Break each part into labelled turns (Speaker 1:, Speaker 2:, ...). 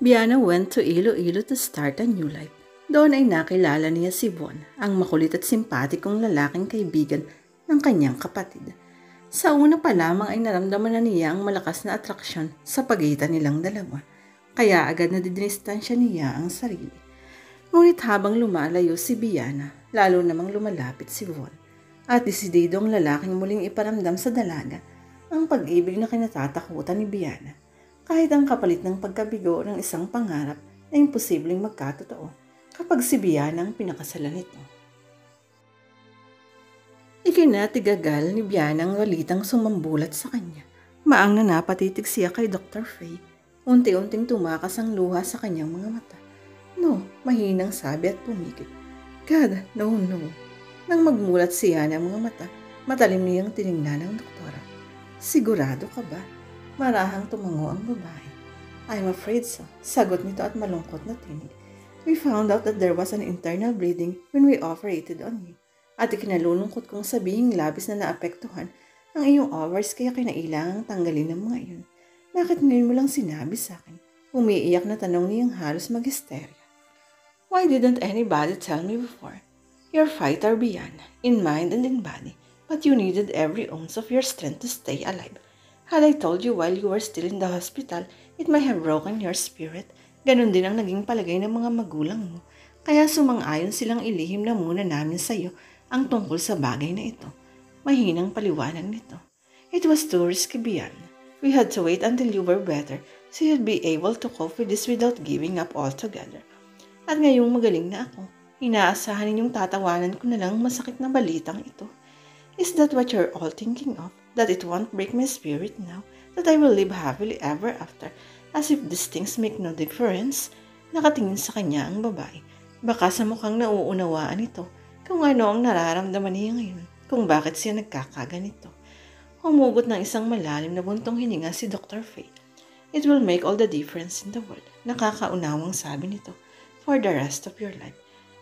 Speaker 1: Biana went to Iloilo to start a new life. Doon ay nakilala niya si Von, ang makulit at simpatikong lalaking kaibigan ng kanyang kapatid. Sa una pa lamang ay naramdaman na niya ang malakas na atraksyon sa pagitan nilang dalawa, kaya agad na didinistansya niya ang sarili. Ngunit habang lumalayo si Biana, lalo namang lumalapit si Von, at desidido ang lalaking muling iparamdam sa dalaga ang pag-ibig na kinatatakutan ni Biana, kahit ang kapalit ng pagkabigo ng isang pangarap na imposibleng magkatotoo kapag si Biana ang pinakasalan nito. Ikinatigagal ni Biana ang balitang sumambulat sa kanya. Maang na napatitig siya kay Dr. Faye. Unti-unting tumakas ang luha sa kanyang mga mata. No, mahinang sabi at pumikit. God, no. Nang magmulat siya ng mga mata, matalim niyang tiningnan ng doktora. Sigurado ka ba? Marahang tumango ang babae. I'm afraid so, sagot nito at malungkot na tinig. We found out that there was an internal bleeding when we operated on you. At ikinalulungkot kong sabihing labis na naapektuhan ang iyong ovaries kaya kinailangang tanggalin ng mga iyon. Bakit ngayon mo lang sinabi sa akin? Umiiyak na tanong niyang halos mag-hysteria. Why didn't anybody tell me before? You're a fighter, Biana, in mind and in body, but you needed every ounce of your strength to stay alive. Had I told you while you were still in the hospital, it might have broken your spirit. Ganon din ang naging palagay ng mga magulang mo. Kaya sumang-ayon silang ilihim na muna namin sa iyo ang tungkol sa bagay na ito. Mahinang paliwanag nito. It was too risky, Biana. We had to wait until you were better so you'd be able to cope with this without giving up altogether. At ngayong magaling na ako, inaasahan ninyong tatawanan ko na lang masakit na balitang ito. Is that what you're all thinking of? That it won't break my spirit now? That I will live happily ever after? As if these things make no difference? Nakatingin sa kanya ang babae. Baka sa mukhang nauunawaan ito kung ano ang nararamdaman niya ngayon, kung bakit siya nagkakaganito. Humugot ng isang malalim na buntong hininga si Dr. Faye. It will make all the difference in the world. Nakakaunawang sabi nito. For the rest of your life.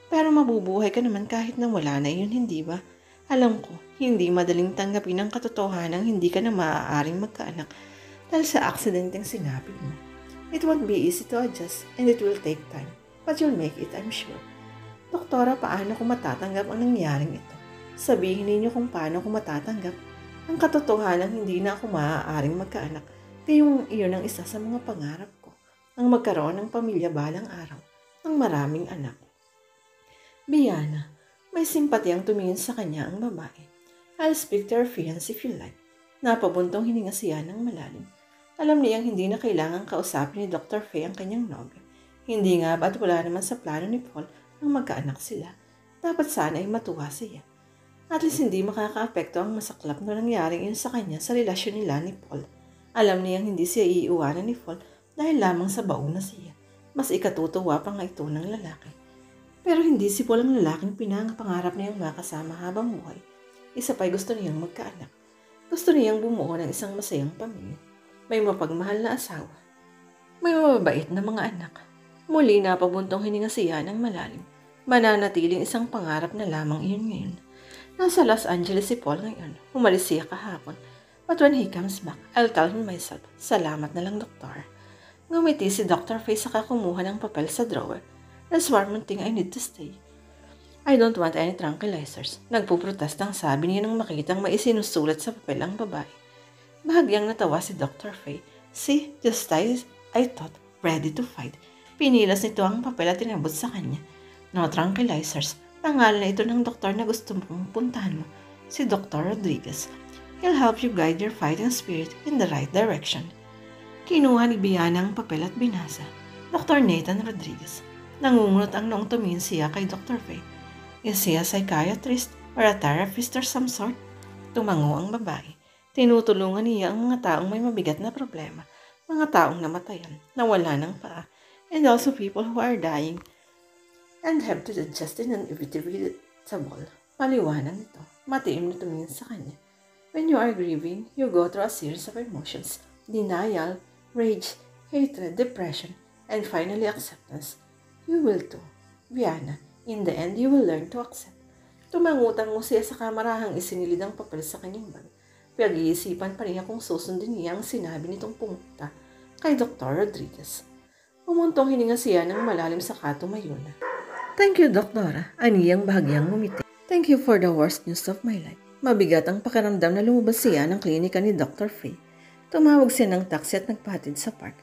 Speaker 1: Pero mabubuhay ka naman kahit na wala na yun, hindi ba? Alam ko, hindi madaling tanggapin ang katotohanan hindi ka na maaaring magkaanak dahil sa aksidenteng sinabi mo. It won't be easy to adjust and it will take time. But you'll make it, I'm sure. Doktora, paano ko matatanggap ang nangyaring ito? Sabihin ninyo kung paano ko matatanggap ang katotohanan hindi na ako maaaring magkaanak. Kayong iyon ang isa sa mga pangarap ko. Ang magkaroon ng pamilya balang araw ng maraming anak. Biana, may simpati ang tumingin sa kanya ang babae. I'll speak to her fiancé if you like. Napabuntong hininga siya ng malalim. Alam niyang hindi na kailangang kausapin ni Dr. Faye ang kanyang nobyo. Hindi nga ba't wala naman sa plano ni Paul nang magkaanak sila. Dapat sana ay matuwa siya. At least hindi makakaapekto ang masaklap na nangyaring yun sa kanya sa relasyon nila ni Paul. Alam niyang hindi siya iiwanan ni Paul dahil lamang sa bauna siya. Mas ikatutuwa pa nga ito ng lalaki. Pero hindi si Paul ang lalaking pinangapangarap niyang makasama habang buhay. Isa pa'y gusto niyang magkaanak. Gusto niyang bumuo ng isang masayang pamilya. May mapagmahal na asawa. May mababait na mga anak. Muli na pabuntong hininga siya ng malalim. Mananatiling isang pangarap na lamang iyon ngayon. Nasa Los Angeles si Paul ngayon. Umalis siya kahapon. But when he comes back, I'll tell him myself, salamat na lang, doktor. Ngumiti si Dr. Faye saka kumuha ng papel sa drawer. There's one more thing I need to say. I don't want any tranquilizers. Nagpuprotest ang sabi niya nang makitang may isinusulat sa papel ang babae. Bahagyang natawa si Dr. Faye. See, just as I thought, ready to fight. Pinilas nito ang papel at tinabot sa kanya. No tranquilizers. Pangalan na ito ng doktor na gusto mong puntahan mo. Si Dr. Rodriguez. He'll help you guide your fighting spirit in the right direction. Kinuha ni Biana ang papel at binasa. Dr. Nathan Rodriguez. Nangungunot ang noong tumingin siya kay Dr. Faye. Is he a psychiatrist or a therapist or some sort? Tumango ang babae. Tinutulungan niya ang mga taong may mabigat na problema. Mga taong namatayan, nawala ng paa. And also people who are dying and have to adjust in an inevitable. Paliwanag nito. Matiim na tumingin sa kanya. When you are grieving, you go through a series of emotions. Denial, rage, hatred, depression, and finally acceptance. You will too. Biana, in the end, you will learn to accept. Tumangutang mo siya sa kamarahang isinilid ang papel sa kanyang bag. Pag-iisipan pa niya kung susundin niya ang sinabi nitong pumunta kay Dr. Rodriguez. Umuntong hininga siya ng malalim saka tumayo na. Thank you, Doktora. Aniyang bahagyang ngumiti. Thank you for the worst news of my life. Mabigat ang pakiramdam na lumabas siya ng klinika ni Dr. Faye. Tumawag siya ng taxi at nagpahatid sa park.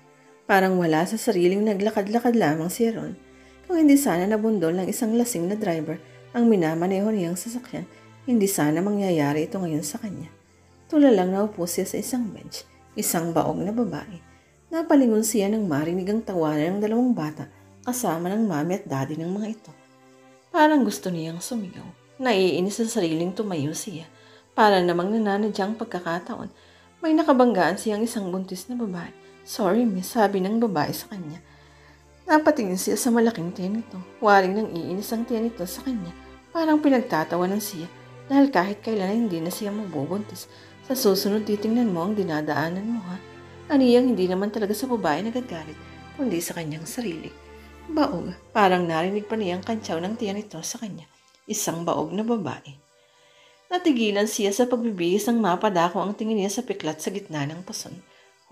Speaker 1: Parang wala sa sariling naglakad-lakad lamang si Ron. Kung hindi sana nabundol ng isang lasing na driver ang minamaneho niyang sasakyan, hindi sana mangyayari ito ngayon sa kanya. Tulalang naupo siya sa isang bench, isang baog na babae. Napalingon siya nang marinig ang tawanan ng dalawang bata kasama ng mami at daddy ng mga ito. Parang gusto niyang sumigaw. Naiinis sa sariling tumayo siya. Para namang nananadyang pagkakataon, may nakabanggaan siyang isang buntis na babae. Sorry miss, sabi ng babae sa kanya. Napatingin siya sa malaking tiyan nito. Waring nang iinis ang tiyan nito sa kanya. Parang pinagtatawanan siya dahil kahit kailan ay hindi na siya mabubuntis. Sa susunod titingnan mo ang dinadaanan mo ha. Aniyang hindi naman talaga sa babae nagagalit, kundi sa kanyang sarili. Baog, parang narinig pa niyang kantsaw ng tiyan nito sa kanya. Isang baog na babae. Natigilan siya sa pagbibihis ng mapadako ang tingin niya sa piklat sa gitna ng pason.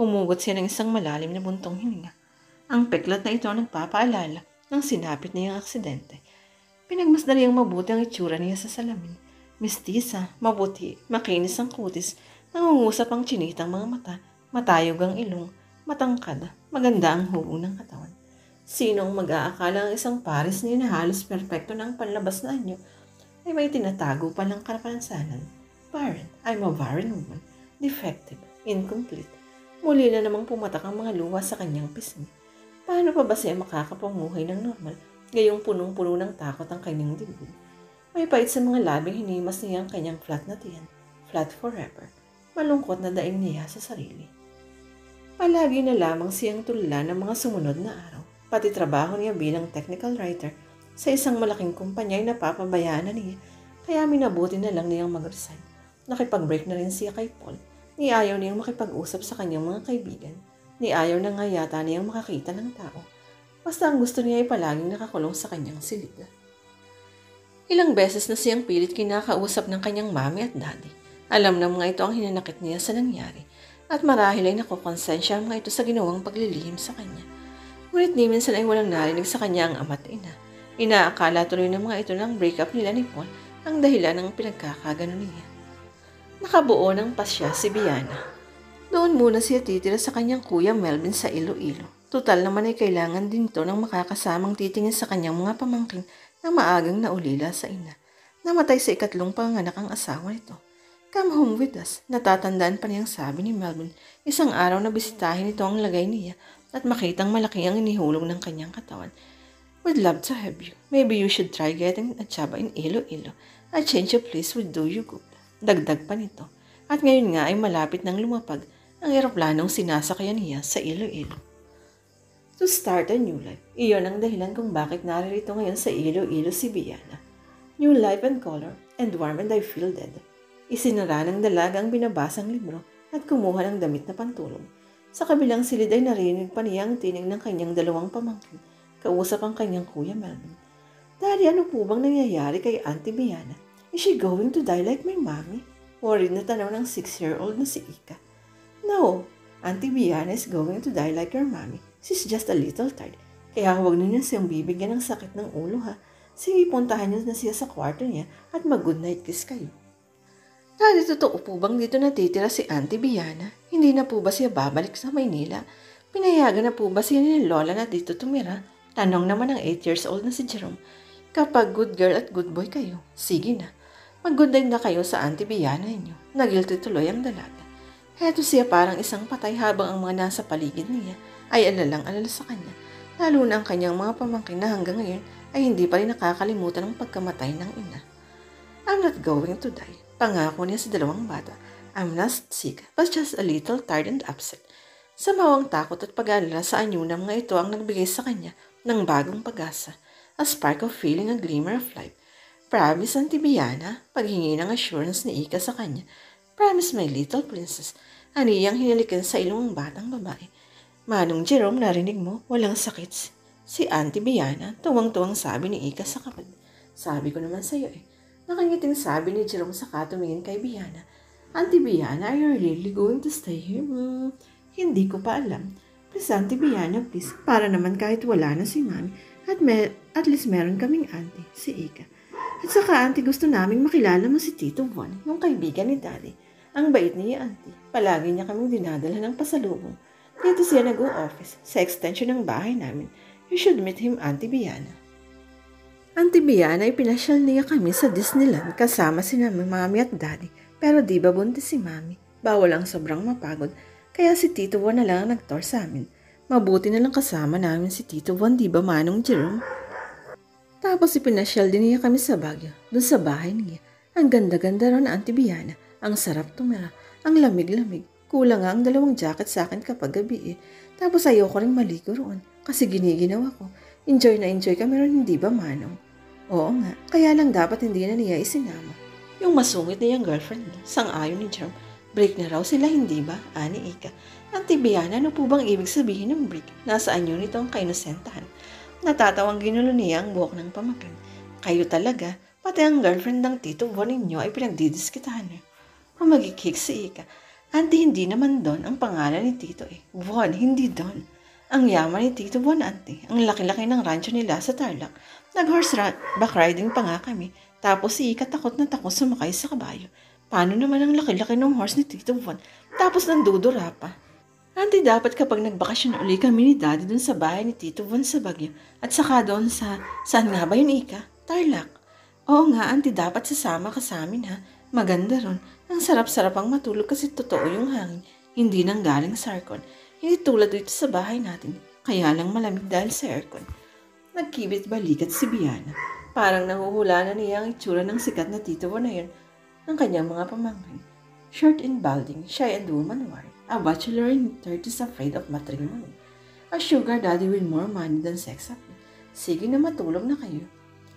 Speaker 1: Humugot siya ng isang malalim na buntong hininga. Ang piklat na ito ang nagpapaalala ng sinapit niyang aksidente. Pinagmasdan niyang mabuti ang itsura niya sa salamin. Mistisa, mabuti, makinis ang kutis, nangungusap ang chinitang mga mata, matayog ang ilong, matangkad, maganda ang hubo ng katawan. Sino ang mag-aakala ang isang pares niya na halos perpekto ng panlabas na anyo ay may tinatago pa ng kapansanan? Barren, I'm a barren woman, defective, incomplete. Muli na namang pumatak ang mga luha sa kanyang pisngi. Paano pa ba siya makakapamuhay ng normal, gayong punong-puno ng takot ang kanyang dibdib? May pait sa mga labing hinimas niya ang kanyang flat na tiyan, flat forever. Malungkot na daing niya sa sarili. Palagi na lamang siyang tulala ng mga sumunod na araw. Pati trabaho niya bilang technical writer sa isang malaking kumpanya ay napapabayaan na niya, kaya minabuti na lang niyang mag-resign. Nakipag-break na rin siya kay Paul. Ni ayaw niyang makipag-usap sa kanyang mga kaibigan. Ni ayaw na nga yata niyang makakita ng tao. Basta ang gusto niya ay palaging nakakulong sa kanyang silid. Ilang beses na siyang pilit kinakausap ng kanyang mami at daddy. Alam ng mga ito ang hinanakit niya sa nangyari at marahil ay nakukonsensya ang mga ito sa ginawang paglilihim sa kanya. Ngunit di minsan ay walang narinig sa kanya ang ama't ina. Inaakala tuloy ng mga ito ng breakup nila ni Paul ang dahilan ng pinagkakagano niya. Nakabuo ng pasya si Biana. Doon muna siya titira sa kanyang kuya Melvin sa Iloilo. Tutal naman ay kailangan din ito ng makakasamang titingin sa kanyang mga pamangkin na maagang naulila sa ina. Namatay sa ikatlong panganak ang asawa nito. Come home with us. Natatandaan pa niyang sabi ni Melvin, isang araw na bisitahin ito ang lagay niya at makitang malaki ang inihulog ng kanyang katawan. We'd love to have you. Maybe you should try getting a job in Iloilo. A change of place would do you good. Dagdag pa nito. At ngayon nga ay malapit nang lumapag ang eroplanong sinasakyan niya sa Iloilo. To start a new life. Iyon ang dahilan kung bakit naririto ngayon sa Iloilo si Biana. New life and color, and warm and I feel dead. Isinara ng dalaga ang binabasang libro at kumuha ng damit na pantulog. Sa kabilang silid ay narinig pa niya ang tinig ng kanyang dalawang pamangkin. Kausap ang kanyang kuya Melvin. Daddy, ano po bang nangyayari kay Auntie Biana? Is she going to die like my mommy? Worried na tanaw ng 6-year-old na si Ika. No, Auntie Biana is going to die like your mommy. She's just a little tired. Kaya huwag ninyo siyang bibigyan ng sakit ng ulo ha. Sige, puntahan niyo na siya sa kwarto niya at mag-good night kiss kayo. Daddy, totoo po bang dito natitira si Auntie Biana? Hindi na po ba siya babalik sa Maynila? Pinayagan na po ba siya ni Lola na dito tumira? Tanong naman ng 8 years old na si Jerome. Kapag good girl at good boy kayo, sige na. Mag-good night na kayo sa Auntie Biana niyo. Nagilty tuloy ang dalaga. Heto siya parang isang patay habang ang mga nasa paligid niya ay alalang-alala sa kanya. Lalo na ang kanyang mga pamangkin na hanggang ngayon ay hindi pa rin nakakalimutan ang pagkamatay ng ina. I'm not going to die. Pangako niya sa dalawang bata. I'm not sick, but just a little tired and upset. Sa mawang takot at pag-aalala sa anyo ng mga ito ang nagbigay sa kanya ng bagong pag-asa. A spark of feeling, a glimmer of life. Promise, Auntie Biana, paghingi ng assurance ni Ika sa kanya. Promise, my little princess. Aniyang hinalikan sa ilong ang batang babae. Manong Jerome, narinig mo, walang sakit. Si Auntie Biana, tuwang-tuwang sabi ni Ika sa kapatid. Sabi ko naman sa iyo eh. Nakangiting sabi ni Jerome sa katumingin kay Biana. Auntie Biana, are you really going to stay here? Hindi ko pa alam. Please, Auntie Biana, please. Para naman kahit wala na si Mami. At least meron kaming auntie, si Ika. At saka, Auntie, gusto naming makilala mo si Tito Von, yung kaibigan ni Daddy. Ang bait niya, Auntie. Palagi niya kaming dinadala ng pasalubong. Dito siya nag-o-office, sa extension ng bahay namin. You should meet him, Auntie Biana. Auntie Biana, ipinasyal niya kami sa Disneyland kasama si Mami at Daddy. Pero di ba buntis si Mami? Bawal ang sobrang mapagod. Kaya si Tito Von na lang ang nag-tour sa amin. Mabuti na lang kasama namin si Tito Von, di ba Manong Jerome? Tapos ipinasyal din niya kami sa Baguio, dun sa bahay niya. Ang ganda-ganda ron, Auntie Biana. Ang sarap tumira. Ang lamig-lamig. Kulang nga ang 2 jacket sa akin kapag gabi eh. Tapos ayoko rin maligo roon kasi giniginaw ako. Enjoy na enjoy kami ron, hindi ba Manong? Oo nga, kaya lang dapat hindi na niya isinama. Yung masungit na yung girlfriend niya, sang-ayon ni Jerome. Break na raw sila, hindi ba? Ani Ika. Auntie Biana, ano po bang ibig sabihin ng break? Nasaan yun ito ang kainosentahan? Natatawang ginulo niya ang buhok ng pamakin. Kayo talaga, pati ang girlfriend ng Tito Von ninyo ay pinagdidiskitahan niyo. Magikik si Ika. Auntie, hindi naman Don ang pangalan ni Tito eh. Von, hindi Don. Ang yaman ni Tito Von, Auntie. Ang laki-laki ng rancho nila sa Tarlac. Back riding pa nga kami. Tapos si Ika takot na takot sumakay sa kabayo. Paano naman ang laki-laki ng horse ni Tito Von? Tapos nandudura pa. Auntie, dapat kapag nagbakasyon uli kami ni Daddy dun sa bahay ni Tito Von sa Baguio. At saka doon sa, saan nga ba yun Ika? Tarlac. Oo nga, Auntie, dapat sasama ka sa amin ha. Maganda ron. Ang sarap-sarap ang matulog kasi totoo yung hangin. Hindi nang galing sa aircon. Hindi tulad dito sa bahay natin. Kaya lang malamig dahil sa aircon. Nagkibit balikat si Biana. Parang nahuhula na niya ang itsura ng sikat na Tito Von na yun ng kanyang mga pamangkin. Short and balding, shy and woman-wise. A bachelor in 30s afraid of matrimony. A sugar daddy with more money than sex appeal. Sige na matulog na kayo.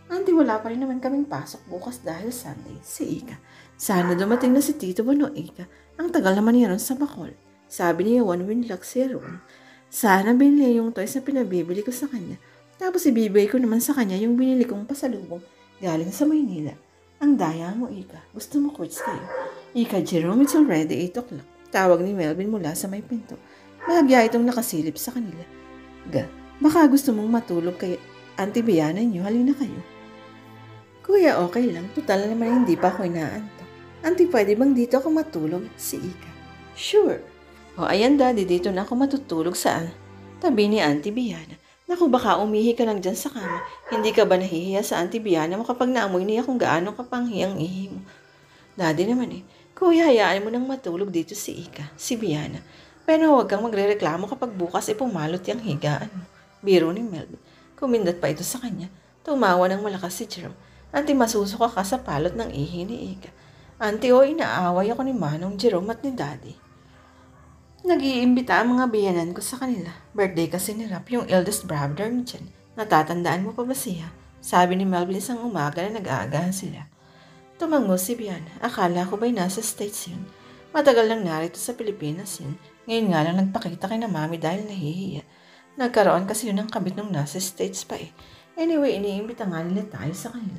Speaker 1: Auntie, wala pa rin naman kaming pasok bukas dahil Sunday. Si Ika. Sana dumating na si Tito Von o Ika. Ang tagal naman niya ron sa Bacol. Sabi niya one win luck siya roon. Sana binili yung toys na pinabibili ko sa kanya. Tapos ibibigay ko naman sa kanya yung binili kong pasalubong galing sa Maynila. Ang daya mo, Ika. Gusto mo quits kayo. Ika, Jerome, it's already 8 o'clock. Tawag ni Melvin mula sa may pinto. Bahagya itong nakasilip sa kanila. Baka gusto mong matulog kay Auntie Biana niyo. Halina kayo. Kuya, okay lang. Total naman hindi pa ako inaantok. Auntie, pwede bang dito ako matulog? Si Ika. Sure. O, ayan Daddy, dito na ako matutulog saan? Tabi ni Auntie Biana. Naku, baka umihi ka lang dyan sa kama. Hindi ka ba nahihiya sa Auntie Biana mo kapag naamoy niya kung gaano kapanghi ang ihi mo? Daddy naman eh. Kuya, hayaan mo nang matulog dito si Ika, si Biana. Pero huwag kang magre-reklamo kapag bukas pumalot yung higaan mo. Biro ni Melvin. Kumindat pa ito sa kanya. Tumawa ng malakas si Jerome. Auntie, masusuka ka sa palot ng ihi ni Ika. Auntie, inaaway ako ni Manong Jerome at ni Daddy. Nag-iimbita ang mga biyanan ko sa kanila. Birthday kasi ni Rap, yung eldest brother ni Jen. Natatandaan mo pa ba siya? Sabi ni Melvin isang umaga na nag-aagahan sila. Tumango si Biana. Akala ko ba'y nasa States yun? Matagal lang narito sa Pilipinas yun. Ngayon nga lang nagpakita kay na Mami dahil nahihiya. Nagkaroon kasi yun ng kabit nung nasa States pa eh. Anyway, iniimbita nga nila tayo sa kanila.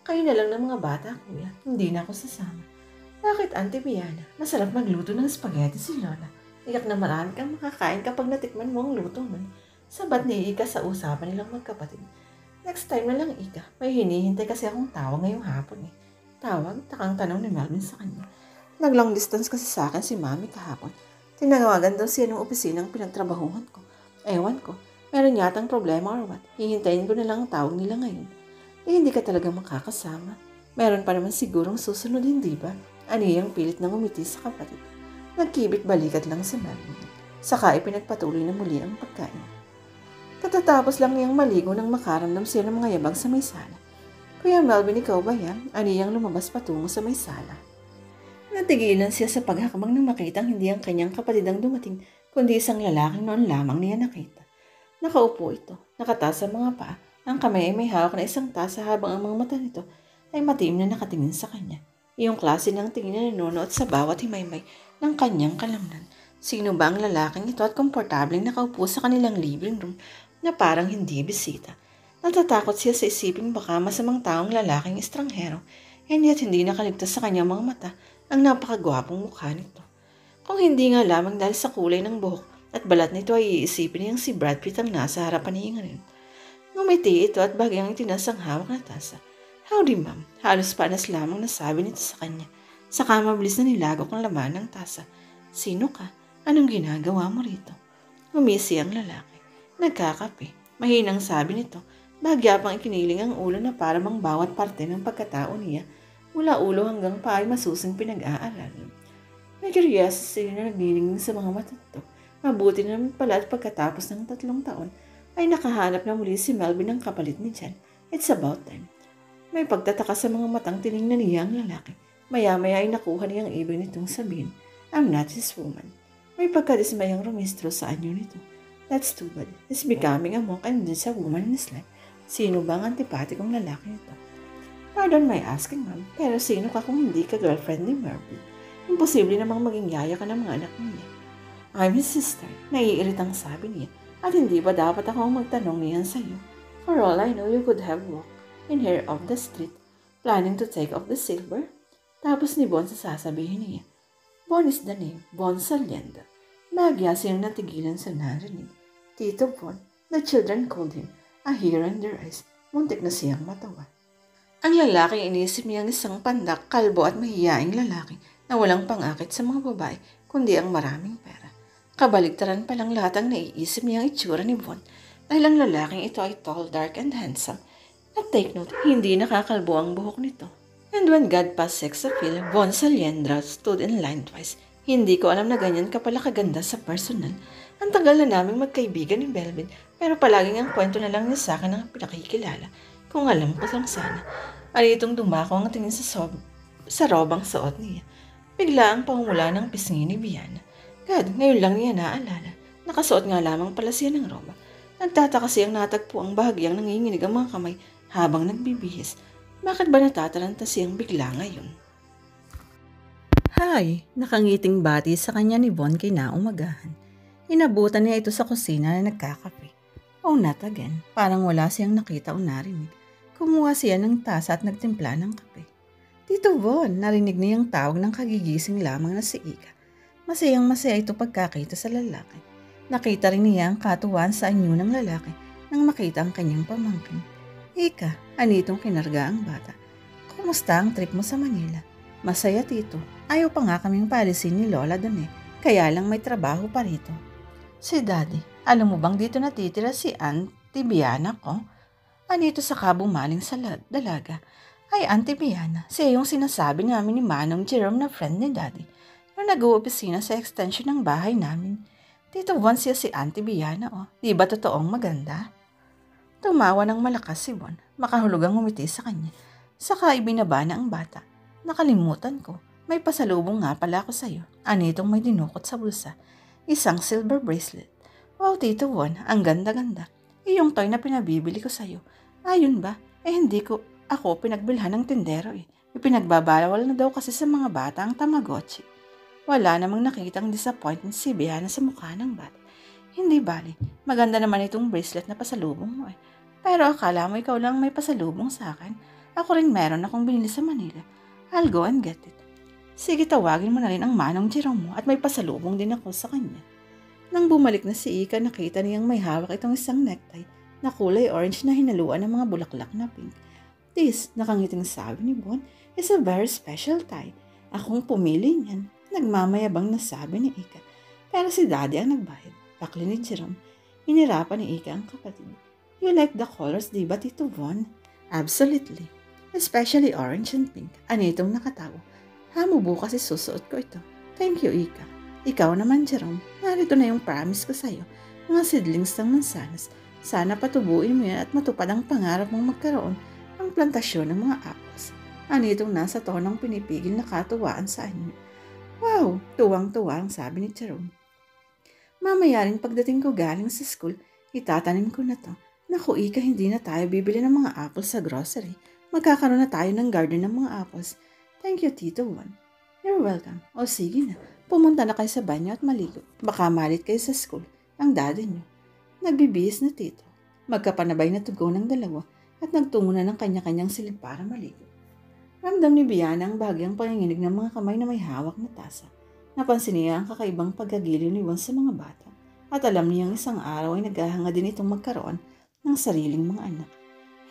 Speaker 1: Kayo na lang ng mga bata, kuya. Hindi na ako sasama. Bakit, Auntie Biana? Masarap magluto ng spaghetti si Lola. Iyak na marami kang makakain kapag natikman mo ang luto nun. Sabat ni Ika sa usapan nilang magkapatid. Next time na lang, Ika. May hinihintay kasi akong tawag ngayong hapon eh. Tawag? Takang tanong ni Melvin sa kanya. Nag-long distance kasi sa akin si Mami kahapon. Tinawagan daw siya ng opisinang pinagtrabahuhan ko. Ewan ko. Meron yatang problema or what. Hihintayin ko na lang ang tawag nila ngayon. Hindi ka talaga makakasama. Meron pa naman sigurong susunod, hindi ba? Aniyang pilit nang umiti sa kapatid. Nagkibit balikat lang si Melvin. Saka ipinagpatuloy na muli ang pagkain. Katatapos lang niyang maligo nang makaramdam siya ng mga yabag sa may sala. Kuya Melvin, ikaw ba yan? Aniyang lumabas patungo sa may sala. Natigilan siya sa paghakbang nang makitang hindi ang kanyang kapatid ang dumating, kundi isang lalaking noon lamang niya nakita. Nakaupo ito, nakataas sa mga paa. Ang kamay ay may hawak na isang tasa habang ang mga mata nito ay matiim na nakatingin sa kanya. Iyong klase ng tingin na nanonood sa bawat himaymay ng kanyang kalamnan. Sino ba ang lalaking ito at komportableng nakaupo sa kanilang living room na parang hindi bisita? Natatakot siya sa isiping baka masamang taong lalaking estranghero, and yet hindi nakaligtas sa kanyang mga mata ang napakagwapong mukha nito. Kung hindi nga lamang dahil sa kulay ng buhok At balat nito ay iisipin niyang si Brad Pitt ang nasa harapan niya ngayon. Ngumiti ito at bagyang itinas ang hawak na tasa. Howdy ma'am, halos panas lamang nasabi nito sa kanya. Saka mabilis na nilagok ang laman ng tasa. Sino ka? Anong ginagawa mo rito? Ngumisi ang lalaki. Nagkakape. Mahinang sabi nito. Bagya pang ikiniling ang ulo na para mang bawat parte ng pagkatao niya mula ulo hanggang pa ay masusing pinag-aaralan. May curiosity na naglilingin sa mga mata nito. Mabuti naman pala at pagkatapos ng 3 taon ay nakahanap na muli si Melvin ng kapalit ni Jan. It's about time. May pagtataka sa mga matang tiningnan niya ang lalaki. Maya-maya ay nakuha niyang ibig nitong sabihin, I'm not his woman. May pagkadismayang rumistro sa anyo nito. That's too bad. He's becoming a monk and just a woman in his life. Sino ba ang antipatikong lalaki nito? Pardon my asking, ma'am, pero sino ka kung hindi ka girlfriend ni Melvin? Imposible namang maging yaya ka ng mga anak niya. I'm his sister, naiiritang sabi niya. At hindi ba dapat akong magtanong niyan sa'yo? For all I know, you could have walked in here off the street, planning to take off the silver. Tapos ni Bon sasabihin niya. Bon is the name, Bon Salienda. Bagya siyang natigilan sa narinig. Tito Bon, the children called him, a hero in their eyes. Muntik na siyang matawa. Ang lalaki inisip niyang isang pandak, kalbo at mahiyaing lalaki na walang pangakit sa mga babae, kundi ang maraming pera. Kabaligtaran palang lahat ang naiisip niyang itsura ni Bon dahil ang lalaking ito ay tall, dark, and handsome. At take note, hindi nakakalbo ang buhok nito. And when God passed sex appeal, Bon Saliendra stood in line twice. Hindi ko alam na ganyan ka pala kaganda sa personal. Ang tagal na naming magkaibigan ni Melvin, pero palaging ang kwento na lang niya sa akin ang pinakikilala. Kung alam ko lang sana. Alitong dumako ang tingin sa robang suot niya. Bigla ang pangumula ng pisngi ni Biana. God, ngayon lang niya naalala. Nakasuot nga lamang pala siya ng roba. Nagtataka siyang natagpo ang bahagyang nanginginig ang mga kamay habang nagbibihis. Bakit ba natataranta siyang bigla ngayon? Hi! Nakangiting bati sa kanya ni Bon kinaumagahan. Inabutan niya ito sa kusina na nagkakape. Oh, not again. Parang wala siyang nakita o narinig. Kumuha siya ng tasa at nagtimpla ng kape. Tito Bon, narinig niyang tawag ng kagigising lamang na si Ika. Masayang-masaya ito pagkakita sa lalaki. Nakita rin niya ang katuwaan sa anyo ng lalaki nang makita ang kanyang pamangkin. Ika, anitong kinarga ang bata. Kumusta ang trip mo sa Manila? Masaya tito. Ayaw pa nga kaming paalisin ni Lola dun kaya lang may trabaho pa rito. Si Daddy, alam mo bang dito natitira si Auntie Biana ko? Anito sa kabumaling sa dalaga. Ay, Auntie Biana, siya yung sinasabi namin ni Manong Jerome na friend ni Daddy na nag-uopisina sa extension ng bahay namin. Tito Bon siya si Auntie Biana, Di ba totoong maganda? Tumawa ng malakas si Bon. Makahulugang ngumiti sa kanya. Saka ibinaba na ang bata. Nakalimutan ko. May pasalubong nga pala ako sa'yo. Anitong may dinukot sa bulsa. Isang silver bracelet. Wow, Tito Bon, ang ganda-ganda. Iyong toy na pinabibili ko sa'yo. Ayun ba? Hindi ko ako pinagbilhan ng tindero Ipinagbabawal na daw kasi sa mga bata ang Tamagotchi. Wala namang nakitang disappointment si Biana sa mukha ng bata. Hindi bali, maganda naman itong bracelet na pasalubong mo Pero akala mo ikaw lang may pasalubong sa akin. Ako rin meron akong binili sa Manila. I'll go and get it. Sige, tawagin mo na rin ang Manong Jerome mo at may pasalubong din ako sa kanya. Nang bumalik na si Ika, nakita niyang may hawak itong isang necktie na kulay orange na hinaluan ng mga bulaklak na pink. This, nakangiting sabi ni Bon, is a very special tie. Akong pumili niyan. Nagmamayabang na sabi ni Ika. Pero si Daddy ang nagbayad. Pakli ni Jerome. Hinirapan ni Ika ang kapatid. You like the colors, di ba, Tito Bon? Absolutely. Especially orange and pink. Anitong nakatawa. Hamo bukas isusuot ko ito. Thank you, Ika. Ikaw naman, Jerome. Narito na yung promise ko sa'yo. Mga seedlings ng mansanas. Sana patubuin mo yan at matupad ang pangarap mong magkaroon ng plantasyon ng mga apples. Anitong nasa tonong pinipigil na katuwaan sa anyo. Wow! Tuwang-tuwa ang sabi ni Jerome. Mamaya rin pagdating ko galing sa school, itatanim ko na to. Naku, Ika, hindi na tayo bibili ng mga apples sa grocery. Magkakaroon na tayo ng garden ng mga apples. Thank you, Tito Bon. You're welcome. O sige na, pumunta na kayo sa banyo at maligo. Baka malit kayo sa school, ang daddy niyo. Nagbibihis na Tito. Magkapanabay na tugon ng dalawa at nagtungo na ng kanya-kanyang silid para maligo. Ramdam ni Biana ang bahagyang panginginig ng mga kamay na may hawak na tasa. Napansin niya ang kakaibang paggagiliw ni Bon sa mga bata at alam niyang isang araw ay naghahanga din itong magkaroon ng sariling mga anak.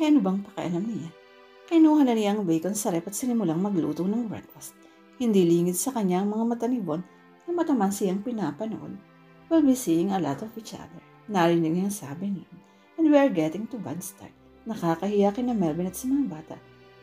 Speaker 1: Ano bang pakialam niya? Kinuha na niya ang bacon sa rep at sinimulang magluto ng breakfast. Hindi lingid sa kanya ang mga mata ni Bon na mataman siyang pinapanood. We'll be seeing a lot of each other. Narinig niyang sabi niya. And we are getting to bad start. Nakakahiya kina Melvin at sa mga bata.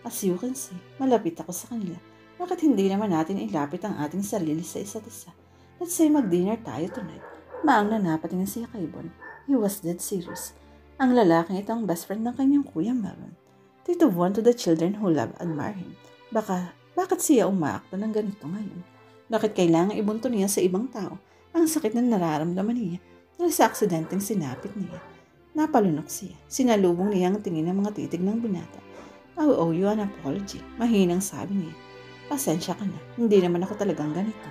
Speaker 1: As you can see, malapit ako sa kanila. Bakit hindi naman natin ilapit ang ating sarili sa isa't isa? Let's say mag-dinner tayo tonight. Maang na napatingin siya kay Bon. He was dead serious. Ang lalaking ito ang best friend ng kanyang kuya Melvin. Tito Von to the children who love and admire him. Bakit siya umaakto ng ganito ngayon? Bakit kailangan ibunto niya sa ibang tao ang sakit na nararamdaman niya dahil sa aksidenteng sinapit niya? Napalunok siya. Sinalubong niya ang tingin ng mga titig ng binata. I owe you an apology. Mahinang sabi niya. Pasensya ka na. Hindi naman ako talagang ganito.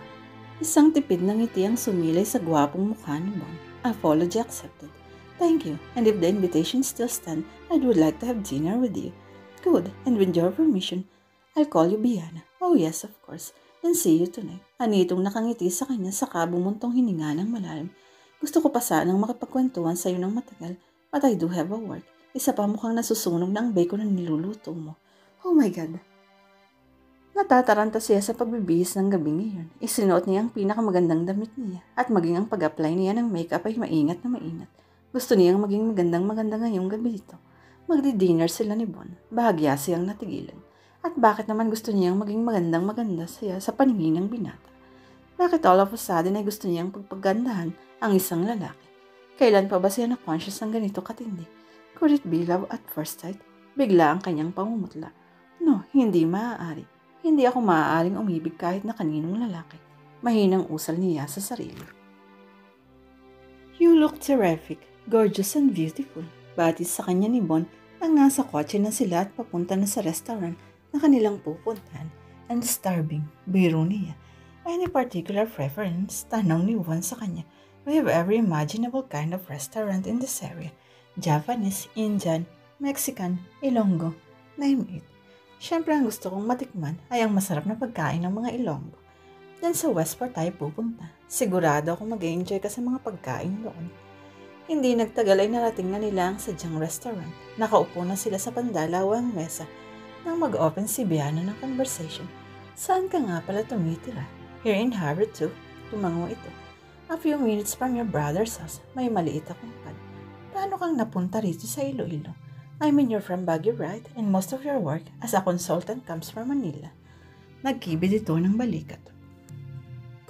Speaker 1: Isang tipid ng ngiti ang sumilay sa gwapong mukha ni Bon. Apology accepted. Thank you. And if the invitation still stands, I would like to have dinner with you. Good. And with your permission, I'll call you Biana. Oh yes, of course. Then see you tonight. Anitong nakangiti sa kanya sa kabumuntong hininga ng malalim. Gusto ko pa sanang makipagkwentuhan sa iyo ng matagal, but I do have a work. Isa pa mukhang nasusunog na ang bacon na niluluto mo. Oh my God. Natataranta siya sa pagbibihis ng gabing iyon. Isinuot niya ang pinakamagandang damit niya at maging ang pag-apply niya ng makeup ay maingat na maingat. Gusto niyang maging magandang-maganda ngayong gabi ito. Magdi-dinner sila ni Bon. Bahagya siyang natigilan. At bakit naman gusto niyang maging magandang-maganda siya sa paningin ng binata? Bakit all of a sudden ay gusto niyang pagpagandahan ang isang lalaki? Kailan pa ba siya na-conscious ng ganito katindi? Could it be love at first sight? Bigla ang kanyang pangumutla. No, hindi maaari. Hindi ako maaaring umibig kahit na kaninong lalaki. Mahinang usal niya sa sarili. You look terrific, gorgeous and beautiful. Batis sa kanya ni Bon nang nasa kotse na sila at papunta na sa restaurant na kanilang pupuntahan. And starving, biro niya. Any particular preference? Tanong ni Bon sa kanya. We have every imaginable kind of restaurant in this area. Japanese, Indian, Mexican, Ilonggo, name it. Siyempre ang gusto kong matikman ay ang masarap na pagkain ng mga Ilonggo. Then sa Westport tayo pupunta. Sigurado akong mag-enjoy ka sa mga pagkain doon. Hindi nagtagal ay narating na nila ang sadyang restaurant. Nakaupo na sila sa pandalawang mesa nang mag-open si Biana ng conversation. Saan ka nga pala tumitira? Here in Harbour 2, tumango ito. A few minutes from your brother's house, may maliit akong pad. Paano kang napunta rito sa Iloilo? I mean, you're from Baguio, right? And most of your work as a consultant comes from Manila. Nagkibid ito ng balikat.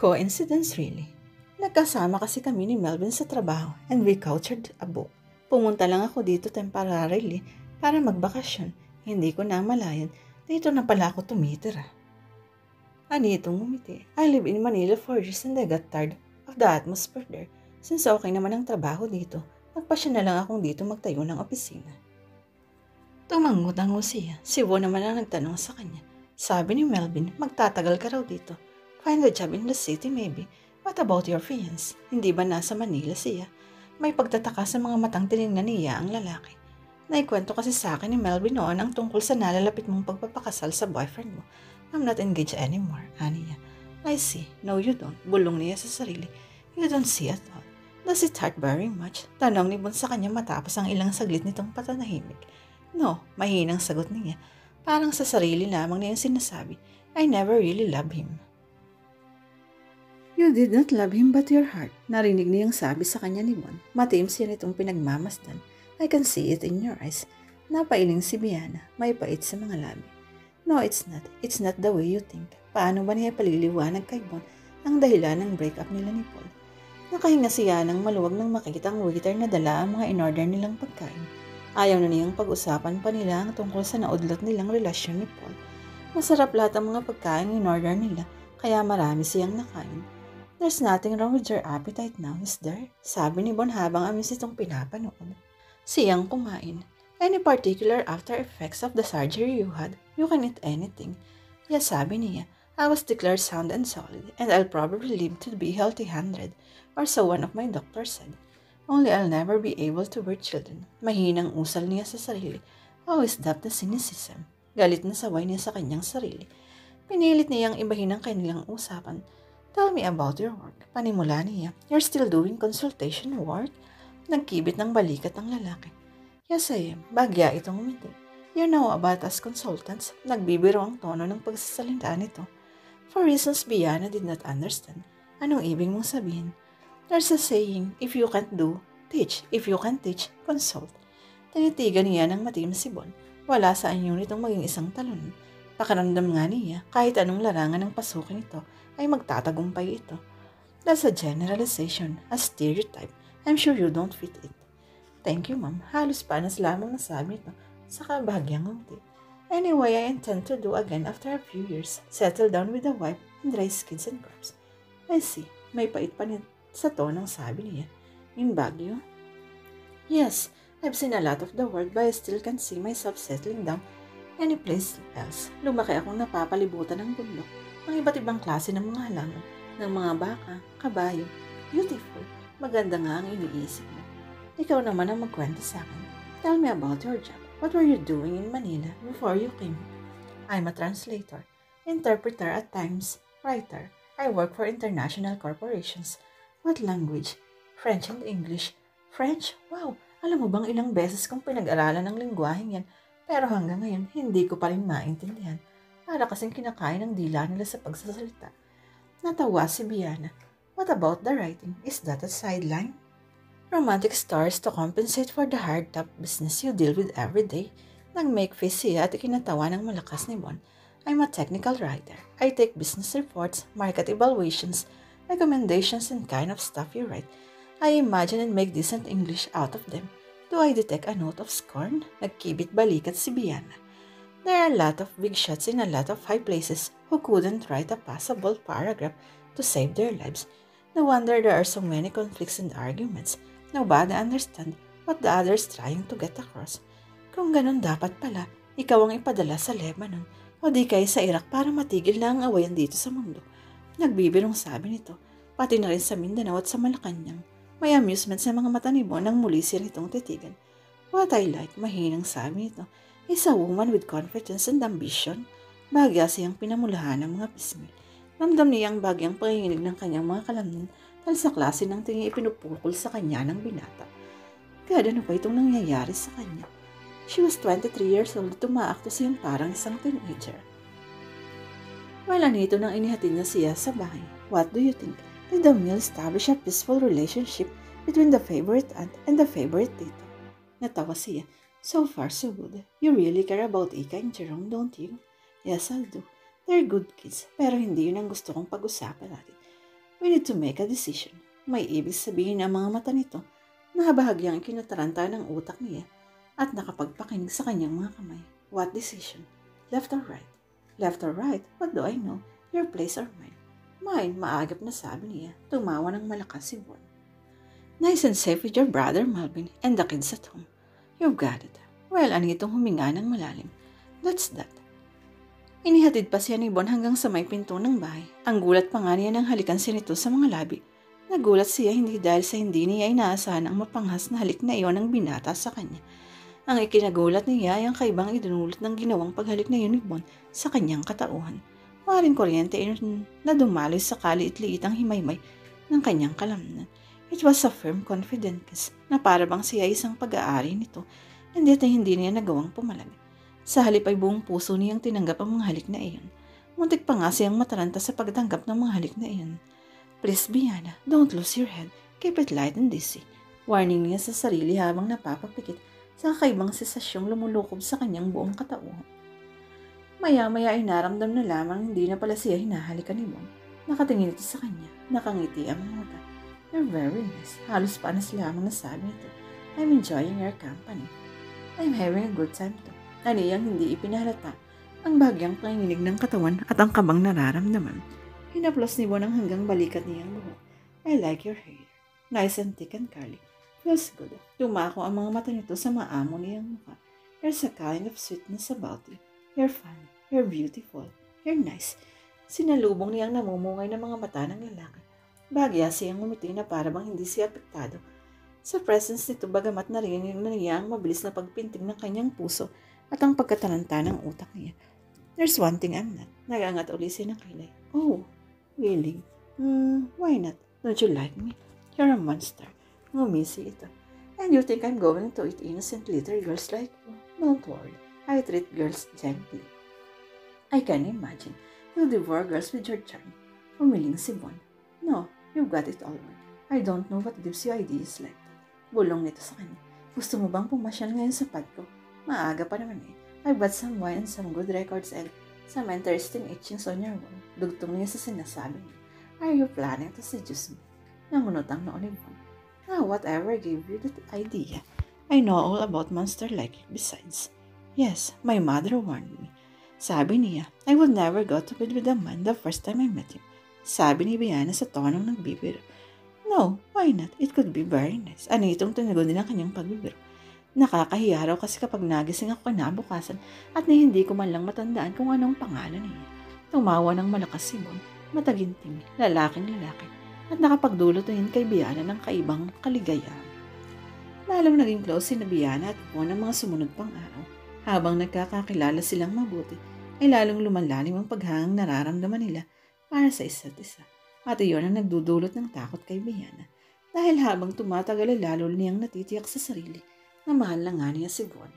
Speaker 1: Coincidence, really. Nagkasama kasi kami ni Melvin sa trabaho and we cultured a book. Pumunta lang ako dito temporarily para magbakasyon. Hindi ko na malayan. Dito na pala ako tumitira. Anitong umiti. I live in Manila 4 years and I got tired of the atmosphere there. Since okay naman ang trabaho dito, nagpasya na lang akong dito magtayo ng opisina. Tumango-tango siya. Si Bo naman ang nagtanong sa kanya. Sabi ni Melvin, magtatagal ka raw dito. Find a job in the city maybe. What about your fiance? Hindi ba nasa Manila siya? May pagtataka sa mga matang tinignan niya ang lalaki. Naikwento kasi sa akin ni Melvin noon ang tungkol sa nalalapit mong pagpapakasal sa boyfriend mo. I'm not engaged anymore, aniya. I see. No, you don't. Bulong niya sa sarili. You don't see at all. Does it hurt very much? Tanong ni Bon sa kanya matapos ang ilang saglit nitong patanahimik. No, mahinang sagot niya. Parang sa sarili lamang niya sinasabi, I never really love him. You did not love him but your heart. Narinig niyang sabi sa kanya ni Bon. Matiim siya nitong pinagmamasdan. I can see it in your eyes. Napailing si Biana. May pait sa mga labi. No, it's not. It's not the way you think. Paano ba niya paliliwanag kay Bon ang dahilan ng breakup nila ni Paul? Nakahinga siya ng maluwag nang makita ang waiter na dala ang mga in-order nilang pagkain. Ayaw na niyang pag-usapan pa nila ang tungkol sa naudlot nilang relasyon ni Paul. Masarap lahat ang mga pagkain in-order nila, kaya marami siyang nakain. There's nothing wrong with your appetite now, is there? Sabi ni Bon habang amis itong pinapanood. Siyang kumain. Any particular after effects of the surgery you had? You can eat anything. Yes, sabi niya. I was declared sound and solid, and I'll probably live to be healthy 100, or so one of my doctors said. Only I'll never be able to bear children. Mahinang usal niya sa sarili. How is that the cynicism? Galit na saway niya sa kanyang sarili. Pinilit niyang ibahin ang kanilang usapan. Tell me about your work. Panimula niya. You're still doing consultation work? Nagkibit ng balikat ng lalaki. Yes, I am. Bagya itong umiti. You know about us consultants. Nagbibiro ang tono ng pagsasalita nito. For reasons Biana did not understand. Anong ibig mong sabihin? There's a saying, if you can't do, teach. If you can't teach, consult. Tinitigan niya ng matiim si Bon. Wala sa anyo nitong maging isang talon. Pakiramdam nga niya, kahit anong larangan ng pasukin ito, ay magtatagumpay ito. That's a generalization, a stereotype. I'm sure you don't fit it. Thank you, ma'am. Halos panas lamang nasabi ito sa kabahagyang ngumiti. Anyway, I intend to do again after a few years. Settle down with a wife and raise kids and crops. I see. May pait pa niya sa tonong sabi niya. In Baguio? Yes, I've seen a lot of the world but I still can't see myself settling down any place else. Lumaki akong napapalibutan ng bundok, ng iba't ibang klase ng mga halaman, ng mga baka, kabayo. Beautiful. Maganda nga ang iniisip mo. Ikaw naman ang magkwento sa akin. Tell me about your job. What were you doing in Manila before you came? I'm a translator, interpreter at times, writer. I work for international corporations. What language? French and English. French? Wow! Alam mo bang ilang beses kong pinag-aralan ng lingwaheng yan, pero hanggang ngayon hindi ko pa rin maintindihan. Para kasing kinakain ng dila nila sa pagsasalita. Natawa si Biana. What about the writing? Is that a sideline? Romantic stars to compensate for the hard top business you deal with every day. Nag-make face siya at ikinatawa ng malakas ni Bon. I'm a technical writer. I take business reports, market evaluations, recommendations, and kind of stuff you write. I imagine and make decent English out of them. Do I detect a note of scorn? Nagkibit balikat si Biana. There are a lot of big shots in a lot of high places who couldn't write a passable paragraph to save their lives. No wonder there are so many conflicts and arguments. Nobody understand what the other is trying to get across. Kung ganun dapat pala, ikaw ang ipadala sa Lebanon o di kaya sa Iraq para matigil na ang awayan dito sa mundo. Nagbibirong sabi nito, pati na rin sa Mindanao at sa Malacanang. May amusement sa mga mata ni Bon nang muli siya nitong titigan. What I like, mahinang sabi nito, is a woman with confidence and ambition. Bagya siyang pinamulahan ng mga pismil. Ramdam niya ang bagyang panginginig ng kanyang mga kalamnan dahil sa klase ng tingin ipinupukol sa kanya ng binata. Kaya ano pa itong nangyayari sa kanya? She was 23 years old at tumaakto siyang parang isang teenager. Wala nito nang inihatid na siya sa bahay. What do you think? Did the meal establish a peaceful relationship between the favorite aunt and the favorite tito? Natawa siya. So far, so good. You really care about Ika and Jerome, don't you? Yes, I do. They're good kids, pero hindi yun ang gusto kong pag-usapan natin. We need to make a decision. May ibig sabihin ang mga mata nito na bahagyang ikinataranta ng utak niya at nakapagpakinig sa kanyang mga kamay. What decision? Left or right? Left or right? What do I know? Your place or mine? Mine, maagap na sabi niya. Tumawa ng malakas si Bon. Nice and safe with your brother Malvin and the kids at home. You've got it. Well, anitong huminga ng malalim. That's that. Inihatid pa siya ni Bon hanggang sa may pinto ng bahay. Ang gulat pa nga niya nang halikan siya nito sa mga labi. Nagulat siya hindi dahil sa hindi niya inaasahan ang mapanghas na halik na iyon ng binata sa kanya. Ang ikinagulat niya ay ang kaibang idinulot ng ginawang paghalik na iyon ni Bon sa kanyang katauhan. Maring kuryente iyon na dumaloy sa kaliit-liitang himaymay ng kanyang kalamnan. It was a firm, confident kiss na para bang siya isang pag-aari nito, hindi at hindi niya nagawang pumalag. Sa halip ay buong puso niyang tinanggap ang mga halik na iyon. Muntik pa nga siyang mataranta sa pagtanggap ng mga halik na iyon. Please, Biana, don't lose your head. Keep it light and dizzy. Warning niya sa sarili habang napapapikit sa kakaibang sensasyong lumulukob sa kanyang buong katauhan. Maya-maya ay naramdam na lamang hindi na pala siya hinahalikan ni Bon. Nakatingin ito sa kanya. Nakangiti ang mga mata. You're very nice. Halos panas lamang na sabi nito. I'm enjoying your company. I'm having a good time too. Aniyang hindi ipinahalata ang bagyang panginginig ng katawan at ang kabang nararamdaman. Hinaplos ni Bon ang hanggang balikat niyang buhok. I like your hair. Nice and thick and curly. Feels good. Tumako ang mga mata nito sa maamo niyang mukha. There's a kind of sweetness about you. You're funny. You're beautiful. You're nice. Sinalubong niyang namumungay ng mga mata ng lalaki. Bagya siyang ngumiti na para bang hindi siya apektado. Sa presence nito bagamat narinig na niya ang mabilis na pagpintig ng kanyang puso at ang pagkatalanta ng utak niya. There's one thing I'm not. Nagangat uli siya ng kilay. Oh, willing. Why not? Don't you like me? You're a monster. Ngumisi ito. And you think I'm going to eat innocent little girls like you? Don't worry. I treat girls gently. I can imagine. You devour girls with your charm. Umiling si Bon. No, you've got it all wrong. I don't know what gives you ideas like that. Bulong nito sa kanya. Gusto mo bang pumasyal ngayon sa pad ko? Maaga pa naman eh. I bought some wine and some good records and some interesting etchings on your wall. Dugtong niya sa sinasabi niya. Are you planning to seduce me? Nangunot ang noo ni Bon. Whatever gave you that idea? I know all about monster like you besides. Yes, my mother warned me. Sabi niya, I would never go to bed with a man the first time I met him. Sabi ni Biana sa tonong nagbibiro. No, why not? It could be very nice. Anitong tunagon din ang kanyang pagbibiro. Nakakahiya raw kasi kapag nagising ako kinabukasan at na hindi ko man lang matandaan kung anong pangalan niya. Tumawa ng malakas si Bon, mataginting, lalaking lalaki, at nakapagdulot din kay Biana ng kaibang kaligayahan. Lalong naging close si Biana at Bon ng mga sumunod pang araw. Habang nagkakakilala silang mabuti, ay lalong lumalalim ang paghangang nararamdaman nila para sa isa't isa. At iyon ang nagdudulot ng takot kay Biana. Dahil habang tumatagal ay lalo niyang natitiyak sa sarili na mahal na nga niya si Bon.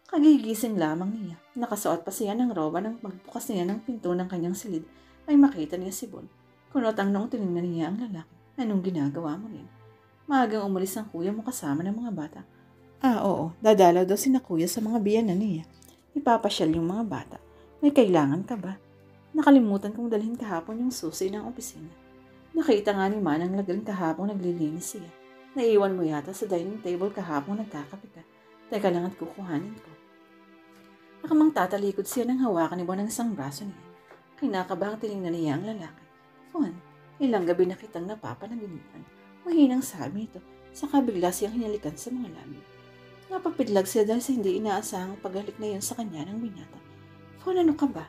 Speaker 1: Kagigising lamang niya, nakasuot pa siya ng roba ng magbukas niya ng pinto ng kanyang silid ay makita niya si Bon. Kunot ang noong tinignan niya ang lalaki. Anong ginagawa mo rin? Maagang umalis ang kuya mo kasama ng mga bata. Oo, dadalaw daw sina kuya sa mga biyanan niya. Ipapasyal yung mga bata. May kailangan ka ba? Nakalimutan kong dalhin kahapon yung susi ng opisina. Nakita nga ni Manang Lagrin kahapon naglilinis siya. Naiwan mo yata sa dining table kahapon nagkakape ka. Teka lang at kukuhanin ko. Nakamang tatalikod siya nang hawakan ni Bon ang isang braso niya. Kinakabahang tinignan niya ang lalaki. Bon, ilang gabi na kitang napapanaginipan. Mahinang sabi nito, saka bigla siyang hinalikan sa mga labi. Napapidlag siya dahil sa hindi inaasahang paghalik na yun sa kanya ng binata. Bon, ano ka ba?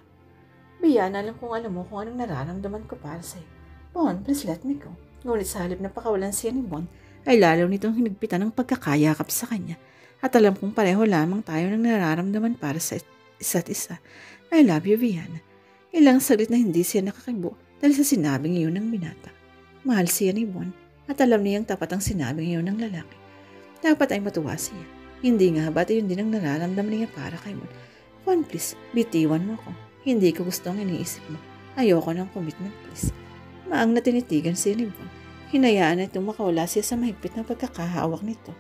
Speaker 1: Biyan, alam mo kung anong nararamdaman ko para sa'yo. Bon, please let me go. Ngunit sa halip na pakawalan siya ni Bon, ay lalo nitong hinigpitan ng pagkakayakap sa kanya. At alam kong pareho lamang tayo ng nararamdaman para sa isa't isa. I love you, Viana. Ilang saglit na hindi siya nakakibo dahil sa sinabing iyon ng binata. Mahal siya ni Bon at alam niyang tapat ang sinabing iyon ng lalaki. Dapat ay matuwa siya. Hindi nga ba't yun din ang nararamdaman niya para kay Bon. Bon, please, bitiwan mo ko. Hindi ko gusto ang iniisip mo. Ayoko ng commitment, please. Maang natinitigan siya ni Bon. Hinayaan na itong makawala siya sa mahigpit na pagkakahawak nito.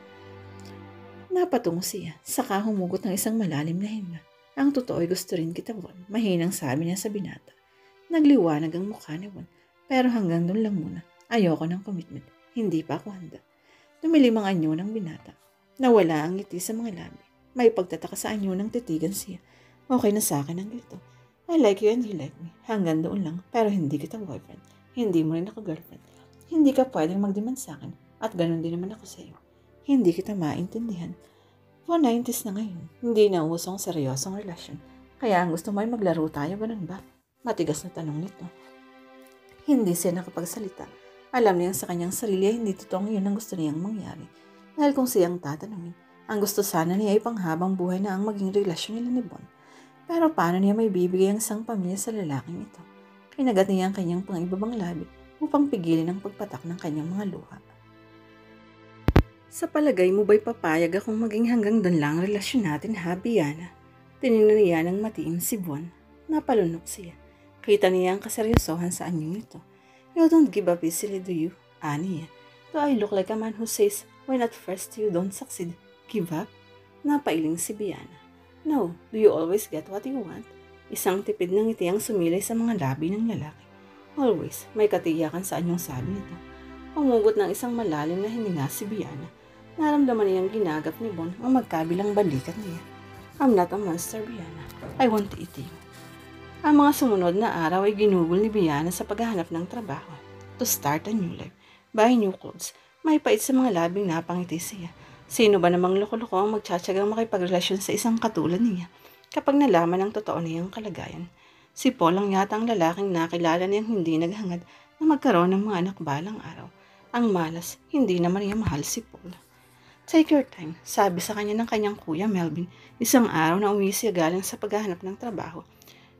Speaker 1: Napatungo siya, saka humugot ng isang malalim na hinga. Ang totoo ay gusto rin kita, Bon. Mahinang sabi niya sa binata. Nagliwanag ang mukha ni Bon, pero hanggang doon lang muna. Ayoko ng commitment. Hindi pa ako handa. Tumilim ang anyo ng binata. Nawala ang ngiti sa mga labi. May pagtataka sa anyo ng titigan siya. Okay na sa akin ang ganito. I like you and you like me. Hanggang doon lang, pero hindi kita boyfriend. Hindi mo rin ako girlfriend. Hindi ka pwedeng mag-demand sa akin. At ganun din naman ako sa iyo. Hindi kita maintindihan. 90s na ngayon. Hindi na usong seryosong relasyon. Kaya ang gusto mo ay maglaro tayo, ganun ba? Matigas na tanong nito. Hindi siya nakapagsalita. Alam niya sa kanyang sarili ay hindi totoong yun ang gusto niyang mangyari. Dahil kung siyang tatanungin, ang gusto sana niya ay panghabang buhay na ang maging relasyon nila ni Bon. Pero paano niya may bibigay ang isang pamilya sa lalaking ito? Kinagat niya ang kanyang pangibabang labi upang pigilin ang pagpatak ng kanyang mga luha. Sa palagay mo ba'y papayag akong maging hanggang doon lang ang relasyon natin, ha, Biana? Tinignan niya ng matiin si Bon. Napalunok siya. Kita niya ang kaseryosohan sa anyong ito. You don't give up easily, do you? Ani, do I look like a man who says, when at first you don't succeed, give up? Napailing si Biana. No, do you always get what you want? Isang tipid ng ngiti ang sumilay sa mga labi ng lalaki. Always, may katiyakan sa anyong sabi nito. Umugot ng isang malalim na hininga si Biana. Naramdaman niyang ginagap ni Bon ang magkabilang balikat niya. I'm not a monster, Biana. I want to eat you. Ang mga sumunod na araw ay ginugol ni Biana sa paghahanap ng trabaho. To start a new life, buy new clothes. May pait sa mga labing napangiti siya. Sino ba namang loko-loko ang magtsatsagang makipagrelasyon sa isang katulad niya kapag nalaman ang totoo niyang kalagayan? Si Paul ang yata ang lalaking nakilala niyang hindi naghangad na magkaroon ng mga anak balang araw. Ang malas, hindi naman niya mahal si Paul. Take your time, sabi sa kanya ng kanyang kuya Melvin, isang araw na uwi siya galing sa paghahanap ng trabaho.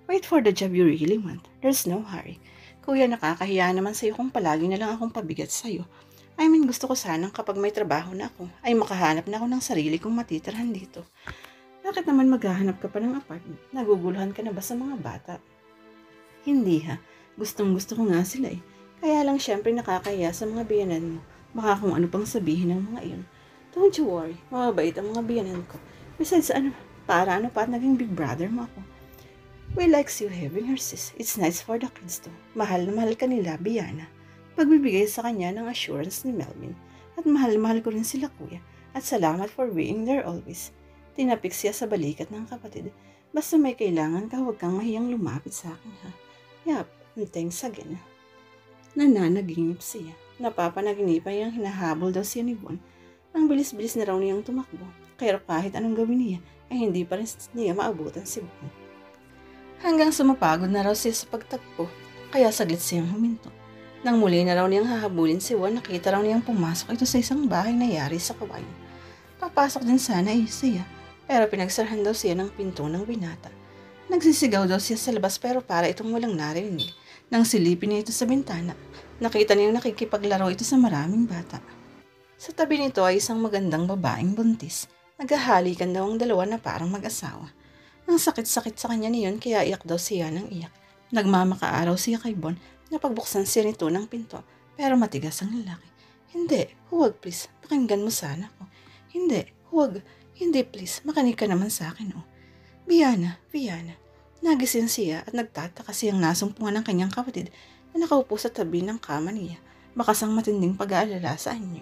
Speaker 1: Wait for the job you really want. There's no hurry. Kuya, nakakahiya naman sa'yo kung palagi na lang akong pabigat sa'yo. I mean, gusto ko sanang kapag may trabaho na ako, ay makahanap na ako ng sarili kong matitirhan dito. Bakit naman maghahanap ka pa ng apartment? Naguguluhan ka na ba sa mga bata? Hindi ha. Gustong gusto ko nga sila eh. Kaya lang syempre nakakahiya sa mga biyanan mo. Baka kung ano pang sabihin ng mga iyon. Don't you worry. Mababait ang mga biyanan ko. Besides para ano pa at naging big brother mo ako. We likes you having her sis. It's nice for the kids too. Mahal na mahal ka nila, Biana. Pagbibigay sa kanya ng assurance ni Melvin. At mahal-mahal ko rin sila kuya. At salamat for being there always. Tinapik siya sa balikat ng kapatid. Basta may kailangan ka, huwag kang mahiyang lumapit sa akin ha. Yup, and thanks again. Nananaginip siya. Napapanaginipan niyang hinahabol daw siya ni Bon. Ang bilis-bilis na raw niyang tumakbo. Kaya kahit anong gawin niya, ay hindi pa rin niya maabutan si Bon. Hanggang sumapagod na raw siya sa pagtagpo, kaya saglit siyang huminto. Nang muli na raw niyang hahabulin si Juan, nakita raw niyang pumasok ito sa isang bahay na yari sa kawain. Papasok din sana siya, pero pinagsarhan daw siya ng pinto ng binata. Nagsisigaw daw siya sa labas pero para itong walang narinig. Nang silipin niya ito sa bintana, nakita niyang nakikipaglaro ito sa maraming bata. Sa tabi nito ay isang magandang babaeng buntis. Naghahalikan daw ang dalawa na parang mag-asawa. Ang sakit-sakit sa kanya niyon kaya iyak daw siya ng iyak. Nagmamakaaraw siya kay Bon na pagbuksan siya nito ng pinto pero matigas ang lalaki. Hindi, huwag please, pakinggan mo sana ako. Hindi, huwag, hindi please, makinig ka naman sa akin oh. Biana. Nagising siya at nagtataka siyang nasumpungan ng kanyang kapatid na nakaupo sa tabi ng kama niya. Bakasang matinding pag-aalala sa anyo.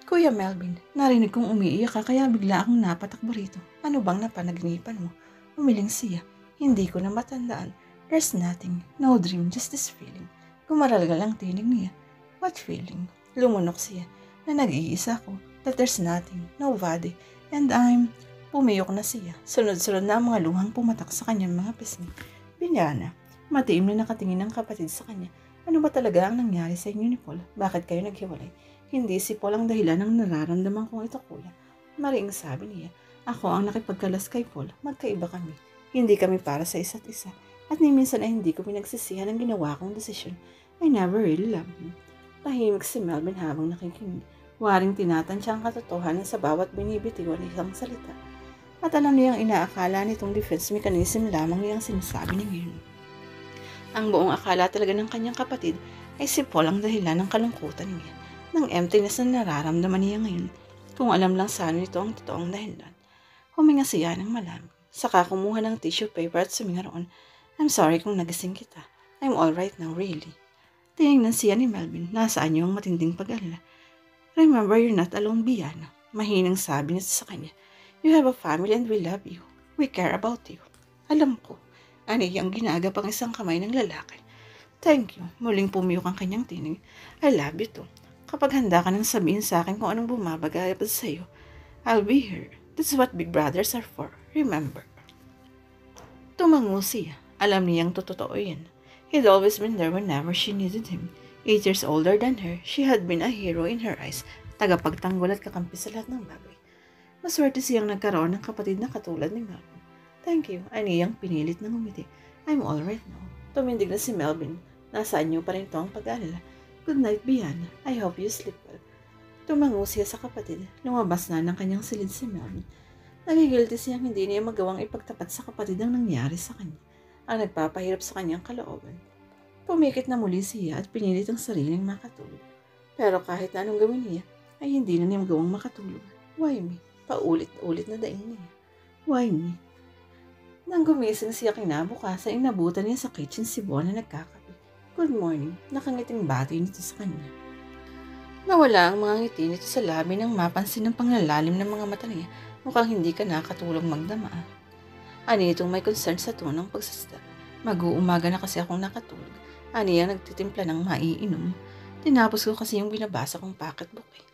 Speaker 1: Kuya Melvin, narinig kong umiiyak ka kaya bigla akong napatakbo rito. Ano bang napanaginipan mo? Umiling siya. Hindi ko na matandaan. There's nothing. No dream, just this feeling. Gumaralgal ang tinig niya. What feeling? Lumunok siya. Na nag-iisa ko. That there's nothing. Nobody. And Pumiyok na siya. Sunod-sunod na ang mga luhang pumatak sa kanyang mga pisngi. Binyana. Matiim na nakatingin ng kapatid sa kanya. Ano ba talaga ang nangyari sa inyo ni Paul? Bakit kayo naghiwalay? Hindi si Paul ang dahilan ng nararamdaman kong ito kuya. Maring sabi niya. Ako ang nakipagkalas kay Paul. Magkaiba kami. Hindi kami para sa isa't isa. At ni minsan ay hindi ko pinagsisihan ang ginawa kong desisyon. I never really loved him. Tahimik si Melvin habang nakikinig. Waring tinatansya ang katotohanan sa bawat binibitiwan ng isang salita. At alam niyang inaakala nitong defense mechanism lamang niyang sinasabi niya ngayon. Ang buong akala talaga ng kanyang kapatid ay si Paul ang dahilan ng kalungkutan niya, ng emptiness na nararamdaman niya ngayon. Kung alam lang sana nito ang totoong dahilan. Huminga siya ng malamig, saka kumuha ng tissue paper at suminga roon. I'm sorry kung nagising kita. I'm alright now, really. Tinignan siya ni Melvin, nasaan niyo ang matinding pag-alala. Remember, you're not alone, Biana. Mahinang sabi niya sa kanya. You have a family and we love you. We care about you. Alam ko. Aniyang ginagapang isang kamay ng lalaki. Thank you. Muling pumiyok ang kanyang tinig. I love you too. Kapag handa ka nang sabihin sa akin kung anong bumabagay pa sa'yo, I'll be here. That's what big brothers are for. Remember. Tumango siya. Alam niyang totoo yan. He'd always been there whenever she needed him. 8 years older than her, she had been a hero in her eyes. Tagapagtanggol at kakampi sa lahat ng bagay. Maswerte siyang nagkaroon ng kapatid na katulad ni Melvin. Thank you, aniyang pinilit na ngumiti. I'm alright now. Tumindig na si Melvin. Nasaan niyo pa rin to ang pag-alala. Good night, Biana. I hope you sleep well. Tumango siya sa kapatid. Lumabas na ng kanyang silid si Melvin. Nagigilty siyang hindi niya magawang ipagtapat sa kapatid ang nangyari sa kanya. Ang nagpapahirap sa kanyang kalooban. Pumikit na muli siya at pinilit ang sariling makatulog. Pero kahit na anong gawin niya, ay hindi na niya magawang makatulog. Why me? Paulit-ulit na daing niya. Why me? Nang gumising siya kinabukasan, inabutan niya sa kitchen si Bon na nagkakape. Good morning. Nakangiting bati nito sa kanya. Nawala ang mga ngiti nito sa labi nang mapansin ng panglalalim ng mga mata niya. Mukhang hindi ka nakatulog magdama. Ani itong may concern sa tunong pagsasada. Mag-uumaga na kasi akong nakatulog. Ani ang nagtitimpla ng maiinom. Tinapos ko kasi yung binabasa kong pocketbook eh.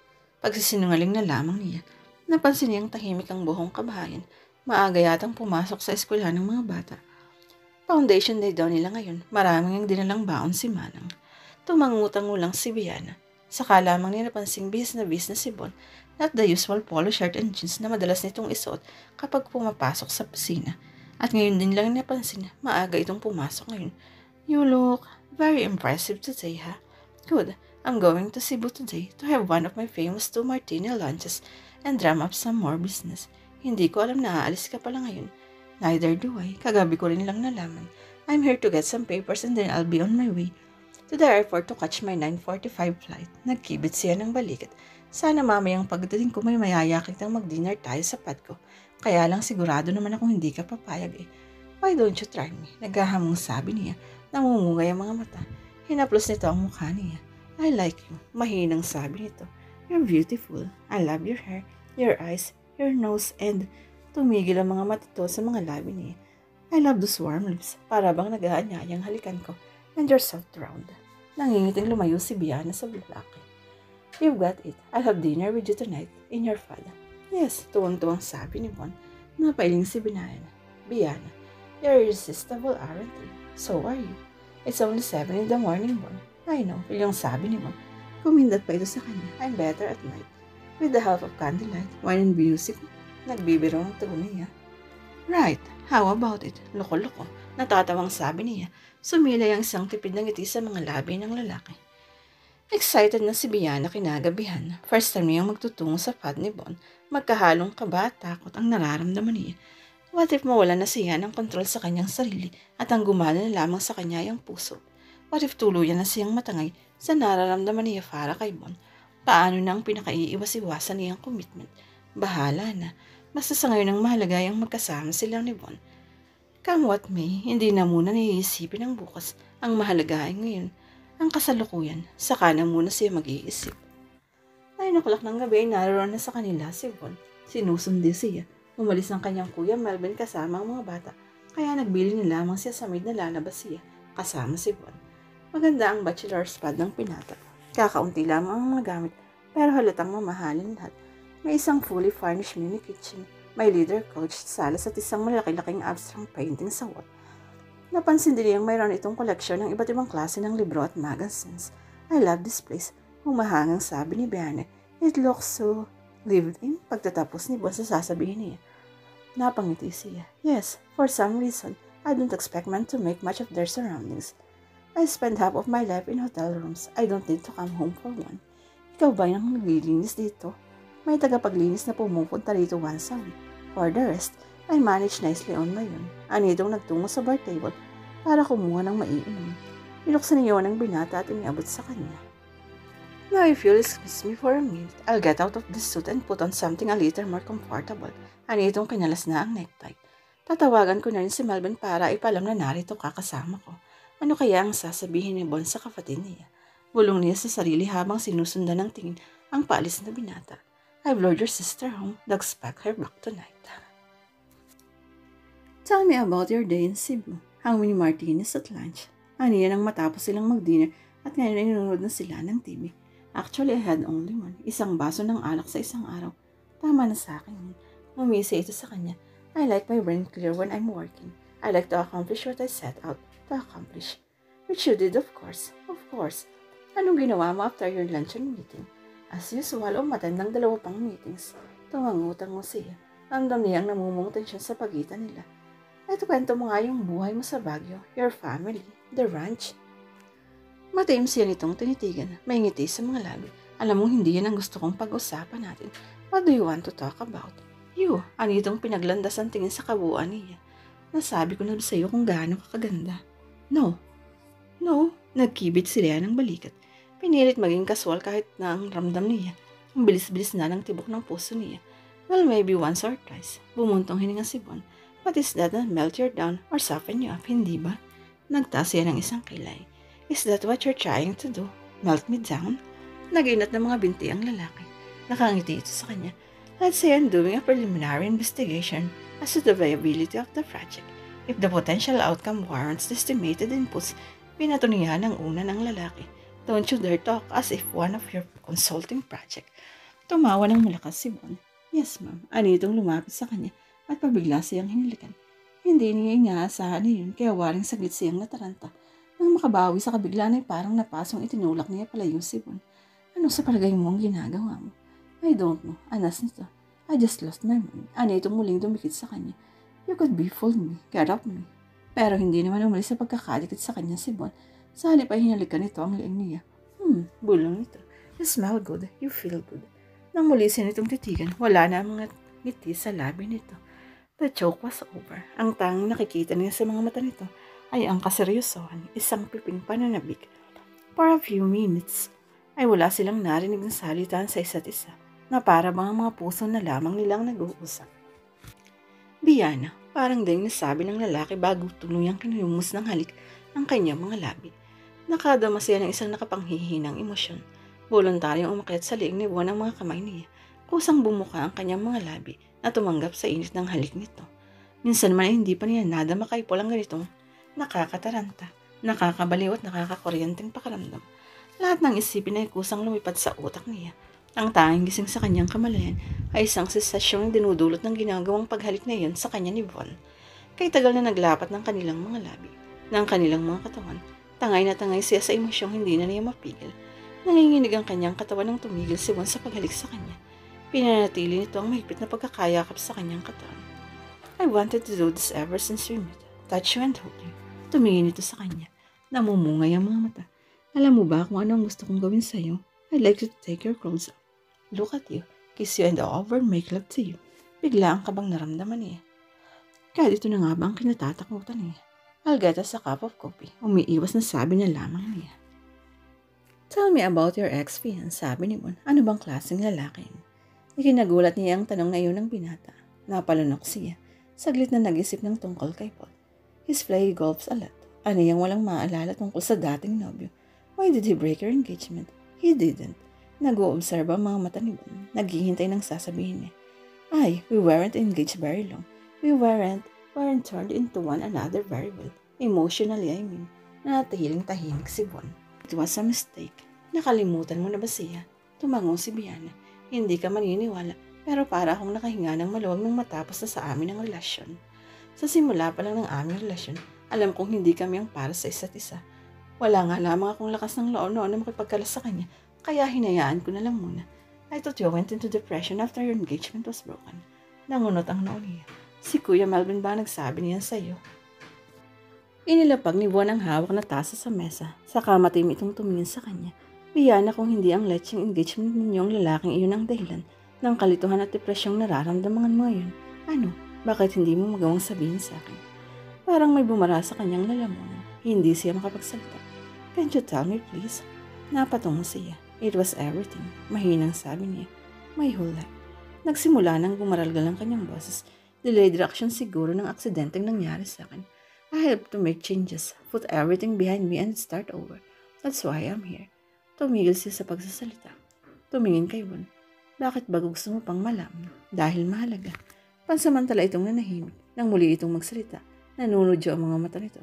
Speaker 1: Pagsisinungaling na lamang niya. Napansin niyang tahimik ang buhong kabahayan. Maaga yatang pumasok sa eskwelahan ng mga bata. Foundation day daw nila ngayon. Maraming ang dinalang baon si Manang. Tumangutang-ulang si Biana. Saka lamang niya napansing bis na si Bon. Not the usual polo shirt and jeans na madalas nitong isuot kapag pumapasok sa pisina. At ngayon din lang napansin na maaga itong pumasok ngayon. You look Very impressive today, ha? Good. I'm going to Cebu today to have one of my famous 2 martini lunches and drum up some more business. Hindi ko alam na aalis ka pala ngayon. Neither do I. Kagabi ko rin lang nalaman. I'm here to get some papers and then I'll be on my way to the airport to catch my 9:45 flight. Nagkibit siya ng balikat. Sana mamayang pagdating ko may mayayakit ng mag-dinner tayo sa pad ko. Kaya lang sigurado naman ako hindi ka papayag eh. Why don't you try me? Naghahamong sabi niya. Namumungay ang mga mata. Hinaplos nito ang mukha niya. I like you. Mahinang sabi nito. You're beautiful. I love your hair, your eyes, your nose, and tumigil ang mga mata to sa mga labi niya. I love those warm lips. Para bang nag-aanyayang halikan ko. And you're soft round. Nangingiting lumayo si Biana sa lalaki. You've got it. I'll have dinner with you tonight in your father. Yes, tuwang-tuwang sabi ni Bon. Napailing si Biana. You're irresistible, aren't you? So are you. It's only 7 in the morning, Bon. I know, yung sabi ni Bon. Kumindat pa ito sa kanya. I'm better at night. With the help of candlelight, wine and music, nagbibiro ng tugon niya. Right, how about it? Loko-loko. Natatawang sabi niya. Sumilay ang isang tipid ng ngiti sa mga labi ng lalaki. Excited na si Biana kinagabihan. First time niyang magtutungo sa pad ni Bon. Magkahalong kaba at takot ang nararamdaman niya. What if mawala na siya ng kontrol sa kanyang sarili at ang gumana na lamang sa kanya yung puso? What if tuluyan na siyang matangay sa nararamdaman niya para kay Bon? Paano na ang pinakaiiwas-iwasan niyang commitment? Bahala na. Basta sa ngayon ang mahalaga yung magkasama silang ni Bon. Come what may, hindi na muna naiisipin ang bukas. Ang mahalaga ay ngayon. Ang kasalukuyan, saka na muna siya mag-iisip. 9 o'clock ng gabi ay naroon na sa kanila si Bon. Sinusundi siya. Umalis ang kanyang kuya Melvin kasama ang mga bata, kaya nagbili na lamang siya sa maid na lalabas siya, kasama si Bon. Maganda ang bachelor's pad ng pinata. Kakaunti lamang ang mga gamit, pero halatang mamahalin lahat. May isang fully furnished mini kitchen, may leather couch, salas at isang malaki-laking abstract painting sa wall. Napansin din niyang mayroon itong koleksyon ng iba't ibang klase ng libro at magazines. I love this place, humahangang sabi ni Biana. It looks so lived in. Pagtatapos ni Bon sa sasabihin niya. Napangiti siya. Yes, for some reason, I don't expect men to make much of their surroundings. I spend half of my life in hotel rooms. I don't need to come home for one. Ikaw ba yung naglilinis dito? May tagapaglinis na pumupunta rito once a week. For the rest, I manage nicely on my own. Anitong nagtungo sa bar table para kumuha ng maiinom. Inuksan niyo ng binata at iniabot sa kanya. Now if you'll excuse me for a minute, I'll get out of this suit and put on something a little more comfortable. Anitong kinalas na ang necktie. Tatawagan ko na rin si Melvin para ipalam na narito kakasama ko. Ano kaya ang sasabihin ni Bon sa kapatid niya? Bulong niya sa sarili habang sinusundan ng tingin ang paalis na binata. I've lured your sister home. Expect her back tonight. Tell me about your day in Cebu. How many martinis at lunch? Aniyan ang matapos silang mag-dinner at ngayon ay nanonood na sila ng TV. Actually, I had only one. Isang baso ng alak sa isang araw. Tama na sa akin. Umisi ito sa kanya. I like my brain clear when I'm working. I like to accomplish what I set out to accomplish. Which you did, of course. Of course. Anong ginawa mo after your luncheon meeting? As usual, umattend ng 2 pang meetings. Tumangutang mo siya. Ramdam niyang namumong tensyon sa pagitan nila. At kwento mo nga yung buhay mo sa Baguio, your family, the ranch. Mataim siya nitong tinitigan. May ngiti sa mga labi. Alam mong hindi yan ang gusto kong pag-usapan natin. What do you want to talk about? You, anitong pinaglandas ang tingin sa kabuuan niya. Nasabi ko na sa iyo kung gaano ka kaganda. No. Nagkibit si Lea ng balikat. Pinilit maging kaswal kahit na ang ramdam niya. Ang bilis-bilis na ng tibok ng puso niya. Well, maybe once or twice. Bumuntong hininga si Bon. But is that not melt you down or soften you up, hindi ba? Nagtaas siya ng isang kilay. Is that what you're trying to do? Melt me down? Naginat ng mga binti ang lalaki. Nakangiti ito sa kanya. Let's say I'm doing a preliminary investigation as to the viability of the project. If the potential outcome warrants the estimated inputs, pinato niya ng una ng lalaki. Don't you dare talk as if one of your consulting project. Tumawa ng malakas si Bon. Yes, ma'am. Anitong lumapit sa kanya at pabigla siyang hinilikan. Hindi niya inaasahan na yun kaya waring saglit siyang nataranta. Nang makabawi sa kabiglaan ay parang napasong itinulak niya palayo si Bon. Ano sa palagay mo ang ginagawa mo? I don't know. Anas nito. I just lost my mind. Anitong muling dumikit sa kanya. You could be fooled me. Get up me. Pero hindi naman umalis sa pagkakalikit sa kanya si Bon. Sa halip ay hinalikan nito ang leeg niya. Bulong nito. You smell good. You feel good. Nang muli siya nitong titigan, wala na ang mga ngiti sa labi nito. The joke was over. Ang tanging nakikita niya sa mga mata nito ay ang kaseryosohan, isang piping pananabik. For a few minutes, ay wala silang narinig ng salitan sa isa't isa na para bang mga puso na lamang nilang nag-uusap. Biana, parang ding nasabi ng lalaki bago tuluyang kinuyumos ng halik ang kanyang mga labi. Nakadama siya ng isang nakapanghihinang emosyon. Voluntaryong umakyat sa liig ni Buwan ang mga kamay niya. Kusang bumuka ang kanyang mga labi na tumanggap sa init ng halik nito. Minsan man ay hindi pa niya nada makaipol ang ganitong nakakataranta, nakakabaliw at nakakakuryenteng pakaramdam. Lahat ng isipin ay kusang lumipad sa utak niya. Ang tanging gising sa kanyang kamalayan ay isang sensasyong dinudulot ng ginagawang paghalik na iyon sa kanya ni Von. Kay tagal na naglapat ng kanilang mga labi, ng kanilang mga katawan, tangay na tangay siya sa emosyong hindi na niya mapigil. Nanginginig ang kanyang katawan nang tumigil si Von sa paghalik sa kanya. Pinanatili nito ang mahigpit na pagkakayakap sa kanyang katawan. I wanted to do this ever since we met. Touch you and hold you. Tumingin ito sa kanya. Namumungay ang mga mata. Alam mo ba kung ano ang gusto kong gawin sa'yo? I'd like you to take your clothes off. Look at you, kiss you and over and make love to you. Biglaan ka bang naramdaman niya? Kaya ito na nga ba ang kinatatakutan niya? I'll get us a cup of coffee. Umiiwas na sabi niya lamang niya. Tell me about your ex-fiance, sabi ni Bon. Ano bang klaseng lalaki? Ikinagulat niya ang tanong na iyon ng binata. Napalunok siya. Saglit na nag-isip ng tungkol kay Paul. He's playing golf a lot. Ano yung walang maalala tungkol sa dating nobyo? Why did he break your engagement? He didn't. Nag-uobserba ang mga mata ni Bon. Naghihintay ng sasabihin niya. We weren't engaged very long. We weren't turned into one another very well. Emotionally, I mean. Natahiling tahimik si Bon. It was a mistake. Nakalimutan mo na ba siya? Tumango si Biana. Hindi ka maniniwala, pero para akong nakahinga ng maluwag nang matapos na sa amin ang relasyon. Sa simula pa lang ng aming relasyon, alam kong hindi kami ang para sa isa't isa. Wala nga lamang akong lakas ng loob noon na makipagkalas sa kanya, kaya hinayaan ko na lang muna. I thought you went into depression after your engagement was broken. Nangunot ang noo niya. Si Kuya Melvin ba nagsabi niyan sa'yo? Inilapag ni Buwan ang hawak na tasa sa mesa, saka matim itong tumingin sa kanya. Biyana kung hindi ang lecheng engagement ninyong lalaking iyon ang dahilan ng kalituhan at depresyong nararamdaman mo ngayon. Ano? Bakit hindi mo magawang sabihin sa akin? Parang may bumara sa kanyang lalamunan. Hindi siya makapagsalita. Can't you tell me please? Napatungo siya. It was everything. Mahinang sabi niya. My whole life. Nagsimula nang gumaralgal ang kanyang boses. Delayed reaction siguro ng aksidenteng nangyari sa akin. I have to make changes, put everything behind me and start over. That's why I'm here. Tumigil siya sa pagsasalita. Tumingin kay Bon. Bakit ba gusto mo pang malaman? Dahil mahalaga. Pansamantala itong nanahimik. Nang muli itong magsalita, nanunodyo ang mga mata nito.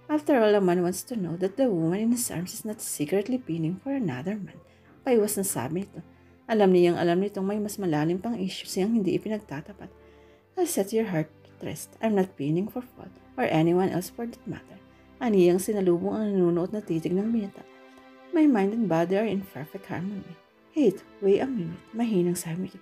Speaker 1: After all, a man wants to know that the woman in his arms is not secretly pining for another man. Paiwas na sabi nito. Alam nitong may mas malalim pang issue siyang hindi ipinagtatapat. I'll set your heart at rest. I'm not pining for fault or anyone else for that matter. Aniyang sinalubong ang nanunuot na titig ng binata. My mind and body are in perfect harmony. Wait a minute. Mahinang sabi nito.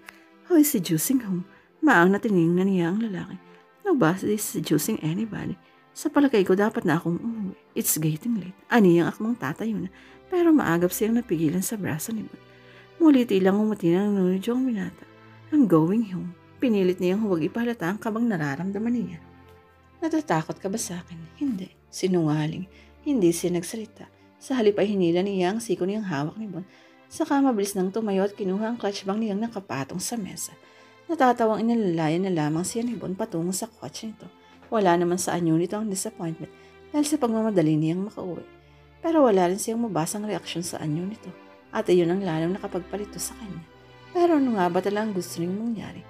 Speaker 1: How is seducing home? Maang na tinignan niya ang lalaki. No ba is seducing anybody? Sa palagay ko dapat na akong umuwi. It's getting late. Aniyang akmang tatayo na. Pero maagap siyang napigilan sa braso ni Bon. Muli tilang umati na nanunodyo ang binata. I'm going home. Pinilit niyang huwag ipahalata ang kabang nararamdaman niya. Natatakot ka ba sa akin? Hindi. Sinungaling. Hindi siya nagsalita. Sa halip ay hinila niya ang siko niyang hawak ni Bon. Saka mabilis nang tumayo at kinuha ang clutch bang niyang nakapatong sa mesa. Natatawang inalalayan na lamang siya ni Bon patungo sa kotse nito. Wala naman sa anyo nito ang disappointment dahil sa pagmamadali niyang makauwi. Pero wala rin siyang mabasang reaksyon sa anyo nito. At iyon ang lalong nakapagpalito sa kanya. Pero ano nga ba talagang gusto niyang mangyari?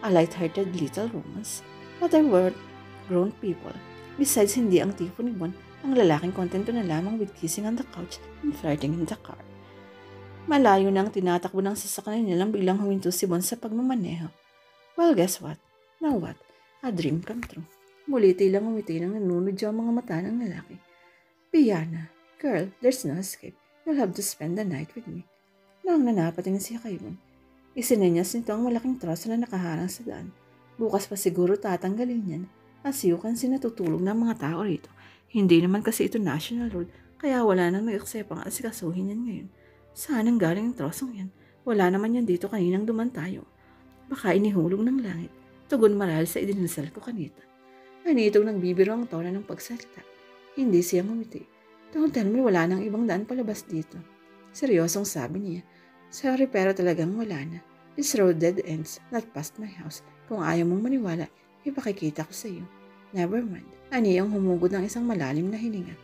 Speaker 1: A light-hearted little romance? But they were grown people. Besides, hindi ang tipo ni Bon ang lalaking kontento na lamang with kissing on the couch and flirting in the car. Malayo na ang tinatakbo ng sasakyan nilang biglang huminto si Bon sa pagmamaneho. Well, guess what? Now what? A dream come true. Muli tilang umiti nang nanunodyo ang mga mata ng lalaki. Biana, girl, there's no escape. You'll have to spend the night with me. Nang nanapatingin siya kay Bon. Isinenyas nito ang malaking troso na nakaharang sa daan. Bukas pa siguro tatanggalin yan. Asyukan sinatutulog ng mga tao rito. Hindi naman kasi ito national road. Kaya wala nang nag-accept ang asikasuhin yan ngayon. Saan ang galing ang trosong yan? Wala naman yan dito kaninang duman tayo. Baka inihulog ng langit. Tugon marahil sa idinasal ko kanita. Anitong nagbibiro ang tono ng pagsalita. Hindi siya ngumiti. Don't tell me wala nang ibang daan palabas dito. Seryosong sabi niya. Sorry pero talagang wala na. This road dead ends, not past my house. Kung ayaw mong maniwala, ipakikita ko sa iyo. Never mind. Ani ang humugod ng isang malalim na hininga.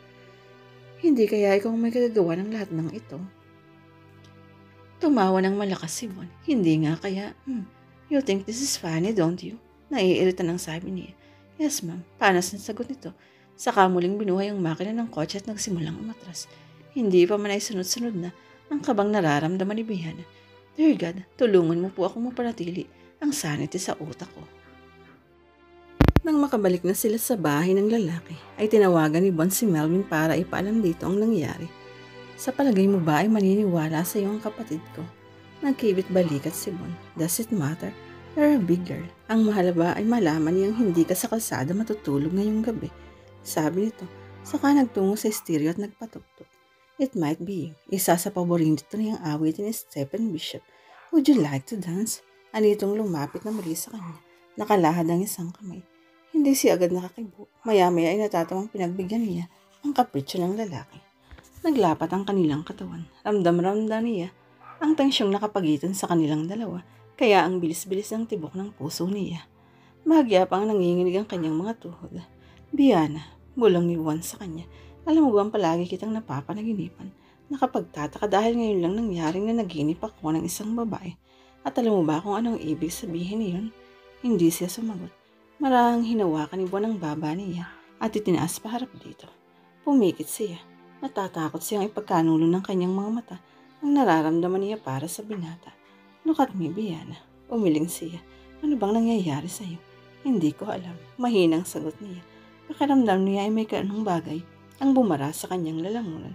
Speaker 1: Hindi kaya ikaw may kagagawa ng lahat ng ito? Tumawa ng malakas si Von. Hindi nga kaya, You think this is funny, don't you? Naiirita ng sabi niya. Yes, ma'am. Panas ang sagot nito. Saka muling binuhay ang makina ng kotse at nagsimulang umatras. Hindi pa man ay sunod-sunod na ang kabang nararamdaman ni Biana. Dear God, tulungan mo po ako mapanatili ang sanity sa utak ko. Nang makabalik na sila sa bahay ng lalaki, ay tinawagan ni Bon si Melvin para ipaalam dito ang nangyari. Sa palagay mo ba ay maniniwala sa iyo ang kapatid ko? Nagkibit balikat si Bon. Does it matter? You're a big girl. Ang mahalaga ay malaman niyang hindi ka sa kalsada matutulog ngayong gabi. Sabi nito, saka nagtungo sa stereo at nagpatugtog. It might be you. Isa sa paborito niyang awitin ni Stephen Bishop. Would you like to dance? Anitong lumapit na muli sa kanya. Nakalahad ang isang kamay. Hindi siya agad nakakibo. Maya-maya ay natatamang pinagbigyan niya ang kapritsyo ng lalaki. Naglapat ang kanilang katawan. Ramdam-ramdam niya ang tensyong nakapagitan sa kanilang dalawa, kaya ang bilis-bilis ng tibok ng puso niya. Magyapang nanginginig ang kanyang mga tuhod. Biana, bulong ni Juan sa kanya. Alam mo ba ang palagi kitang napapanaginipan? Nakapagtataka dahil ngayon lang nangyaring na naginip ako ng isang babae. At alam mo ba kung anong ibig sabihin niyon? Hindi siya sumagot. Marahang hinawakan ni Juan ang baba niya at itinaas paharap dito. Pumikit siya. Natatakot siyang ipagkanulo ng kanyang mga mata ang nararamdaman niya para sa binata. Look at me, Biana. Umiling siya. Ano bang nangyayari sa iyo? Hindi ko alam. Mahinang sagot niya. Pakiramdam niya ay may kanong bagay ang bumara sa kanyang lalamunan.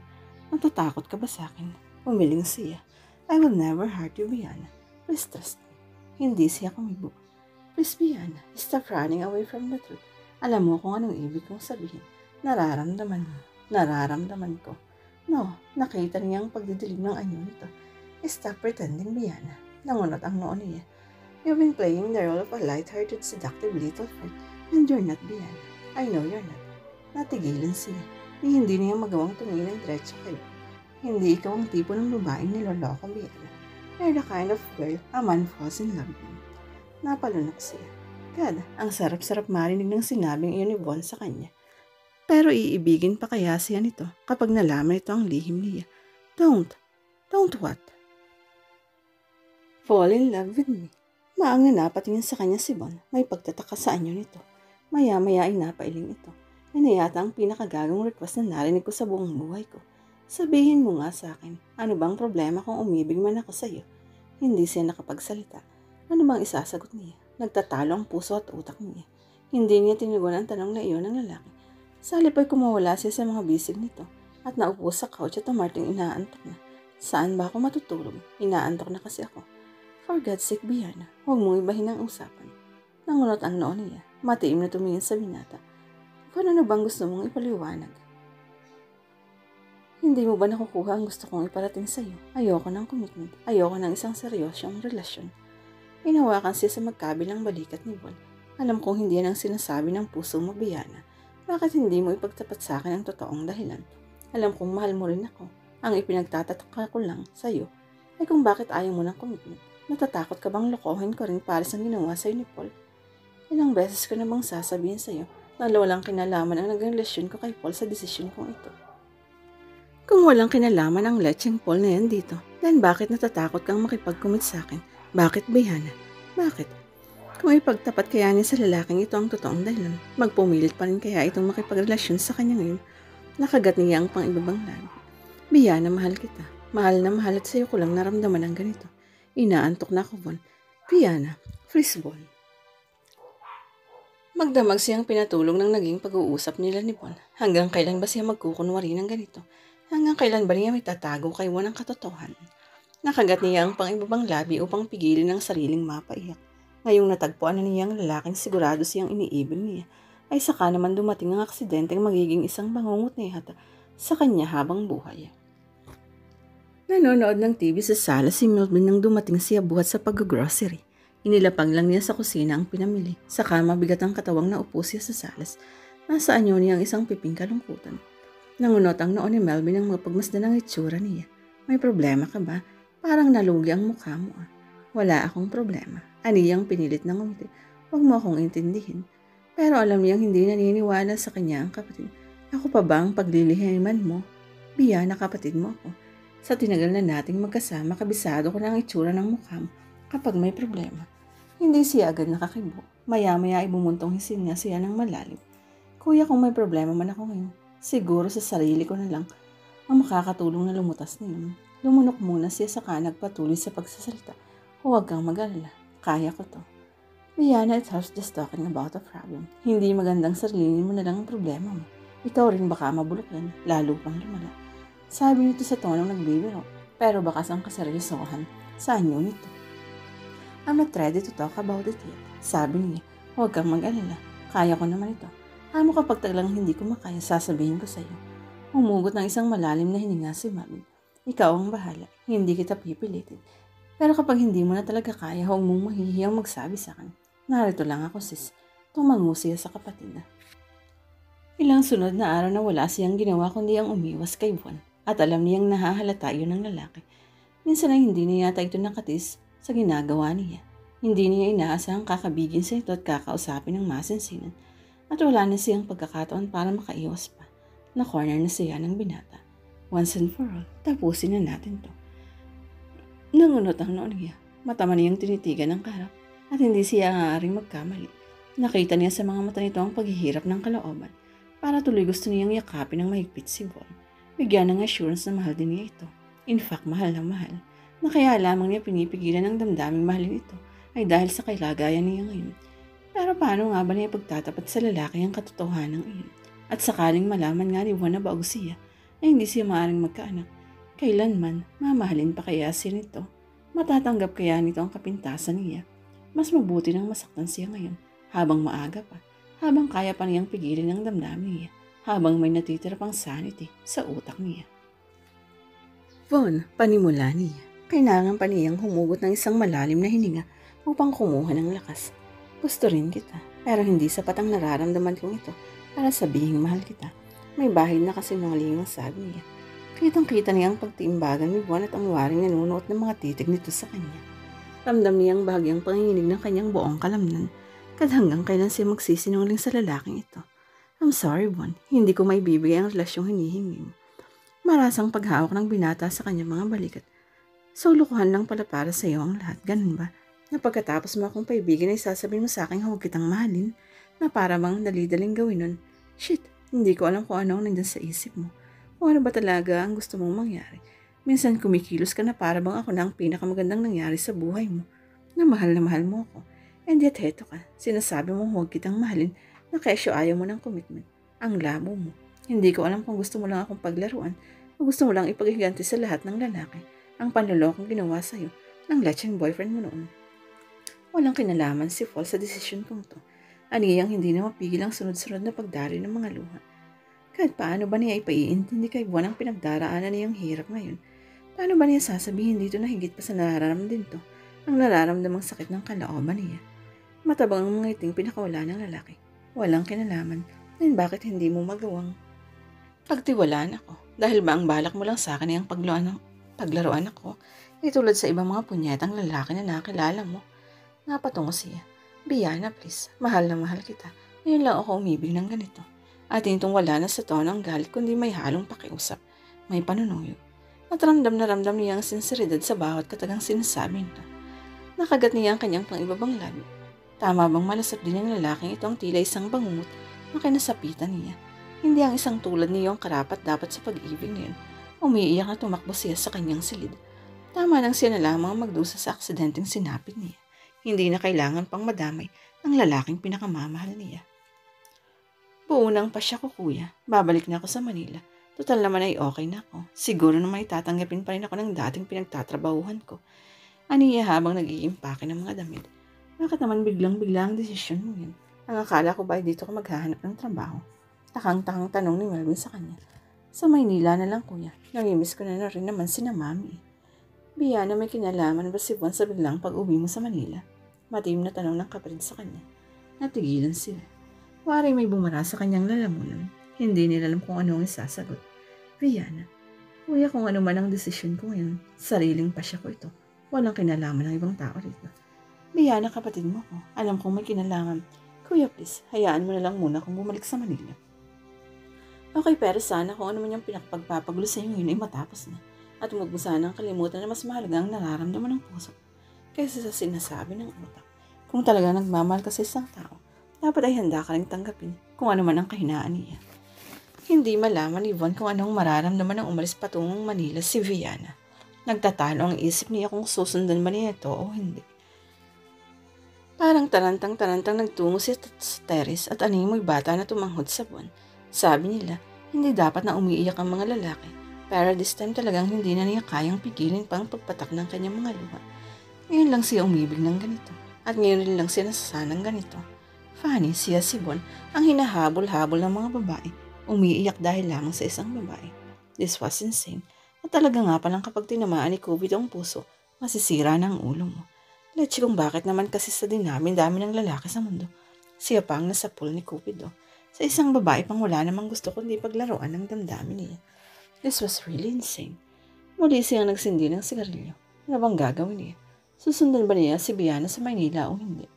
Speaker 1: Natatakot ka ba sa akin? Umiling siya. I will never hurt you, Biana. Please trust me. Hindi siya kumibo. Please, Biana, stop running away from the truth. Alam mo kung anong ibig kong sabihin. Nararamdaman mo. Nararamdaman ko. No, nakita niya ang pagdidilim ng anyo nito. Stop pretending, Biana. Nangunot ang noo niya. You've been playing the role of a light-hearted, seductive little friend, and you're not, Biana. I know you're not. Natigilan siya. Hindi niya magawang tumingin ng diretso kayo. Hindi ikaw ang tipo ng babaeng niloloko, Biana. You're the kind of girl a man falls in love with. Napalunok siya. God, ang sarap-sarap marinig ng sinabing iyon ni Von sa kanya. Pero iibigin pa kaya siya nito kapag nalaman ito ang lihim niya. Don't what? Fall in love with me. Maang na napatingin sa kanya si Von. May pagtataka sa anyo nito. Maya-maya ay napailing ito. Yan na yata ang pinakagagong request na narinig ko sa buong buhay ko. Sabihin mo nga sa akin, ano bang problema kung umibig man ako sa iyo? Hindi siya nakapagsalita. Ano bang isasagot niya? Nagtatalo ang puso at utak niya. Hindi niya tinugon ang tanong na iyon ng lalaki. Sa halip ay kumawala siya sa mga bisig nito at naupo sa couch at umarting inaantok na. Saan ba ako matutulog? Inaantok na kasi ako. For God's sake, Biana, huwag mong ibahin ang usapan. Nangunot ang noo niya. Matiim na tumingin sa binata. Kung ano bang gusto mong ipaliwanag? Hindi mo ba nakukuha ang gusto kong iparating sa iyo? Ayoko ng commitment. Ayoko ng isang seryosyong relasyon. Hinawakan siya sa magkabilang balikat ni Bon. Alam kong hindi yan ang sinasabi ng puso mo, Biana. Bakit hindi mo ipagtapat sa akin ang totoong dahilan? Alam kong mahal mo rin ako. Ang ipinagtatataka ko lang sa iyo ay kung bakit ayaw mo ng commitment. Natatakot ka bang lokohin ko rin para sa ginawa sa iyo ni Paul? Ilang beses ko na bang sasabihin sa iyo na walang kinalaman ang naging relasyon ko kay Paul sa desisyon kong ito? Kung walang kinalaman ang lecheng Paul na yan dito, then bakit natatakot kang makipag-commit sa akin? Bakit, Biana? Bakit? Kung ipagtapat kaya niya sa lalaking ito ang totoong dahilan, magpumilit pa rin kaya itong makipagrelasyon sa kanya ngayon. Nakagat niya ang pang-ibabang labi. Biana, mahal kita. Mahal na mahal at sa'yo ko lang naramdaman ang ganito. Inaantok na ako, Von. Biana, please, Von. Magdamag siyang pinatulong ng naging pag-uusap nila ni Von. Hanggang kailan ba siya magkukunwari ng ganito? Hanggang kailan ba niya may tatago kay Von ang katotohanan? Nakagat niya ang pang-ibabang labi upang pigilin ang sariling mapaiyak. Ngayong natagpuan na niya ang lalaking sigurado siyang iniibig niya, ay saka naman dumating ang aksidenteng magiging isang bangungot niya sa kanya habang buhay. Nanonood ng TV sa sala si Melvin nang dumating siya buhat sa pag-grocery. Inilapag lang niya sa kusina ang pinamili. Saka mabigat ang katawang naupo siya sa salas. Nasa anyo niya ang isang piping kalungkutan. Nangunot ang noon ni Melvin nang mapagmasdan ang itsura niya. May problema ka ba? Parang nalugi ang mukha mo ah. Wala akong problema. Aniyang pinilit ng ngumiti. Huwag mo akong intindihin. Pero alam niyang hindi naniniwala sa kanya ang kapatid. Ako pa ba ang paglilihiman mo? Biya na kapatid mo ako. Sa tinagal na nating magkasama, kabisado ko na ang itsura ng mukha mo kapag may problema. Hindi siya agad nakakibo. Maya-maya ay bumuntong hisin niya siya ng malalim. Kuya, kung may problema man ako ngayon, siguro sa sarili ko na lang ang makakatulong na lumutas niyon. Lumunok muna siya saka nagpatuloy sa pagsasalita. Huwag kang mag-alala. Kaya ko to. Rihanna, it helps just talking about a problem. Hindi magandang sarilinin mo na lang ang problema mo. Ikaw rin baka mabulok yan, lalo pang lumala. Sabi nito sa tonong nagbibiro, pero bakas ang kaseryosohan sa anyo nito. I'm not ready to talk about it yet. Sabi niya, huwag kang mag-alala. Kaya ko naman ito. Amo kapag taglang hindi ko makaya, sasabihin ko sa iyo. Humugot ng isang malalim na hininga si Mami. Ikaw ang bahala. Hindi kita pipilitin. Pero kapag hindi mo na talaga kaya, huwag mong mahihiyang magsabi sa akin. Narito lang ako sis. Tumango siya sa kapatid na. Ilang sunod na araw na wala siyang ginawa kundi ang umiwas kay Buwan. At alam niyang nahahalata yun ng lalaki. Minsan ay hindi niya yata ito nakatis sa ginagawa niya. Hindi niya inaasahang kakabigin sa ito at kakausapin ng masinsinan. At wala na siyang pagkakataon para makaiwas pa. Na-corner na siya ng binata. Once and for all, tapusin na natin to. Nangunot ang noon niya. Matama niyang tinitigan ng kaharap at hindi siya aaaring magkamali. Nakita niya sa mga mata nito ang paghihirap ng kalooban. Para tuloy gusto niyang yakapin ng mahigpit si Von. Bigyan ng assurance na mahal din niya ito. In fact, mahal na mahal. Na kaya lamang niya pinipigilan ng damdaming mahalin ito ay dahil sa kalagayan niya ngayon. Pero paano nga ba niya pagtatapat sa lalaki ang katotohanan ng iyon? At sakaling malaman nga ni Juan na baog siya, ay hindi siya maaaring magkaanak. Kailanman, mamahalin pa kaya siya nito? Matatanggap kaya nito ang kapintasan niya? Mas mabuti nang masaktan siya ngayon, habang maaga pa, habang kaya pa niyang pigilin ang damdamin niya, habang may natitira pang sanity sa utak niya. Von, panimula niya. Kailangan pa niyang humugot ng isang malalim na hininga upang kumuha ng lakas. Gusto rin kita, pero hindi sapat ang nararamdaman kong ito para sabihing mahal kita. May bahid na kasinungaling ang sabi niya. Kitang-kita niya ang pagtiimbagan ni Juan at ang waring nanunuot ng mga titig nito sa kanya. Ramdam niya ang bahagyang panginginig ng kanyang buong kalamnan, kad hanggang kailan siya magsisinungaling sa lalaking ito. I'm sorry, Juan, hindi ko may bibigay ang relasyong hinihingi mo. Marasang paghawak ng binata sa kanyang mga balikat. So, lukuhan lang pala para sa iyo ang lahat, ganun ba? Na pagkatapos mo akong paibigin ay sasabihin mo sa akin huwag kitang mahalin, na para bang dali-daling gawin nun. Shit, hindi ko alam kung ano ang nandyan sa isip mo. Kung ano ba talaga ang gusto mong mangyari. Minsan kumikilos ka na para bang ako na ang pinakamagandang nangyari sa buhay mo. Na mahal mo ako. And yet heto ka, sinasabi mo huwag kitang mahalin na kesyo ayaw mo ng commitment. Ang labo mo. Hindi ko alam kung gusto mo lang akong paglaruan o gusto mo lang ipaghiganti sa lahat ng lalaki ang panlolokong ginawa sa'yo ng latching boyfriend mo noon. Walang kinalaman si Paul sa desisyon kong to. Aniyang hindi na mapigil ang sunod-sunod na pagdari ng mga luha. Kahit paano ba niya ipaiintindi kay Buwan ang pinagdaraanan niyang hirap ngayon? Paano ba niya sasabihin dito na higit pa sa nararamdaman to ang nararamdamang sakit ng kalooban niya? Matabang ang mga iting pinakawala ng lalaki. Walang kinalaman. Then bakit hindi mo magawang pagtiwalaan ako? Dahil ba ang balak mo lang sa akin ay ang paglaruan ako? Tulad sa ibang mga punyetang lalaki na nakilala mo. Napatungo siya. Biana, please. Mahal na mahal kita. Ngayon lang ako umibig ng ganito. At itong wala na sa tono ang galit kundi may halong pakiusap. May panunuyog. At ramdam na ramdam niya ang sinseridad sa bawat katagang sinasabi nito. Nakagat niya ang kanyang pang-ibabang labi. Tama bang malasap din ng lalaking ito ang tila isang bangungot na kinasapitan niya? Hindi ang isang tulad niyo ang karapat dapat sa pag-ibig niyon. Umiiyak na tumakbo siya sa kanyang silid. Tama lang siya na lamang magdusa sa aksidenteng sinapit niya. Hindi na kailangan pang madamay ng lalaking pinakamamahal niya. Buunang pa siya ko kuya. Babalik na ako sa Manila. Total naman ay okay na ako. Siguro naman itatanggapin pa rin ako ng dating pinagtatrabahuhan ko. Aniya habang nag-iimpake ng mga damit. Bakit naman biglang-bigla ang desisyon mo yun? Ang akala ko ba ay dito ka maghahanap ng trabaho? Takang-takang tanong ni Melvin sa kanya. Sa Maynila na lang kuya, namimiss ko na rin naman sina mami. Biana, may kinalaman ba si Juan sa biglang pag-uwi mo sa Manila? Matim na tanong ng kapatid sa kanya. Natigilan sila. Waring may bumara sa kanyang lalamunan. Hindi nila alam kung ano ang isasagot. Viana, kuya, kung ano man ang desisyon ko ngayon, sariling pasya ko ito. Walang kinalaman ng ibang tao rito. Viana, kapatid mo ko. Alam kong may kinalaman. Kuya, please, hayaan mo na lang muna kung bumalik sa Manila. Okay, pero sana kung ano man yung pinagpagpapagulo sa inyo yun ay matapos na. At huwag mo sanang kalimutan na mas mahalaga ang nararamdaman ng puso kaysa sa sinasabi ng utak. Kung talagang nagmamahal ka sa isang tao, dapat ay handa ka rin tanggapin kung ano man ang kahinaan niya. Hindi malaman ni Von kung anong mararamdaman ng umalis patungong Manila si Viana. Nagtatalo ang isip niya kung susundan ba niya ito o hindi. Parang tarantang-tarantang nagtungo siya sa terrace at animoy bata na tumanghod sa buwan. Sabi nila, hindi dapat na umiiyak ang mga lalaki. Pero this time talagang hindi na niya kayang pigilin pang pagpatak ng kanyang mga luha. Ngayon lang siya umibig ng ganito. At ngayon rin lang siya nasasanang ganito. Funny, siya si Bon, ang hinahabol-habol ng mga babae. Umiiyak dahil lamang sa isang babae. This was insane. At talaga nga palang kapag tinamaan ni COVID ang puso, masisira na ang ulo mo. Leche kung bakit naman kasi sa dami ng lalaki sa mundo. Siya pa ang nasa pool ni Cupido. Sa isang babae pang wala namang gusto kundi paglaruan ng damdamin niya. This was really insane. Muli siyang nagsindi ng sigarilyo. Ano bang gagawin niya? Susundan ba niya si Biana sa Maynila o hindi?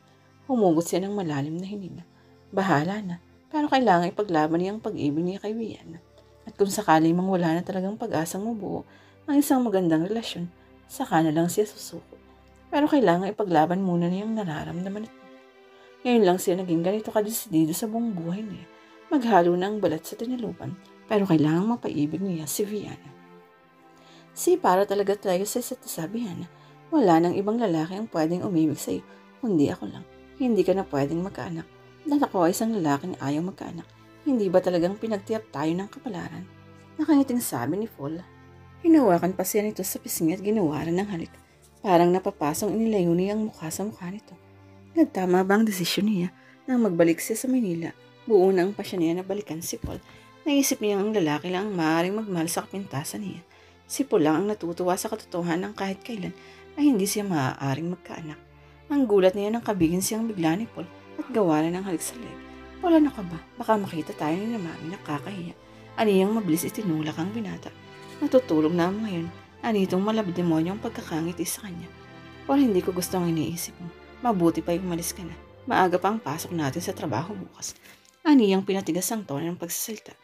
Speaker 1: Humugot siya ng malalim na hininga. Bahala na, pero kailangan ipaglaban niya ang pag-ibig niya kay Biana. At kung sakali mang wala na talagang pag-asang mabuo ang isang magandang relasyon, saka na lang siya susuko. Pero kailangan ipaglaban muna niya ang nararamdaman ito. Ngayon lang siya naging ganito kadesidido sa buong buhay niya. Maghalo na ang balat sa tinalupan. Pero kailangang mapaibig niya si Viana. Para talaga tayo sa isa't isa, Viana. Wala nang ibang lalaki ang pwedeng umibig sa iyo, kundi ako lang. Hindi ka na pwedeng magkaanak. Dahil ako ay isang lalaki na ayaw magkaanak. Hindi ba talagang pinagtiyap tayo ng kapalaran? Nakangiting sabi ni Paul. Hinawakan pa siya nito sa pisngi at ginawaran ng halik. Parang napapasong inilayo niya ang mukha sa mukha nito. Nagtama ba ang desisyon niya nang magbalik siya sa Manila? Buo na ang pasya niya na balikan si Paul. Naisip niya ang lalaki lang ang maaaring magmahal sa kapintasan niya. Si Paul lang ang natutuwa sa katotohanan ng kahit kailan ay hindi siya maaaring magkaanak. Ang gulat niya nang kabigin siyang bigla ni Paul at gawaran ng halik sa leg. Paul, ano ka ba? Baka makita tayo ni mami na kakahiya. Aniyang mabilis itinulak ang binata. Natutulog na mo ngayon. Anitong malabdemonyo ang pagkakangiti sa kanya. Paul, hindi ko gusto ang iniisip mo. Mabuti pa yung umalis ka na. Maaga pa ang pasok natin sa trabaho bukas. Aniyang pinatigas ang tono ng pagsasalita.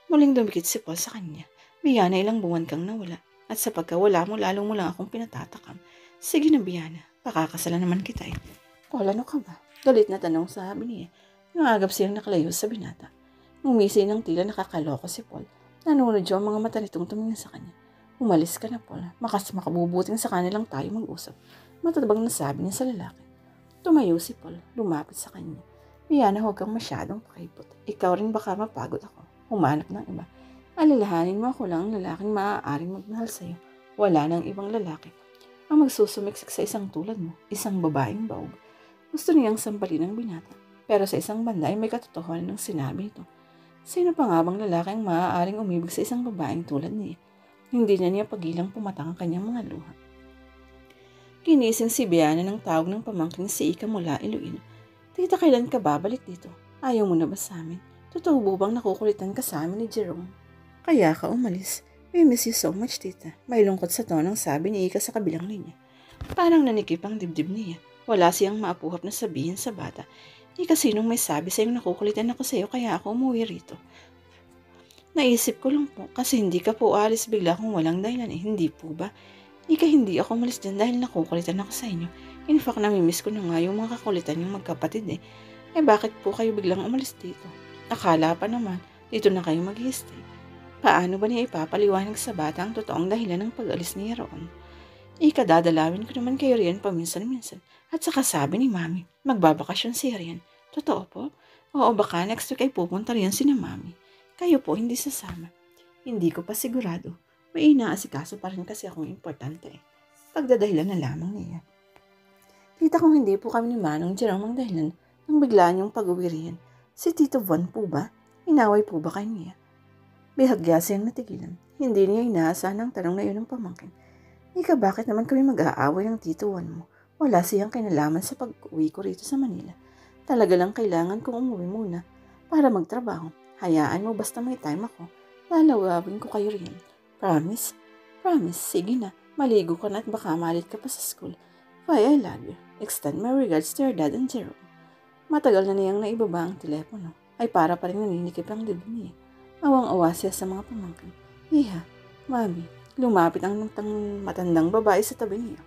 Speaker 1: Muling dumikit si Paul sa kanya. Biana, ilang buwan kang nawala. At sa pagkawala mo, lalong mo lang akong pinatatakam. Sige na, Biana. Pakakasalan naman kita eh. Paul, ano ka ba? Galit na tanong sabi niya. Nangagap siyang nakalayo sa binata. Ngumisi ng tila nakakaloko si Paul. Nanunod siya ang mga mata nitong tumingin sa kanya. Umalis ka na, Paul. Makabubuting sa kanilang tayo mag-usap. Matatabang nasabi niya sa lalaki. Tumayo si Paul. Lumapit sa kanya. Biana, huwag kang masyadong pakipot. Ikaw rin baka mapagod ako. Humanap ng iba. Alalahanin mo ako lang ang lalaking maaaring magmahal sa'yo. Wala nang ibang lalaki ang magsusumiksik sa isang tulad mo, isang babaeng baog. Gusto niyang sampalin ng binata. Pero sa isang banda ay may katotohanan ng sinabi nito. Sino pa nga bang lalaki ang maaaring umibig sa isang babaeng tulad niya? Hindi na niya pagilang pumatang ang kanyang mga luha. Ginising si Biana ng tawag ng pamangkin si Ika mula Iloilo. Tita, kailan ka babalik dito? Ayaw mo na ba sa amin? Totoo bang nakukulitan ka sa amin ni Jerome? Kaya ka umalis. We miss you so much, tita. May lungkot sa tonong sabi ni Ika sa kabilang linya. Parang nanikip ang dibdib niya. Wala siyang maapuhap na sabihin sa bata. Ika, sinong may sabi sa'yong nakukulitan ako sa'yo kaya ako umuwi rito? Naisip ko lang po kasi hindi ka po alis bigla kung walang dahilan eh. Hindi po ba? Ika, hindi ako umalis dyan dahil nakukulitan ako sa inyo. In fact, namimiss ko na nga yung mga kakulitan yung magkapatid eh. Eh bakit po kayo biglang umalis dito? Akala pa naman, dito na kayo mag-stay. Paano ba niya ipapaliwanag sa bata ang totoong dahilan ng pag-alis niya roon? Dadalawin ko naman kayo riyan paminsan-minsan. At saka sabi ni Mami, magbabakasyon siya riyan. Totoo po? Oo, baka next week ay pupunta riyan si na Mami. Kayo po hindi sasama. Hindi ko pa sigurado. May inaasikaso pa rin kasi akong importante eh. Pagdadahilan na lamang niya. Tita, kung hindi po kami ni Manong Jerome ang dahilan ng bigla niyong pag-uwi riyan. Si Tito Von po ba? Inaway po ba kayo niya? Bihagya siyang natigilan. Hindi niya inaasahan ang tanong na yun ng pamangkin. Ika, bakit naman kami mag-aaway ng tituan mo? Wala siyang kinalaman sa pag-uwi ko rito sa Manila. Talaga lang kailangan kong umuwi muna para magtrabaho. Hayaan mo basta may time ako. Lalawawin ko kayo rin. Promise? Promise. Sige na. Maligo ka na at baka malit ka pa sa school. Bye, I love you. Extend my regards to your dad and Jerome. Matagal na niyang naibaba ang telepono. Ay para pa rin naninikip ang dibdib niya. Awang-awa siya sa mga pamangkin. Iha, mami, lumapit ang matandang babae sa tabi niya.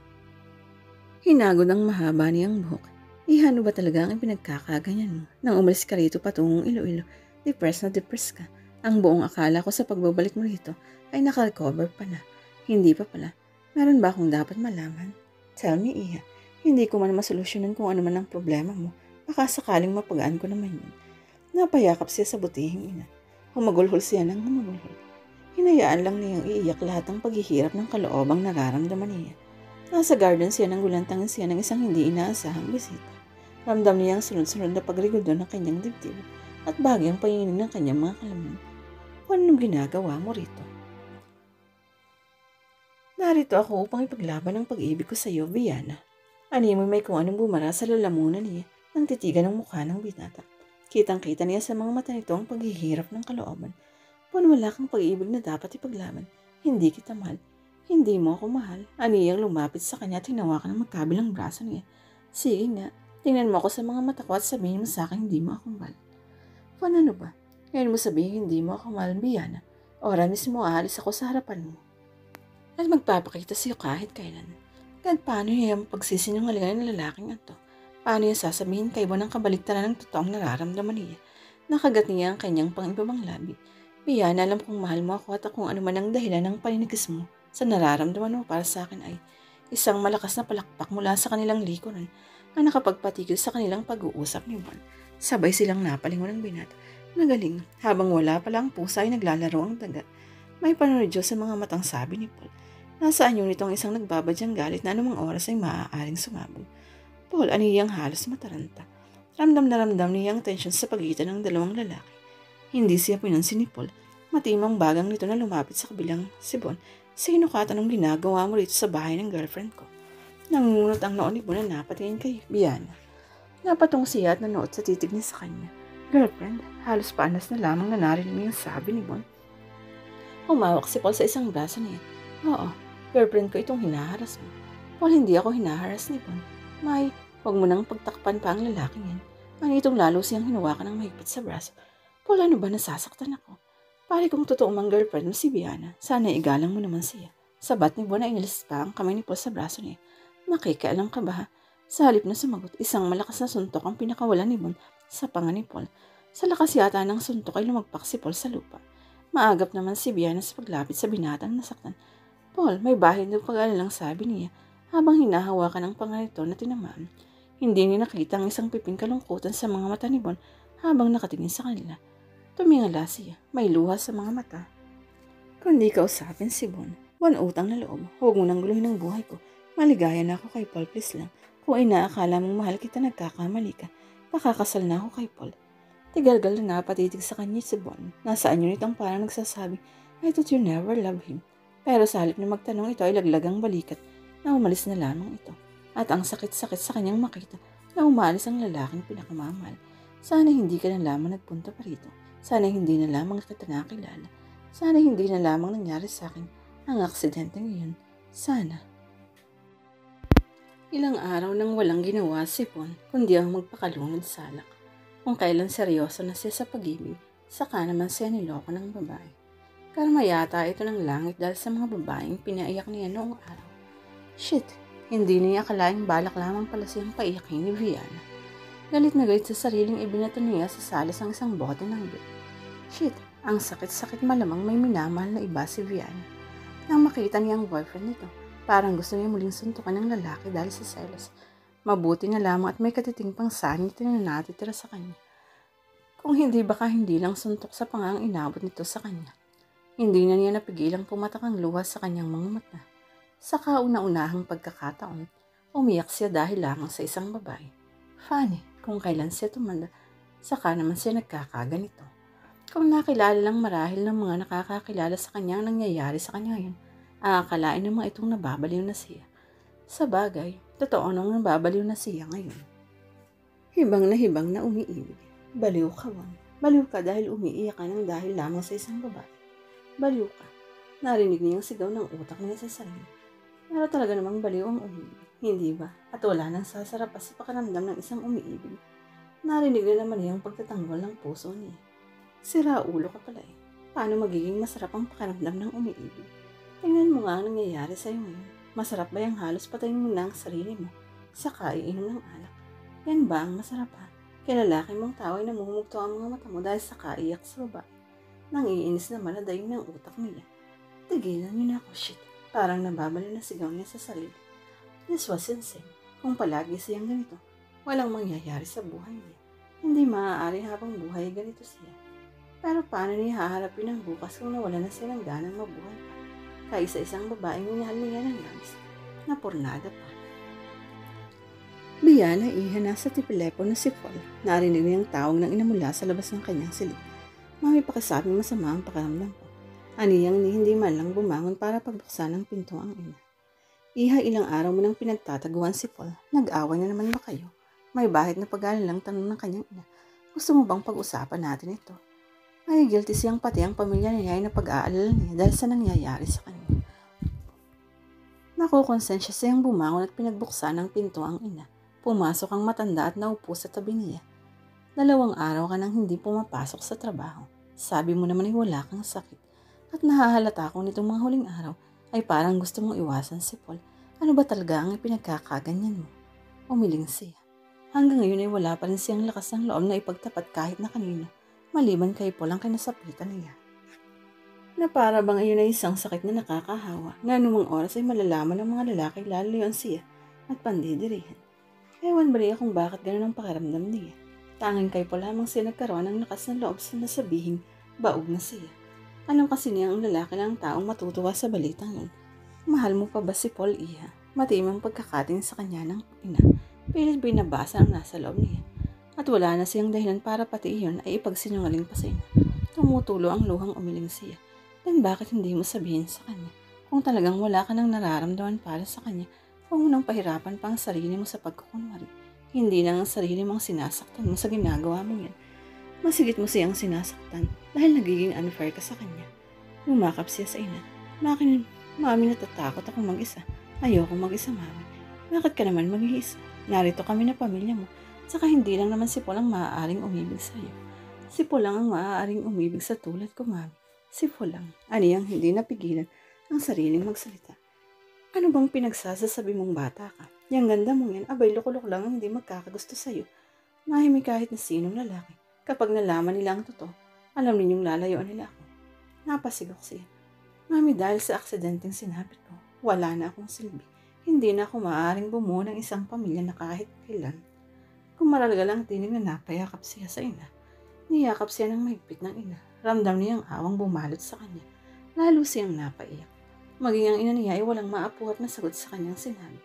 Speaker 1: Hinagod ang mahaba niyang buhok. Iha, ano ba talaga ang pinagkakaganyan mo? Nang umalis ka rito patungong Iloilo, depressed ka. Ang buong akala ko sa pagbabalik mo rito ay nakarecover pa na. Hindi pa pala. Meron ba akong dapat malaman? Tell me, Iha. Hindi ko man masolusyonan kung ano man ang problema mo. Baka sakaling mapagaan ko naman yun. Napayakap siya sa butihing ina. Humagulhol siya ng humagulhol. Hinayaan lang niyang iiyak lahat ng paghihirap ng kaloobang nararamdaman niya. Nasa garden siya nang gulantangin siya ng isang hindi inaasahang bisita. Ramdam niya ang sunod-sunod na pagrigodo ng kanyang dibdib at bagyang pangingin ng kanyang mga kalaman. Anong ginagawa mo rito? Narito ako upang ipaglaban ang pag-ibig ko sa iyo, Viana. Ani mo may kung anong bumara sa lalamunan niya nang titigan ng mukha ng binata. Kitang-kita niya sa mga mata nito ang paghihirap ng kalooban. Wala kang pag-ibig na dapat ipaglaban. Hindi kita mahal. Hindi mo ako mahal. Aniyang lumapit sa kanya at hinawakan ng magkabilang braso niya. Sige nga, tingnan mo ako sa mga mata ko at sabihin mo sa akin hindi mo ako mahal. Ano ba? Ngayon mo sabihin hindi mo ako mahal, Viana. Ora mismo aalis ako sa harapan mo. At magpapakita sa iyo kahit kailan. Kahit paano niya yung pagsisinungalingan ng lalaking ito? Paano niya sasabihin kay Bon ang kabaligtaran ng totoong nararamdaman niya? Nakagat niya ang kanyang pang-ibabang labi. Viana, alam kong mahal mo ako at kung ano man ang dahilan ng paninigis mo sa nararamdaman mo para sa akin ay isang malakas na palakpak mula sa kanilang likuran ang nakapagpatigil sa kanilang pag-uusap ni Bon. Sabay silang napalingon ng binata. Nagaling, habang wala pala ang pusa ay naglalaro ang daga. May panunodyo sa mga matang sabi ni Paul. Nasaan yun itong isang nagbabadyang galit na anumang oras ay maaaring sumabog. Paul, aniyang halos mataranta. Ramdam na ramdam niya ang tensyon sa pagitan ng dalawang lalaki. Hindi siya pinansin ni Paul. Matimang bagang nito na lumapit sa kabilang si Bon. Sino ka at anong ginagawa mo rito sa bahay ng girlfriend ko? Nangungunot ang noon ni Bon na napatingin kay Viana. Napatong siya at nanood sa titig niya sa kanya. Girlfriend, halos paanas na lamang na narinig niya sabi ni Bon. Humawak si Paul sa isang braso niya. Oo, girlfriend ko itong hinaharas mo. Paul, hindi ako hinaharas ni Bon. May, huwag mo nang pagtakpan pa ang lalaking yan. Ano itong lalo siyang hinawakan ng mahigpit sa braso. Paul, ano ba nasasaktan ako? Pare kung totoo mang girlfriend mo si Viana, sana igalang mo naman siya. Sabat ni Bon na inalis pa ang kamay ni Paul sa braso niya. Nakikialam ka ba ha? Sa halip na sumagot, isang malakas na suntok ang pinakawalan ni Bon sa panga ni Paul. Sa lakas yata ng suntok ay lumagpak si Paul sa lupa. Maagap naman si Viana sa paglapit sa binatang nasaktan. Paul, may bahid na pag-alalang sabi niya habang hinahawakan ang panga nito na tinamaan. Hindi niya nakita ang isang piping kalungkutan sa mga mata ni Bon habang nakatingin sa kanila. Tumingala siya, may luha sa mga mata. Kung di kausapin si Bon, Bon utang na loob, huwag mo nang guluhin ang buhay ko. Maligaya na ako kay Paul, please lang. Kung inaakala mong mahal kita, nagkakamali ka. Pakakasal na ako kay Paul. Tigalgal na napatitig sa kanya si Bon. Nasaan yun itong parang nagsasabi, I thought you never loved him. Pero sa halip na magtanong ito ay laglagang balikat na umalis na lamang ito. At ang sakit-sakit sa kanyang makita na umalis ang lalaking pinakamamahal. Sana hindi ka na lamang nagpunta pa rito. Sana hindi na lamang kita nakilala. Sana hindi na lamang nangyari sa akin ang aksidente ngayon. Sana. Ilang araw nang walang ginawa si Bon, kundi ang magpakalunod salak. Kung kailan seryoso na siya sa pag-ibig, saka naman siya niloko ng babae. Karma yata ito ng langit dahil sa mga babaeng pinaiyak niya noong araw. Shit, hindi niya akalaing balak lamang pala siyang paiyakin ni Viana. Galit na galit sa sariling ibinato niya sa salas ang isang bote ng beer. Shit, ang sakit-sakit malamang may minamahal na iba si Viana. Nang makita niya ang boyfriend nito, parang gusto niya muling suntukan ng lalaki dahil sa selos. Mabuti na lamang at may katiting pang sanit na natitira sa kanya. Kung hindi baka hindi lang suntok sa pangang inabot nito sa kanya. Hindi na niya napigilang pumatak ang luha sa kanyang mga mata. Sa kauna-unahang pagkakataon, umiyak siya dahil lamang sa isang babae. Funny, kung kailan siya tumanda, saka naman siya nagkakaganito. Kung nakilala lang marahil ng mga nakakakilala sa kanya ang nangyayari sa kanya ngayon, aakalain ng mga itong nababaliw na siya. Sa bagay, totoo nang nababaliw na siya ngayon. Hibang na umiibig. Baliw ka, Wang. Baliw ka dahil umiiyak ka ng dahil lamang sa isang babae. Baliw ka. Narinig niya ang sigaw ng utak niya sa sarili. Pero talaga namang baliw ang umiibig, hindi ba? At wala nang sasarap pa sa pakiramdam ng isang umiibig. Narinig na naman niya ang pagtatanggol ng puso niya. Sira ulo ka pala eh. Paano magiging masarap ang pakiramdam ng umiibig? Tingnan mo nga ang nangyayari sa'yo ngayon. Masarap ba yung halos patayin mo na ang sarili mo? Saka iinom ng alak. Yan ba ang masarap ha? Kilalaki mong tao ay namumugto ang mga mata mo dahil sa kaiyak sa babae. Nangiinis na maladayin ng utak niya. Tigilan niyo na ako, shit. Parang nababaliw na sigaw niya sa sarili. This was insane. Kung palagi siyang ganito, walang mangyayari sa buhay niya. Hindi maaari habang buhay ganito siya. Pero paano niya haharapin ang bukas kung nawala na siya ng ganang mabuhay pa? Kaisa-isang babaeng minahal niya ng labis, na pornada pa. Biyana iha na sa telepono na si Paul. Narinig niya ang tawag ng ina mula sa labas ng kanyang silid. Mami, pakisabing masama ang pakiramdam ko. Aniyang ni hindi man lang bumangon para pagbuksan ng pinto ang ina. Iha, ilang araw mo nang pinagtataguan si Paul. Nag-away na naman ba kayo? May bahit na pag-aalalang tanong ng kanyang ina. Gusto mo bang pag-usapan natin ito? Ay, guilty siyang pati ang pamilya niya ay napag-aalala niya dahil sa nangyayari sa kanya. Nakukonsensya siyang bumangon at pinagbuksan ng pinto ang ina. Pumasok ang matanda at naupo sa tabi niya. 2 araw ka nang hindi pumapasok sa trabaho. Sabi mo naman ay wala kang sakit. At nahahalata ko nitong mga huling araw ay parang gusto mong iwasan si Paul. Ano ba talaga ang ipinagkakaganyan mo? Umiling siya. Hanggang ngayon ay wala pa rin siyang lakas ng loob na ipagtapat kahit na kanino. Maliban kay Paul ang kinasapitan niya. Na para bang iyon ay isang sakit na nakakahawa na anumang oras ay malalaman ng mga lalaki lalo yon siya at pandidirihan. Ewan ba niya kung bakit gano'n ang pakiramdam niya. Tanging kay Paul lamang siya nagkaroon ng lakas ng loob sa nasabihing baog na siya. Anong kasi niya ang lalaki lang taong matutuwa sa balitang yun? Mahal mo pa ba si Paul, iha? Matimang pagkakating sa kanya ng ina. Pilit binabasa ang nasa loob niya. At wala na siyang dahilan para pati iyon ay ipagsinungaling pa sa ina. Tumutulo ang luhang umiling siya. Then bakit hindi mo sabihin sa kanya? Kung talagang wala ka nang nararamdaman para sa kanya, huwag mo nang pahirapan pa ang sarili mo sa pagkukunwari. Hindi lang ang sarili mong sinasaktan mo sa ginagawa mo yan. Masigit mo siyang sinasaktan dahil nagiging unfair ka sa kanya. Lumakap siya sa ina. Mami, natatakot ako mag-isa. Ayoko mag-isa, mami. Bakit ka naman mag-iisa? Narito kami na pamilya mo. Saka hindi lang naman si Paul ang maaaring umibig sa iyo. Si Paul lang ang maaaring umibig sa tulad ko, mami. Si Paul lang. Aniyang hindi napigilan ang sariling magsalita. Ano bang pinagsasasabi mong bata ka? Yang ganda mong yan, abay lukulok lang ang hindi magkakagusto sa iyo. Mahimik kahit na sinong lalaki. Kapag nalaman nila ang totoo, alam ninyong lalayuan nila ako. Napasigok siya. Mami, dahil sa aksidenteng sinapit ko, wala na akong silbi. Hindi na ako maaaring bumuo ng isang pamilya na kahit kailan. Kung maralaga lang tinig na napayakap siya sa ina. Niyakap siya ng mahigpit ng ina. Ramdam niya ang awang bumalot sa kanya. Lalo siyang napaiyak. Maging ang ina niya ay walang maapuhat na sagot sa kanyang sinabi.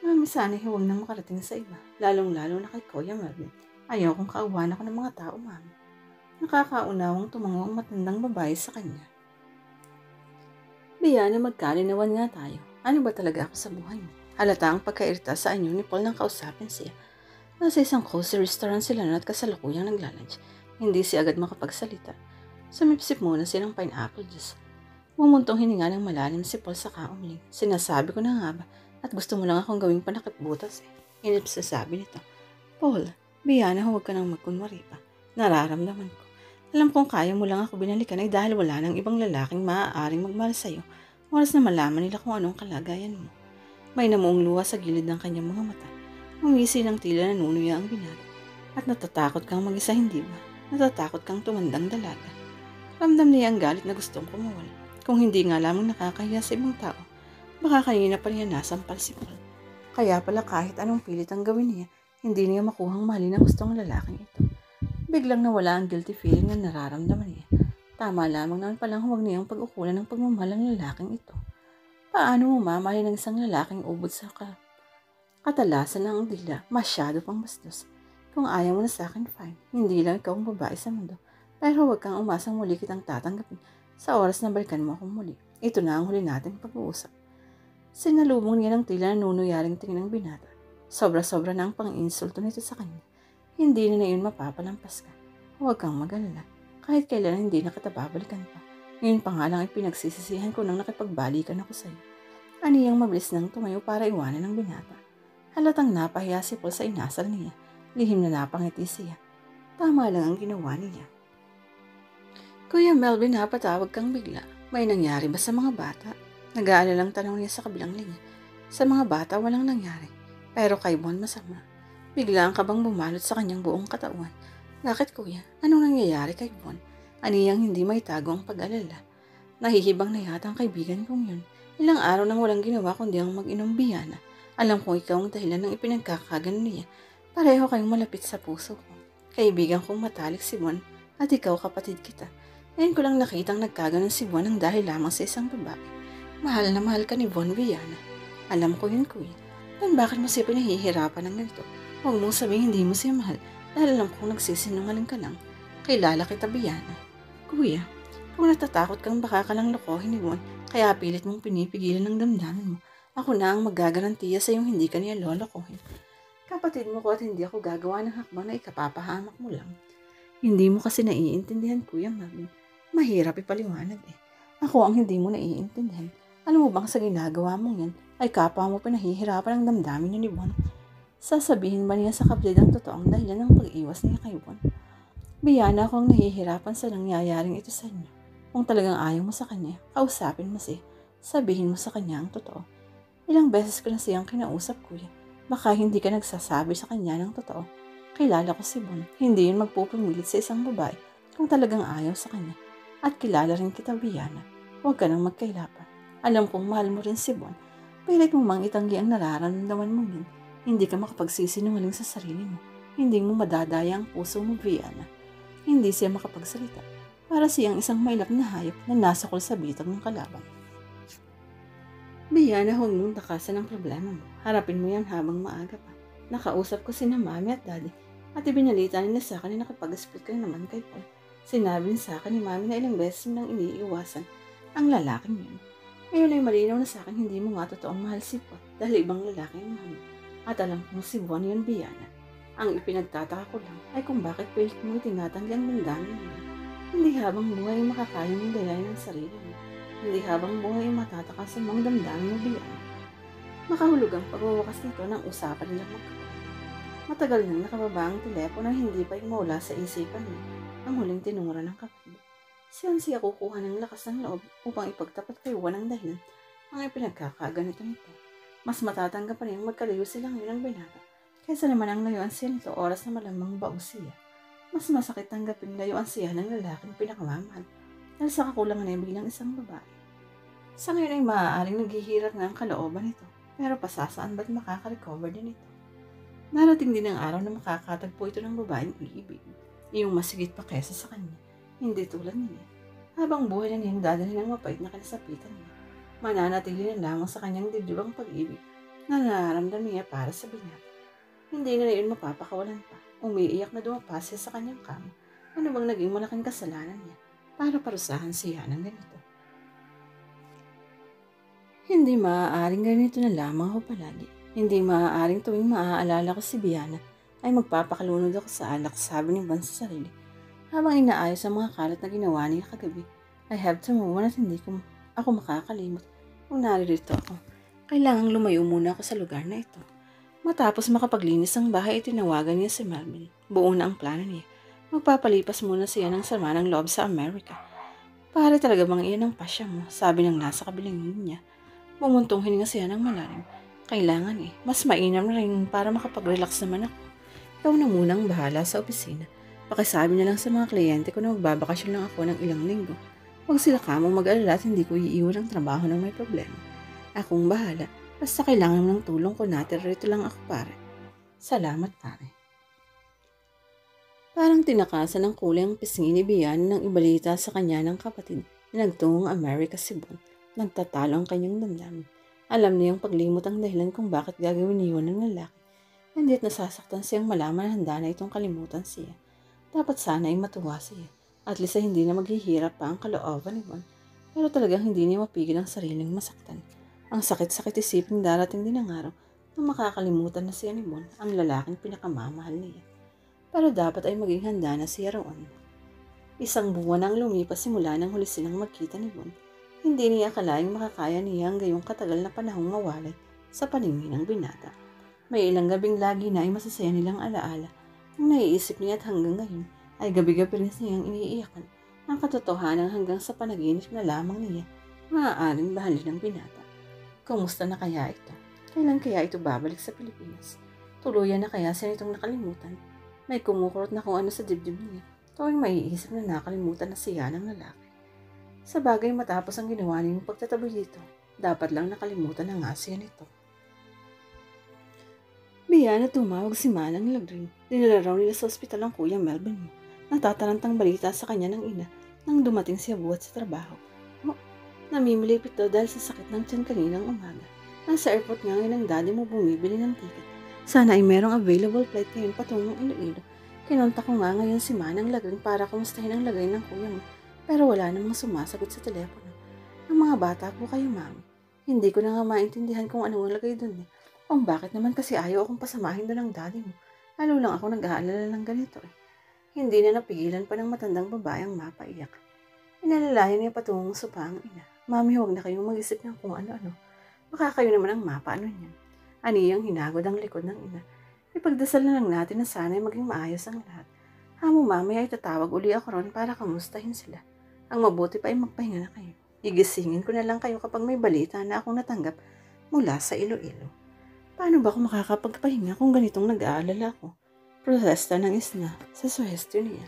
Speaker 1: Mami, sana huwag nang makarating sa iba, lalong-lalo na kay Kuya Marvin. Ayaw kong kauwan ako ng mga tao, mami. Nakakaunawang tumango ang matandang babae sa kanya. Biyana, magkalinawan nga tayo. Ano ba talaga ako sa buhay mo? Halata ang pagkairita sa anyo ni Paul nang kausapin siya. Nasa isang cozy restaurant sila na at kasalukuyang naglalunch. Hindi siya agad makapagsalita. Sumipsip muna siya ng pineapple juice. Mumuntong hininga ng malalim si Paul sa kaumiling. Sinasabi ko na nga ba at gusto mo lang akong gawing panakitbutas eh. Inipsasabi nito. Paul, Biyana, huwag ka nang magkunwari pa. Nararamdaman ko. Alam kong kaya mo lang ako binalikan ay dahil wala nang ibang lalaking maaaring magmahal sa'yo. Oras na malaman nila kung anong kalagayan mo. May namuong luha sa gilid ng kanyang mga mata. Umisi ng tila nanunuya ang binata. At natatakot kang mag-isa, hindi ba? Natatakot kang tumandang dalaga. Ramdam niya ang galit na gustong kumawala. Kung hindi nga lamang nakakahiya sa ibang tao, baka kanina pa niya nasampal si Paul. Kaya pala kahit anong pilit ang gawin niya, hindi niya makuhang mahalin ang gustong lalaking ito. Biglang nawala ang guilty feeling na nararamdaman niya. Tama lamang naman palang huwag niyang pag-ukulan ng pagmamahal ng lalaking ito. Paano mo mamahalin ng isang lalaking ubod sa katalasan ng dila, masyado pang bastos. Kung ayaw mo na sa akin, fine. Hindi lang ikaw ang babae sa mundo. Pero huwag kang umasang muli kitang tatanggapin sa oras na balikan mo akong muli. Ito na ang huli nating pag-uusap. Sinalubong niya ng tila nanunuyaring tingin ng binata. Sobra-sobra na ang pang-insulto nito sa kanya. Hindi na yun mapapalampas ka. Huwag kang mag-alala. Kahit kailan hindi na kita babalikan pa. Ngayon pa nga lang pinagsisisihan ko nang nakipagbalikan ako sa'yo. Aniyang mabilis nang tumayo para iwanan ng binata. Halatang napahiya si Paul sa inasal niya. Lihim na napangiti siya. Tama lang ang ginawa niya. Kuya Melvin, napatawag kang bigla. May nangyari ba sa mga bata? Nag-aalalang tanong niya sa kabilang linya. Sa mga bata walang nangyari. Pero kay Bon masama. Biglaan ka bang bumalot sa kanyang buong katawan? Bakit kuya? Anong nangyayari kay Bon? Aniyang hindi may tago ang pag-alala. Nahihibang na yata ang kaibigan kong yun. Ilang araw nang walang ginawa kundi ang mag-inom biyana. Alam kong ikaw ang dahilan ng ipinagkakagano niya. Pareho kayong malapit sa puso ko. Kaibigan kong matalik si Bon at ikaw kapatid kita. Ngayon ko lang nakitang nagkaganon si Bon ang dahil lamang sa isang babae. Mahal na mahal ka ni Bon Viana. Alam ko yun kuya. Then bakit mo siya pinahihirapan ng ganito? Huwag mong sabihin hindi mo siya mahal dahil alam kong nagsisinungaling ka lang. Kilala kita Viana. Kuya, kung natatakot kang baka ka lang lokohin ni Bon kaya pilit mong pinipigilan ng damdamin mo, ako na ang magagarantiya sa iyong hindi ka niya lolokohin. Kapatid mo ko at hindi ako gagawa ng hakbang na ikapapahamak mo lang. Hindi mo kasi naiintindihan kuya Marvin. Mahirap ipaliwanag eh. Ako ang hindi mo naiintindihan. Alam mo bang sa ginagawa mong yan ay kapwa mo pinahihirapan ang damdamin niyo ni Bon? Sasabihin ba niya sa kapatid ang totoong dahilan ng pag-iwas niya kay Bon? Biyana ako ang nahihirapan sa nangyayaring ito sa inyo. Kung talagang ayaw mo sa kanya, kausapin mo siya. Sabihin mo sa kanya ang totoo. Ilang beses ko na siyang kinausap kuya. Baka hindi ka nagsasabi sa kanya ng totoo. Kilala ko si Bon. Hindi yun magpupumilit sa isang babae kung talagang ayaw sa kanya. At kilala rin kita, Viana. Huwag ka nang magkailapan. Alam kong mahal mo rin si Bon. Pilit mo mang itanggi ang nararamdaman mo yun. Hindi ka makapagsisinungaling sa sarili mo. Hindi mo madadaya ang puso mo, Viana. Hindi siya makapagsalita. Para siyang isang mailap na hayop na nasakol sa bitag ng kalaban. Viana, huwag mong takasan ang problema mo. Harapin mo yan habang maaga pa. Nakausap ko sina Mami at Daddy at ibinalita nila sa akin na nakapag-split ka naman kay Paul. Sinabi sa akin ni Mami na ilang beses nang iniiwasan ang lalaking yun. Ngayon ay malinaw na sa akin hindi mo nga totoong mahal si Paul dahil ibang lalaki ang mahal. At alam kong si Bon yun, Viana. Ang ipinagtataka ko lang ay kung bakit pilit mo tinatanggi ang damdamin mo. Hindi habang buhay ay makakaya mong dalayan ng sarili mo. Hindi habang buhay ay matataka sa mga damdamin mo, Viana. Makahulog ang pagwawakas nito ng usapan nilang magkakapatid. Matagal nang nakababa ang telepono na hindi pa mawala sa isipan niya ang huling tinura ng kapatid. Siya kukuha ng lakas ng loob upang ipagtapat kay Juan ang dahilan ang ipinagkakaganito nito. Mas matatanggap pa niyang magkalayo silang yun ang binata kaysa naman ang layuan siya nito oras na malamang bao siya. Mas masakit tanggapin layuan siya ng lalaking pinakamamahal dahil sa kakulangan niya bilang isang babae. Sa ngayon ay maaaring naghihirap na ang kalooban nito pero pasasaan ba't makaka-recover din ito? Narating din ang araw na makakatagpo ito ng babaeng iibig. Iyong masigit pa kesa sa kanya. Hindi tulad niya. Habang buhay na niyang dadalhin ng mapait na kanasapitan niya. Mananatili na lamang sa kanyang dibdibang pag-ibig na nararamdam niya para sa binata. Hindi na yun mapapakawalan pa. Umiiyak na dumapas siya sa kanyang kama. Ano bang naging malaking kasalanan niya para parusahan siya ng ganito? Hindi maaaring ganito na lamang ako palagi. Hindi maaaring tuwing maaalala ko si Viana ay magpapakalunod ako sa alak, sabi ni Bon sa sarili. Habang inaayos ang mga kalat na ginawa niya kagabi, I have to move on at hindi ko ako makakalimot kung naririto ako. Kailangang lumayo muna ako sa lugar na ito. Matapos makapaglinis ang bahay, tinawagan niya si Melvin. Buo na ang plano niya. Magpapalipas muna siya ng sama ng loob sa Amerika. Pare talaga bang iyan ang pasya mo, sabi ng nasa kabilang niya. Bumuntong hininga siya ng malalim. Kailangan mas mainam na rin para makapag-relax naman ako. Ikaw na munang bahala sa opisina. Pakisabi na lang sa mga kliyente ko na magbabakasyon lang ako ng ilang linggo. Huwag sila kamong mag-alala at hindi ko iiwan ang trabaho ng may problema. Akong bahala. Basta kailangan mo ng tulong ko natin. Rito lang ako pare. Salamat pare. Parang tinakasan ng kulay ang pisngi ni Bian nang ibalita sa kanya ng kapatid na nagtungong Amerika si Bon. Nagtatalo ang kanyang damdamin. Alam niyang paglimot ang dahilan kung bakit gagawin niyon ng lalaki. Hindi at nasasaktan siyang malaman na handa na itong kalimutan siya. Dapat sana ay matuwa siya At least ay hindi na maghihirap pa ang kalooban ni Bon. Pero talagang hindi niya mapigil ang sariling masaktan. Ang sakit-sakit isipin darating din ang araw na makakalimutan na siya ni Bon, ang lalaking pinakamamahal niya. Pero dapat ay maging handa na siya roon. Isang buwan ang lumipas simula nang huli silang magkita ni Bon. Hindi niya akalaing makakaya niya ang gayong katagal na panahong mawalay sa paningin ng binata. May ilang gabing lagi na ay masasaya nilang alaala ang naiisip niya at hanggang ngayon ay gabi-gabi rin siyang iniiyakan ang katotohanan hanggang sa panaginip na lamang niya maaaring bahalin ng binata. Kumusta na kaya ito? Kailan kaya ito babalik sa Pilipinas? Tuluyan na kaya siya nitong nakalimutan? May kumukurot na kung ano sa dibdib niya tuwing maiisip na nakalimutan na siya ng lalaki. Sa bagay matapos ang ginawa niyang pagtataboy dito, dapat lang nakalimutan na nga siya nito. Biya na tumawag si Manang Lagring. Dinala raw nila sa ospital ang Kuya Melvin mo. Natatarantang balita sa kanya ng ina nang dumating siya buhat sa trabaho. Namimilipit daw dahil sa sakit ng tiyan kaninang umaga. Nasa airport nga ngayon ang daddy mo bumibili ng ticket. Sana ay merong available flight ngayon patungong Iloilo. Kinontak ko nga ngayon si Manang Lagring para kumustahin ang lagay ng kuya mo. Pero wala namang sumasagot sa telepono. Ang mga bata po kayo, mami. Hindi ko na nga maintindihan kung anong lagay dun eh. Kung bakit naman kasi ayaw akong pasamahin doon ng daddy mo. Lalo lang ako nag-aalala ng ganito eh. Hindi na napigilan pa ng matandang babae ang mapaiyak. Inalalayan niya patungong sopa ang ina. Mami, huwag na kayong mag-isip ng kung ano-ano. Baka kayo naman ang mapaano niyan. Aniyang hinagod ang likod ng ina. Ipagdasal na lang natin na sana ay maging maayos ang lahat. Hamo mami ay tatawag uli ako ron para kamustahin sila. Ang mabuti pa ay magpahinga na kayo. Igisingin ko na lang kayo kapag may balita na akong natanggap mula sa Iloilo. Paano ba ako makakapagpahinga kung ganitong nag-aalala ko? Protesta ng isna sa suhestyo niya.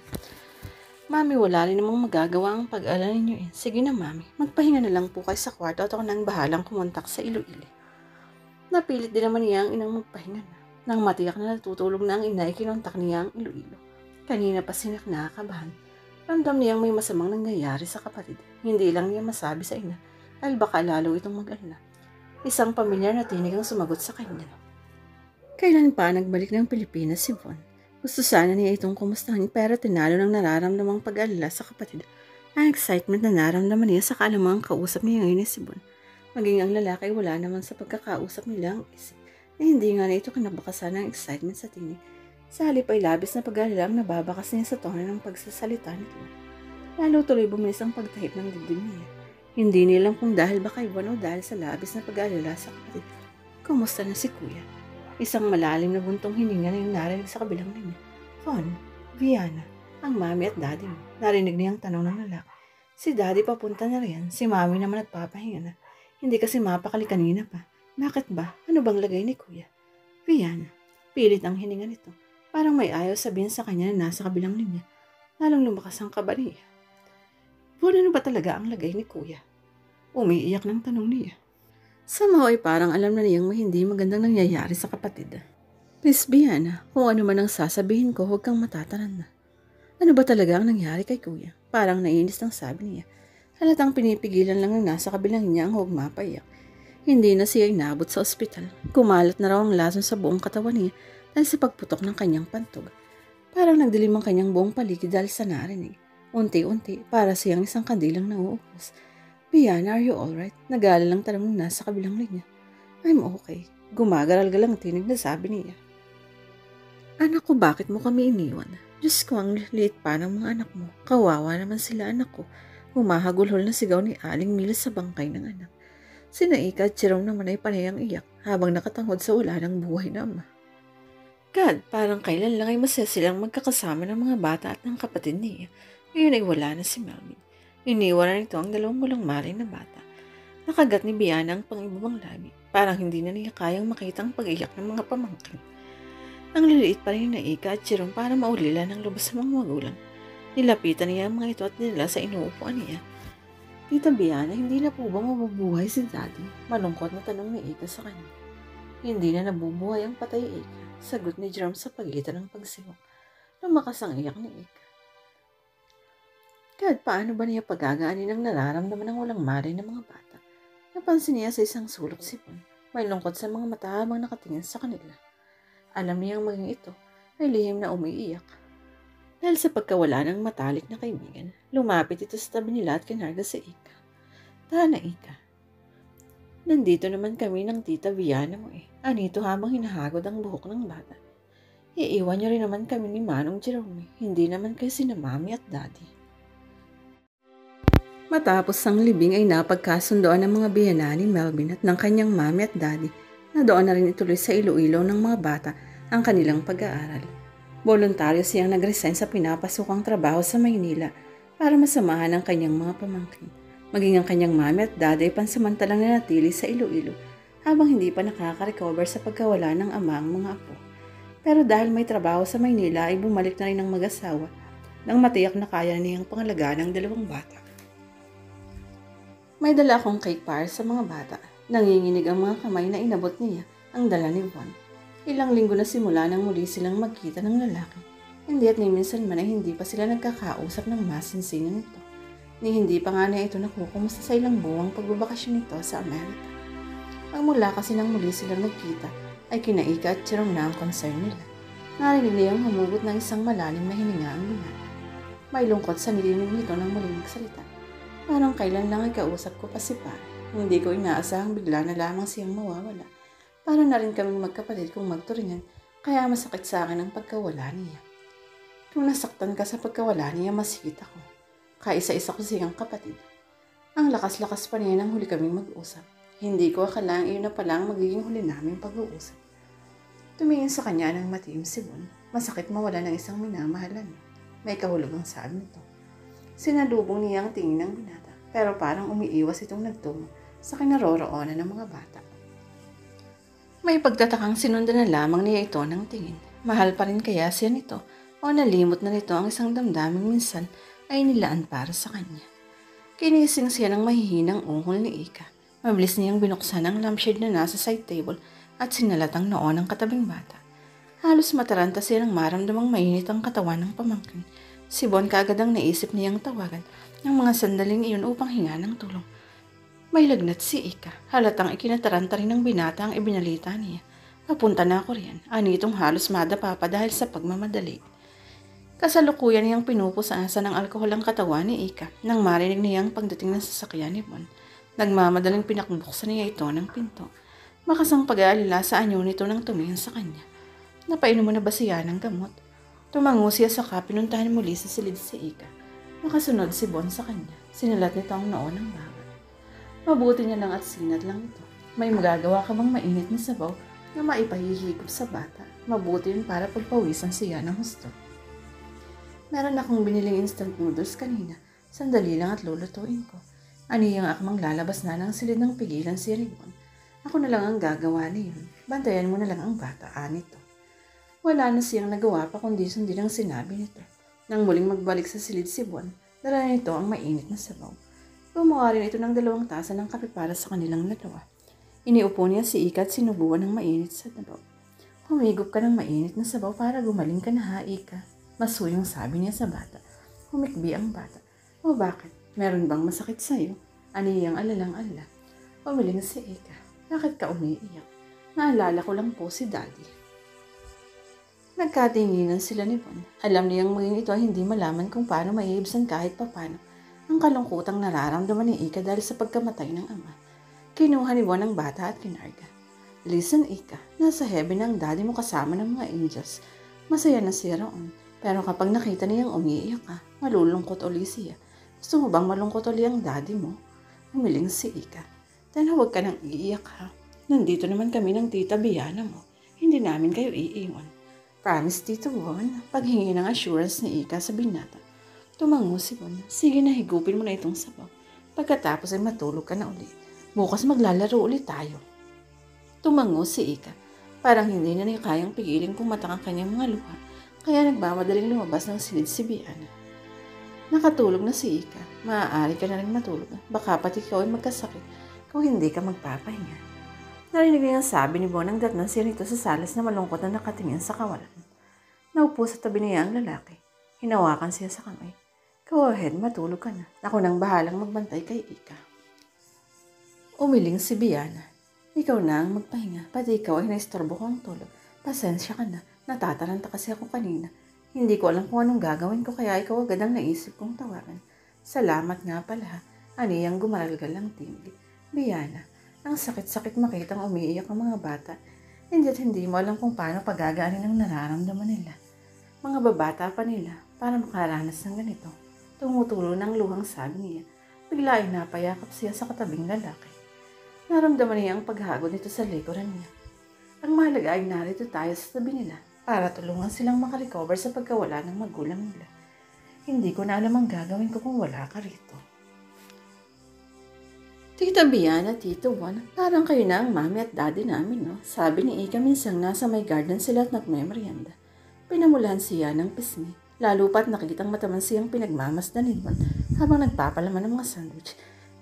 Speaker 1: Mami, wala rin namang magagawa ang pag-alala ninyo eh. Sige na mami, magpahinga na lang po kayo sa kwarto at ako nang bahalang kumontak sa Iloilo. Napilit din naman niya ang inang magpahinga na. Nang matiyak na natutulog na ang ina, ikinontak niya ang Iloilo. Kanina pa siya nakakabahan. Ramdam niyang may masamang nangyayari sa kapatid. Hindi lang niya masabi sa ina dahil baka lalo itong mag-alala. Isang pamilyar na tinig ang sumagot sa kanya. Kailan pa nagbalik ng Pilipinas si Von? Gusto sana niya itong kumustahin pero tinalo ng nararamdamang pag-alala sa kapatid. Ang excitement na naramdaman niya sa kaalamang kausap niya ngayon si Bon. Maging ang lalaki wala naman sa pagkakausap nila ang isip na hindi nga na ito kinabakasan ng excitement sa tinig. Sa halip ay labis na pag-alala ang nababakas niya sa tono ng pagsasalita nito. Lalo tuloy bumilis ang pagtahip ng dibdib niya. Hindi nilang kung dahil ba kay Bon o dahil sa labis na pag-alala sa kapatid. Kumusta na si Kuya? Isang malalim na buntong hininga na yung narinig sa kabilang linya. Von, Viana, ang mami at daddy mo. Narinig niyang tanong ng lalaki. Si daddy papunta na riyan, si mami naman nagpapahinga na. Hindi kasi mapakali kanina pa. Bakit ba? Ano bang lagay ni Kuya? Viana, pilit ang hininga nito. Parang may ayaw sabihin sa kanya na nasa kabilang linya. Lalong lumakas ang kaba niya. Von, ano ba talaga ang lagay ni Kuya? Umiiyak ng tanong niya. Somehow ay parang alam na niyang may hindi magandang nangyayari sa kapatid. Miss Biana, kung ano man ang sasabihin ko, huwag kang matataran na. Ano ba talaga ang nangyari kay Kuya? Parang nainis ng sabi niya. Halatang pinipigilan lang ng nasa kabilang niya ang huwag mapaiyak. Hindi na siya inabot sa ospital. Kumalat na raw ang lason sa buong katawan niya dahil sa pagputok ng kanyang pantog. Parang nagdilim ang kanyang buong paligid dahil sa narinig. Unti-unti, para siyang isang kandilang nauupos. Biana, are you alright? Nag-aalala lang tanong na nasa kabilang linya. I'm okay. Gumagaral-galang tinig na sabi niya. Anak ko, bakit mo kami iniwan? Diyos ko, ang liit pa ng mga anak mo. Kawawa naman sila, anak ko. Humahagulhol na sigaw ni Aling Mila sa bangkay ng anak. Sina Ika at Jerome naman ay panayang iyak habang nakatangod sa wala ng buhay na ama. God, parang kailan lang ay masaya silang magkakasama ng mga bata at ng kapatid niya. Ngayon ay wala na si Melvin. Iniwanan nito ang 2 walang malay na bata. Nakagat ni Biana ang pangibabang labi. Parang hindi na niya kayang makita ang pag-iyak ng mga pamangkin. Ang liliit pa rin na Ika at Jerome para maulila ng lubos sa mga magulang. Nilapitan niya ang mga ito at dinala sa inuupuan niya. Tita Biana, hindi na po ba mabubuhay si Daddy? Malungkot na tanong ni Ika sa kanya. Hindi na nabubuhay ang patay Ika. Sagot ni Jerome sa pagitan ng pagsiwak. Lumakas ang iyak ni Ika. God, paano ba niya pagagaanin ang nararamdaman ng walang malay ng mga bata? Napansin niya sa isang sulok si Bon. May lungkot sa mga mata habang nakatingin sa kanila. Alam niyang maging ito ay lihim na umiiyak. Dahil sa pagkawala ng matalik na kaibigan, lumapit ito sa tabi nila at kinarga si Ika. Tana, Ika. Nandito naman kami ng tita Viana mo eh. Anito habang hinahagod ang buhok ng bata. Iiwan niyo rin naman kami ni Manong Jerome. Hindi naman kayo sina Mami at Daddy. Matapos ang libing ay napagkasundoan ng mga biyana ni Melvin at ng kanyang Mami at Daddy na doon na rin ituloy sa Iloilo ng mga bata ang kanilang pag-aaral. Voluntaryo siyang nag-resign sa pinapasukang trabaho sa Maynila para masamahan ang kanyang mga pamangkin. Maging ang kanyang Mami at Daddy ay pansamantalang nanatili sa Iloilo habang hindi pa nakaka-recover sa pagkawala ng ama ang mga apo. Pero dahil may trabaho sa Maynila ay bumalik na rin ang mag-asawa nang matiyak na kaya niyang pangalagaan ng dalawang bata. May dala akong cake para sa mga bata. Nanginginig ang mga kamay na inabot niya ang dala ni Juan. Ilang linggo na simula nang muli silang magkita ng lalaki. Hindi at ni minsan man ay hindi pa sila nagkakausap ng masinsinan nito. Ni hindi pa nga niya ito nakukumusta sa ilang buwang pagbabakasyon nito sa Amerika. Magmula kasi nang muli silang nagkita ay kina Ika at Jerome na ang concern nila. Narinig niyang humugot ng isang malalim na hininga ang binata. May lungkot sa nilinig nito nang muling magsalita. Parang kailan lang ay kausap ko pa si Pa. Hindi ko inaasahang bigla na lamang siyang mawawala. Para na rin kaming magkapatid kung magturingan, kaya masakit sa akin ang pagkawala niya. Kung nasaktan ka sa pagkawala niya, masikit ako. Kaisa-isa ko siyang kapatid. Ang lakas-lakas pa niya nang huli kaming mag-usap. Hindi ko akalaang iyon na palang magiging huli naming pag-uusap. Tumingin sa kanya ng matiim si Bon. Masakit mawala ng isang minamahalan. May kahulugang sabi nito. Sinalubong niya ang tingin ng binata, pero parang umiiwas itong nagtungo sa kinaroroonan ng mga bata. May pagtatakang sinundan na lamang niya ito ng tingin. Mahal pa rin kaya siya nito o nalimot na nito ang isang damdaming minsan ay nilaan para sa kanya. Kinising siya ng mahihinang ungol ni Ika. Mabilis niyang binuksan ang lampshade na nasa side table at sinalat ang noo ng katabing bata. Halos mataranta siya nang maramdamang mainit ang katawan ng pamangkin. Si Bon kaagad ang naisip niyang tawagan ng mga sandaling iyon upang hinga ng tulong. May lagnat si Ika. Halatang ikinataranta rin ng binata ang ibinalita niya. Papunta na ako riyan. Anitong halos madapa pa dahil sa pagmamadali. Kasalukuyan niyang pinupusasa ng alkohol ang katawan ni Ika nang marinig niyang pagdating ng sasakyan ni Bon. Nagmamadaling pinakbuksan niya ito ng pinto. Makasang pag-aalala sa anyo nito nang tumingin sa kanya. Napainom mo na ba siya ng gamot? Tumango siya saka pinuntahan muli sa silid si Ika. Nakasunod si Bon sa kanya. Sinalat nito ang noo ng bata. Mabuti niya lang at sinat lang ito. May magagawa ka bang mainit na sabaw na maipahihigop sa bata? Mabuti yun para pagpawisan siya ng husto. Meron akong biniling instant noodles kanina. Sandali lang at lulutuin ko. Aniyang akmang lalabas na ng silid ng pigilan si Ribbon. Ako na lang ang gagawa niyon. Bantayan mo na lang ang bata, anito. Wala na siyang nagawa pa kundi sundin ang sinabi nito. Nang muling magbalik sa silid si Bon, dala nito ang mainit na sabaw. Gumawa rin ito ng 2 tasa ng kape para sa kanilang dalawa. Iniupo niya si Ika at sinubuan ng mainit sa sabaw. Humigop ka ng mainit na sabaw para gumaling ka na ha, Ika. Masuyong sabi niya sa bata. Humikbi ang bata. O bakit? Meron bang masakit sa'yo? Aniyang alalang-ala. Umiling si Ika. Bakit ka umiiyak? Naalala ko lang po si Daddy. Nagkatinginan sila ni Bon. Alam niyang maging ito ay hindi malaman kung paano maiibsan kahit papano ang kalungkutang nararamdaman ni Ika dahil sa pagkamatay ng ama. Kinuha ni Bon ang bata at kinarga. Listen, Ika, nasa heaven ang daddy mo kasama ng mga angels. Masaya na siya roon. Pero kapag nakita niyang umiiyak ka, malulungkot uli siya. Gusto mo bang malungkot uli ang daddy mo? Humiling si Ika. Then huwag ka nang iiyak ha. Nandito naman kami ng tita Viana mo. Hindi namin kayo iiwan. Promise, Tito Bon, paghingi ng assurance ni Ika sa binata. Tumango si Bon. Sige na, higupin mo na itong sabaw. Pagkatapos ay matulog ka na ulit. Bukas maglalaro ulit tayo. Tumango si Ika. Parang hindi na niya kayang pigilin pumatak ang kanyang mga luha, kaya nagmamadaling lumabas ng silid si Viana. Nakatulog na si Ika. Maaari ka na rin matulog. Baka pati ikaw ay magkasakit kung hindi ka magpapahinga. Narinig niya ang sabi ni Bon ang datnan siya nito sa salas na malungkot na nakatingin sa kawalan. Naupo sa tabi niya ang lalaki. Hinawakan siya sa kamay. Go ahead, matulog ka na. Ako nang bahalang magbantay kay Ika. Umiling si Viana. Ikaw na ang magpahinga. Pati ikaw ay naistorbo ko ang tulog. Pasensya ka na. Natataranta kasi ako kanina. Hindi ko alam kung anong gagawin ko kaya ikaw agad ang naisip kong tawagan. Salamat nga pala. Aniyang gumaralgal ang tinig. Biana, ang sakit-sakit makitang umiiyak ang mga bata. Hindi mo alam kung paano pagagaanin ang nararamdaman nila. Mga babata pa nila para makaranas ng ganito. Tumutulo ng luhang sabi niya. Bigla ay napayakap siya sa katabing lalaki. Naramdaman niya ang paghagod nito sa likuran niya. Ang mahalaga ay narito tayo sa tabi nila para tulungan silang makarecover sa pagkawala ng magulang nila. Hindi ko na alam ang gagawin ko kung wala ka rito. Tita Biana, Tito Juan, parang kayo na ang mami at daddy namin, no? Sabi ni Ika minsang nasa may garden sila at nagmemorianda. Pinamulahan siya ng pisngi, lalo pa't nakitang mataman siyang pinagmamasdan ni Juan habang nagpapalaman ng mga sandwich.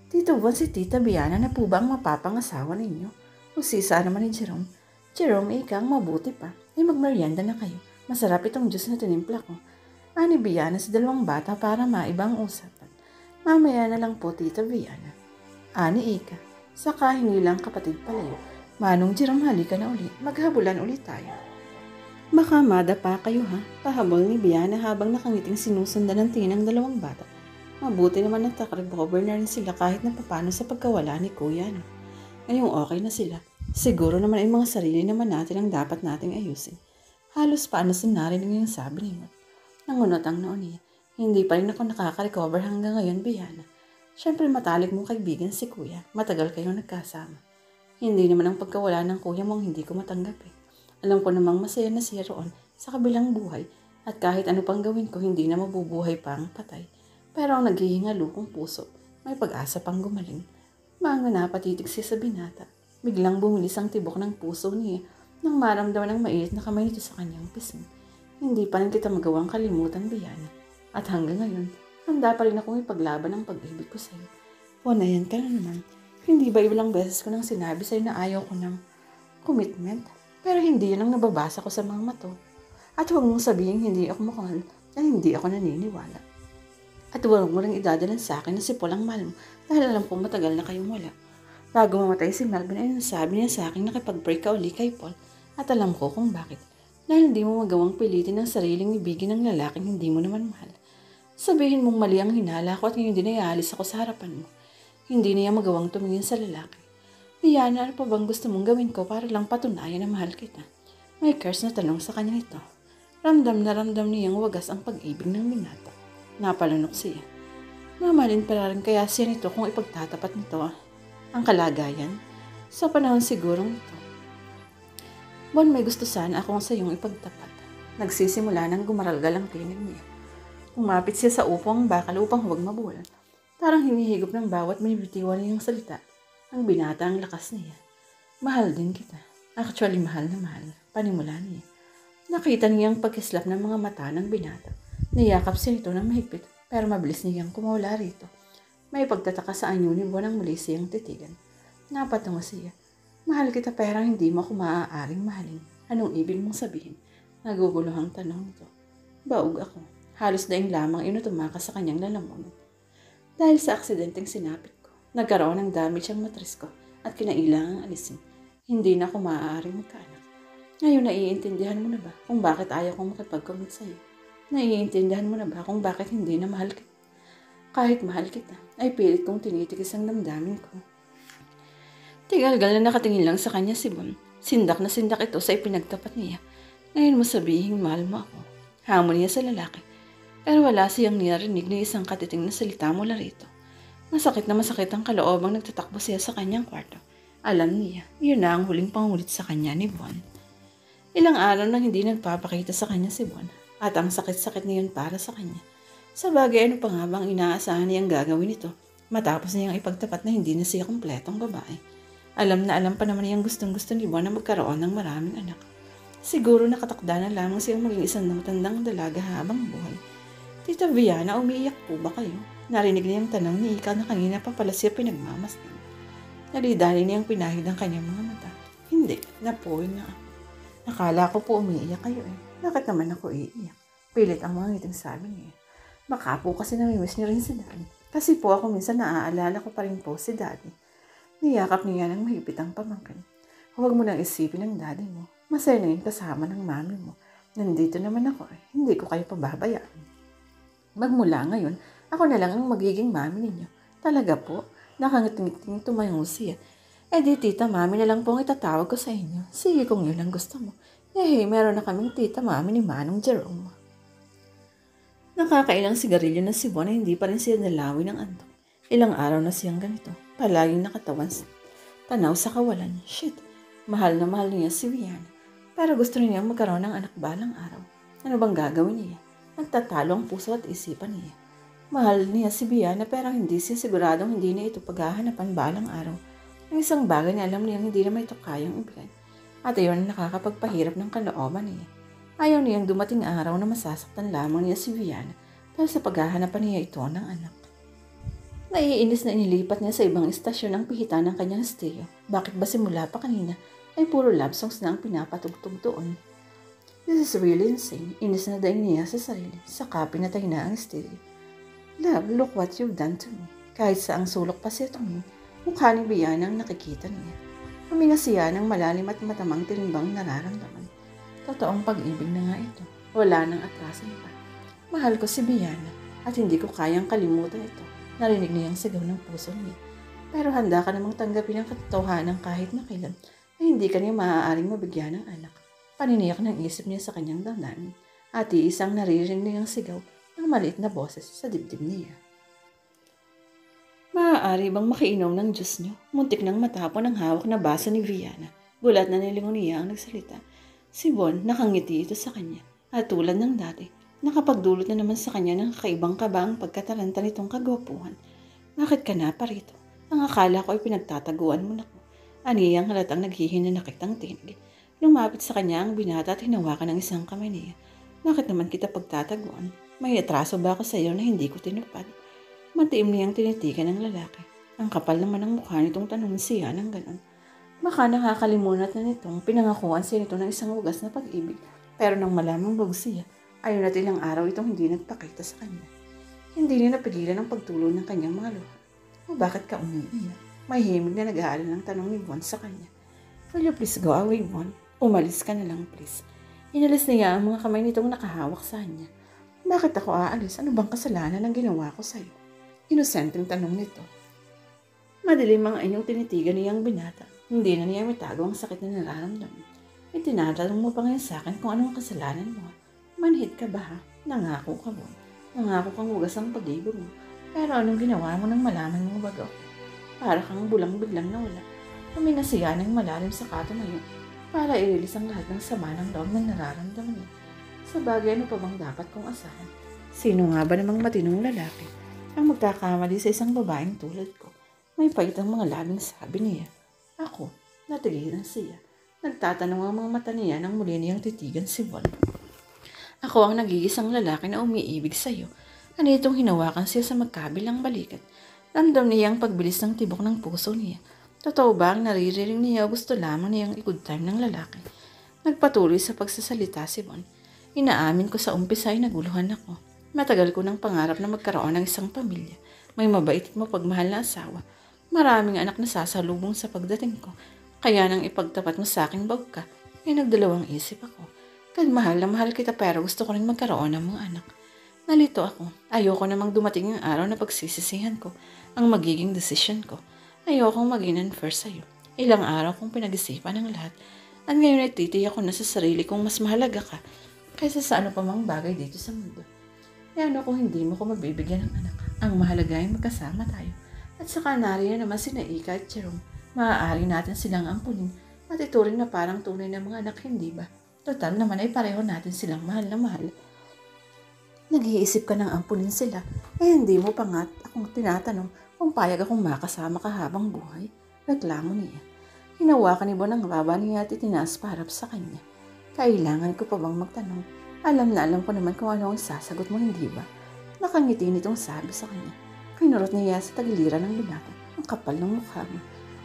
Speaker 1: Tito Juan, si Tita Biana na po ba ang mapapangasawa ninyo? Usisa naman ni Jerome. Jerome, Ika, ang mabuti pa. Ay magmerienda na kayo. Masarap itong juice na tinimpla ko. Ani Biana sa dalawang bata para maibang usapan. Mamaya na lang po, Tita Biana. Ani Ika. Saka hindi lang kapatid palayo. Manong Jerome, halika na uli. Maghabulan ulit tayo. Baka madapa kayo ha. Pahabol ni Biana habang nakangiting sinusundan ng tingin ng dalawang bata. Mabuti naman nagtakarib-cover na rin sila kahit na papano sa pagkawala ni Kuya. No? Ngayong okay na sila. Siguro naman ay mga sarili naman natin ang dapat nating ayusin. Halos paano sinarinig yung sabi ni Mark. Nangunot ang noon niya. Hindi pa rin ako nakaka-recover hanggang ngayon, Biana. Siyempre matalik mong kaibigan si Kuya. Matagal kayong nagkasama. Hindi naman ang pagkawala ng Kuya mong hindi ko matanggap eh. Alam ko namang masaya na siya roon sa kabilang buhay at kahit ano pang gawin ko hindi na mabubuhay pa ang patay. Pero ang naghihingalo kong puso, may pag-asa pang gumaling. Mga napatitig siya sa binata. Biglang bumilis ang tibok ng puso niya nang maramdaman ng mainit na kamay nito sa kanyang pisngi. Hindi pa rin kita magawang kalimutan, Biana. At hanggang ngayon, handa pa rin akong ipaglaban ang pag-ibig ko sa'yo. Punayan ka na naman. Hindi ba ilang beses ko nang sinabi sa'yo na ayaw ko ng commitment? Pero hindi yun ang nababasa ko sa mga mato. At huwag mong sabihin hindi ako makahal na hindi ako naniniwala. At huwag mo rin idadalan sa akin na si Paul ang mahal mo dahil alam kong matagal na kayong wala. Bago mamatay si Melvin ay nasabi niya sa akin na nakipag-break ka uli kay Paul at alam ko kung bakit. Dahil hindi mo magawang pilitin ang sariling ibigin ng lalaking hindi mo naman mahal. Sabihin mong mali ang hinala ko at ngayon din ay aalis ako sa harapan mo. Hindi niya magawang tumingin sa lalaki. Diana, ano pa bang gusto mong gawin ko para lang patunayan na mahal kita? May curse na tanong sa kanya nito. Ramdam na ramdam niyang wagas ang pag-ibig ng binata. Napalunok siya. Mamahalin pala rin kaya siya nito kung ipagtatapat nito ang kalagayan. Sa panahon sigurong ito. Bon, may gusto sana akong sa iyong ipagtapat. Nagsisimula ng gumaralgal ang tinig niya. Umapit siya sa upong bakal upang huwag mabulan. Parang hinihigop ng bawat binibitiwan niyang salita. Ang binata ang lakas niya. Mahal din kita. Actually, mahal na mahal. Panimula niya. Nakita niyang pagkislap ng mga mata ng binata. Niyakap siya ito ng mahigpit, pero mabilis niyang kumawala rito. May pagtataka sa anyo ni Bon ang muli siyang titigan. Napatungo siya. Mahal kita pero hindi mo ako maaaring mahalin. Anong ibig mong sabihin? Naguguluhang tanong nito. Baog ako. Halos daing lamang tumakas sa kanyang lalamunan. Dahil sa aksidenteng sinapit ko, nagkaroon ng damage ang matris ko at kinailangang alisin. Hindi na ako maaaring magkaanak. Ngayon naiintindihan mo na ba kung bakit ayaw kong makipag-commit sa'yo? Naiintindihan mo na ba kung bakit hindi na mahal kita? Kahit mahal kita, ay pilit kong tinitikis ang damdamin ko. Tigalgal na nakatingin lang sa kanya si Bon. Sindak na sindak ito sa ipinagtapat niya. Ngayon mo sabihin mahal mo ako. Hamon niya sa lalaki. Pero wala siyang narinig na isang katiting na salita mula rito. Masakit na masakit ang kaloobang nagtatakbo siya sa kanyang kwarto. Alam niya, yun na ang huling pangulit sa kanya ni Bon. Ilang araw nang hindi nagpapakita sa kanya si Bon. At ang sakit-sakit niyon para sa kanya. Sa bagay ano pa nga bang inaasahan niyang gagawin ito matapos niyang ipagtapat na hindi na siya kumpletong babae. Alam na alam pa naman niyang gustong-gusto ni Bon na magkaroon ng maraming anak. Siguro nakatakda na lamang siyang maging isang matandang dalaga habang buhay. Tita Viana, umiiyak po ba kayo? Narinig niyang tanong ni Ika na kanina pa pala siya pinagmamasdan. Nalidali niyang pinahid ang kanyang mga mata. Hindi, napoy na. Nakala ko po umiiyak kayo eh. Bakit naman ako iiyak? Pilit ang mga ngiting sabi niya. Baka po kasi namimiss niyo rin si Daddy. Kasi po ako minsan naaalala ko pa rin po si Daddy. Niyakap niya ng mahigpit ang pamangkin. Huwag mo nang isipin ang Daddy mo. Masaya na yun kasama ng mami mo. Nandito naman ako hindi ko kayo pababayaan. Magmula ngayon, ako na lang ang magiging mami ninyo. Talaga po, nakangiting-ting tumayo siya. Di tita mami na lang po ang itatawag ko sa inyo. Sige kung yun ang gusto mo. Meron na kaming tita mami ni Manong Jerome. Nakakailang sigarilyo na si Bon ay hindi pa rin siya nalawi ng antok. Ilang araw na siyang ganito. Palaging nakatawan tanaw sa kawalan. Shit, mahal na mahal niya si Viana. Pero gusto niya magkaroon ng anak balang araw. Ano bang gagawin niya? Nagtatalo ang puso at isipan niya. Mahal niya si Viana pero hindi siya siguradong hindi na ito paghahanapan balang araw. Ang isang bagay na alam niyang hindi naman ito kayang ibigay. At ayon na nakakapagpahirap ng kalooban niya. Ayaw niyang dumating araw na masasaktan lamang niya si Viana dahil sa paghahanapan niya ito ng anak. Naiinis na inilipat niya sa ibang istasyon ang pihitan ng kanyang stereo. Bakit ba simula pa kanina ay puro love songs na ang pinapatugtog doon? This is really insane. Inis na daing niya sa sarili. Saka pinatay na ang stereo. Love, look what you've done to me. Kahit sa ang sulok pa siya tumingin, mukha ni Viana ang nakikita niya. Huminga siya ng malalim at matamang tinimbang nararamdaman. Totoong pag-ibig na nga ito. Wala nang atrasan pa. Mahal ko si Viana at hindi ko kayang kalimutan ito. Narinig niyang sigaw ng puso niya. Pero handa ka namang tanggapin ang katotohanan kahit na kailan ay hindi ka niya maaaring mabigyan ng anak. Paniniyak ng isip niya sa kanyang damdamin at iisang naririnig niyang sigaw ng maliit na boses sa dibdib niya. Maaari bang makiinom ng Diyos niyo? Muntik nang matapon ang hawak na baso ni Viana. Gulat na nilingon niya ang nagsalita. Si Bon nakangiti ito sa kanya at tulad ng dati, nakapagdulot na naman sa kanya ng kakaibang kabang pagkataranta nitong kagwapuhan. Bakit ka na pa rito? Ang akala ko ay pinagtataguan mo na ko. Aniyang halatang naghihinanakit ang tinig. Lumapit sa kanya ang binata at hinawakan ng isang kamay niya. Bakit naman kita pagtataguan? May atraso ba ako sa iyo na hindi ko tinupad? Matiim niyang tinitigan ng lalaki. Ang kapal naman ng mukha nitong tanong siya ng ganon. Baka nakakalimutan na nitong pinangakuan siya nito ng isang wagas na pag-ibig. Pero nang malamang bug siya, ayaw na ilang araw itong hindi nagpakita sa kanya. Hindi niya napigilan ang pagtulo ng kanyang mga luha. O bakit ka umiiyak? May himig na nag-aalala ng tanong ni Bon sa kanya. Will you please go away, Bon? Umalis ka na lang, please. Inalis niya ang mga kamay nitong nakahawak sa kanya. Bakit ako aalis? Ano bang kasalanan ang ginawa ko sa'yo? Inosenteng tanong nito. Madilim ang inyong tinitigan niyang binata. Hindi na niya mitago ang sakit na nararamdaman. Itinatanong mo pa ngayon sa akin kung anong kasalanan mo. Manhid ka ba ha? Nangako ka mo. Nangako kang hugas ang pag-ibig mo. Pero anong ginawa mo nang malaman mo bago? Para kang bulang biglang nawala. Huminga siya ng malalim sa katumayo para i-release ang lahat ng sama ng loob na nararamdaman niya. Sa bagay, ano pa bang dapat kong asahan? Sino nga ba namang matinong lalaki ang magkakamali sa isang babaeng tulad ko? May pait ang mga labing sabi niya. Ako, natigilan siya. Nagtatanong ang mga mata niya nang muli niyang titigan si Bon. Ako ang nag-iisang lalaki na umiibig sa iyo. Ano itong hinawakan siya sa magkabilang balikat? Ramdam niya ang pagbilis ng tibok ng puso niya. Totoo ba ang naririnig niya o gusto lamang niyang i-good time ng lalaki? Nagpatuloy sa pagsasalita si Bon. Inaamin ko sa umpisa ay naguluhan ako. Matagal ko ng pangarap na magkaroon ng isang pamilya. May mabait at mapagmahal na asawa. Maraming anak na sasalubong sa pagdating ko. Kaya nang ipagtapat mo sa aking bawg ka, ay nagdalawang isip ako. Mahal na mahal kita pero gusto ko rin magkaroon ng mga anak. Nalito ako. Ayoko namang dumating ang araw na pagsisisihan ko ang magiging desisyon ko. Ayokong maging unfair sa'yo. Ilang araw kong pinag-isipan ang lahat at ngayon ay titiyak ko na sa sarili kong mas mahalaga ka kaysa sa ano pa mang bagay dito sa mundo. E ano kung hindi mo ko mabibigyan ng anak? Ang mahalaga ay magkasama tayo. At saka nariyan naman sina Ika at Jerome. Maaari natin silang ampunin at ituring na parang tunay na mga anak, hindi ba? Total naman ay pareho natin silang mahal na mahal. Nag-iisip ka ng ampunin sila, hindi mo pa nga akong tinatanong kung payag akong makasama ka habang buhay. Reklamo niya. Hinawakan ni Bon ang baba niya at itinaas parap sa kanya. Kailangan ko pa bang magtanong? Alam na alam ko naman kung ano ang sasagot mo, hindi ba? Nakangiti nitong sabi sa kanya. Kinurot niya sa tagiliran ng binata. Ang kapal ng mukha mo.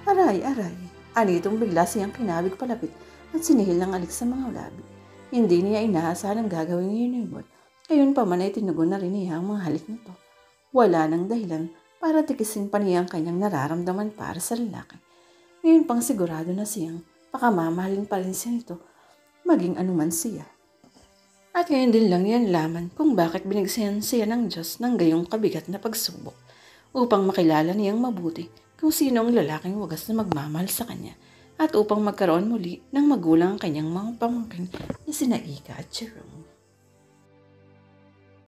Speaker 1: Aray, aray. Anitong bigla siyang kinabig palapit at sinihil ng alik sa mga labi. Hindi niya inaasahan ang gagawin niya ni Bon. Ngayon pa man ay tinugon na rin niya ang mga halik nito. Wala nang dahilan para tikisin pa niya ang kanyang nararamdaman para sa lalaki. Ngayon pang sigurado na siyang pakamamahalin pa rin siya nito, maging anuman siya. At ngayon din lang yan laman kung bakit binigsayan siya ng Diyos ng gayong kabigat na pagsubok upang makilala niyang mabuti kung sino ang lalaking wagas na magmamahal sa kanya at upang magkaroon muli ng magulang ang kanyang mga pamangkin na sina Ika at Jerome.